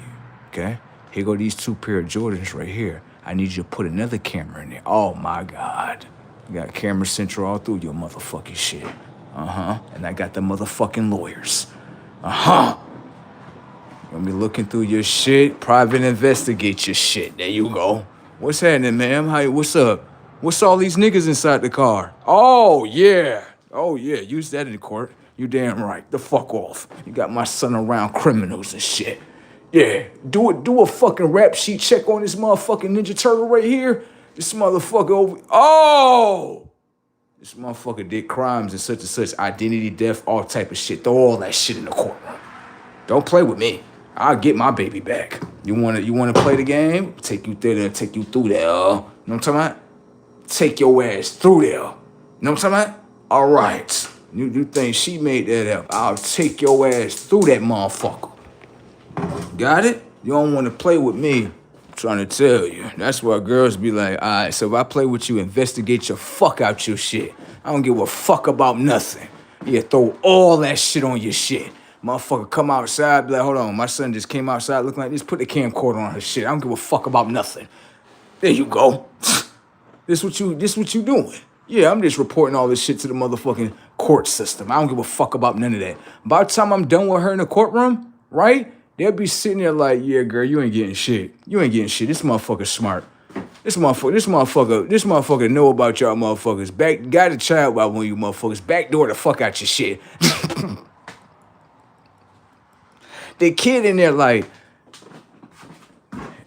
Okay? Here go these 2 pair of Jordans right here. I need you to put another camera in there. Oh my God. You got camera central all through your motherfucking shit. And I got the motherfucking lawyers. Gonna be looking through your shit, private investigate your shit. There you go. What's happening, ma'am? What's up? What's all these niggas inside the car? Oh, yeah. Use that in court. You damn right. The fuck off. You got my son around criminals and shit. Yeah. Do a fucking rap sheet check on this motherfucking Ninja Turtle right here. This motherfucker over. Oh! This motherfucker did crimes and such, identity, death, all type of shit. Throw all that shit in the courtroom. Don't play with me. I'll get my baby back. You wanna play the game? Take you there, take you through there. You know what I'm talking about? Take your ass through there. You know what I'm talking about? All right. You think she made that up? I'll take your ass through that motherfucker. Got it? You don't want to play with me. I'm trying to tell you. That's why girls be like, all right, so if I play with you, investigate your fuck out your shit. I don't give a fuck about nothing. Yeah, throw all that shit on your shit. Motherfucker come outside, be like, hold on, my son just came outside looking like this, put the camcorder on her shit. I don't give a fuck about nothing. There you go. This what you doing. Yeah, I'm just reporting all this shit to the motherfucking court system. I don't give a fuck about none of that. By the time I'm done with her in the courtroom, right? They'll be sitting there like, yeah, girl, you ain't getting shit. You ain't getting shit. This motherfucker's smart. This motherfucker know about y'all motherfuckers. Got a child by one of you motherfuckers. Backdoor the fuck out your shit. The kid in there like,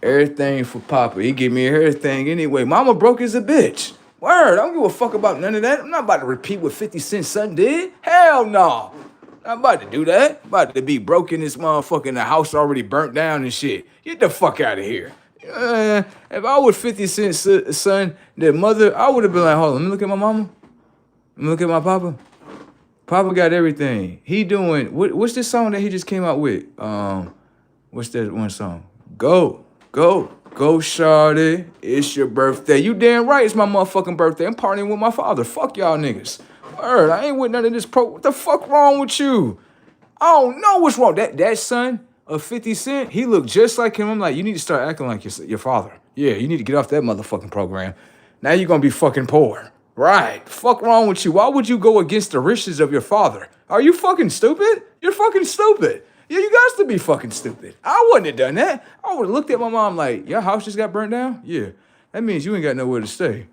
everything for Papa. He give me everything anyway. Mama broke as a bitch. Word, I don't give a fuck about none of that. I'm not about to repeat what 50 Cent son did. Hell no. I'm about to do that. I'm about to be broke in this motherfucker, the house already burnt down and shit. Get the fuck out of here. If I was 50 Cent's son, their mother, I would have been like, hold on, let me look at my mama. Let me look at my papa. Papa got everything. He doing, what's this song that he just came out with? What's that one song? Go, shawty. It's your birthday. You damn right it's my motherfucking birthday. I'm partying with my father. Fuck y'all niggas. Word, I ain't with none of this what the fuck wrong with you? I don't know what's wrong. That son of 50 Cent, he looked just like him. I'm like, you need to start acting like your father. Yeah, you need to get off that motherfucking program. Now you're gonna be fucking poor. Right. Fuck wrong with you? Why would you go against the riches of your father? Are you fucking stupid? You're fucking stupid. Yeah, you got to be fucking stupid. I wouldn't have done that. I would have looked at my mom like, your house just got burnt down? Yeah. That means you ain't got nowhere to stay.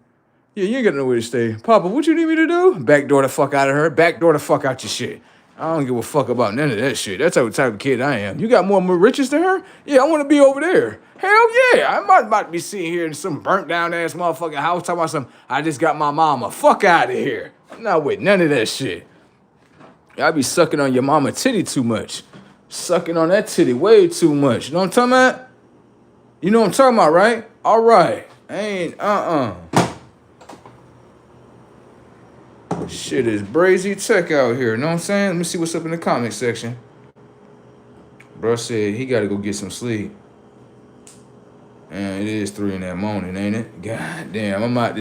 Yeah, you ain't got nowhere to stay. Papa, what you need me to do? Backdoor the fuck out of her. Backdoor the fuck out your shit. I don't give a fuck about none of that shit. That's the type of kid I am. You got more riches than her? Yeah, I want to be over there. Hell yeah. I'm not about to be sitting here in some burnt down ass motherfucking house talking about I just got my mama. Fuck out of here. I'm not with none of that shit. I be sucking on your mama titty too much. Sucking on that titty way too much. You know what I'm talking about? You know what I'm talking about, right? All right. Shit is brazy tech out here. Know what I'm saying? Let me see what's up in the comment section. Bro said he got to go get some sleep. And it is 3 in that morning, ain't it? God damn, I'm out.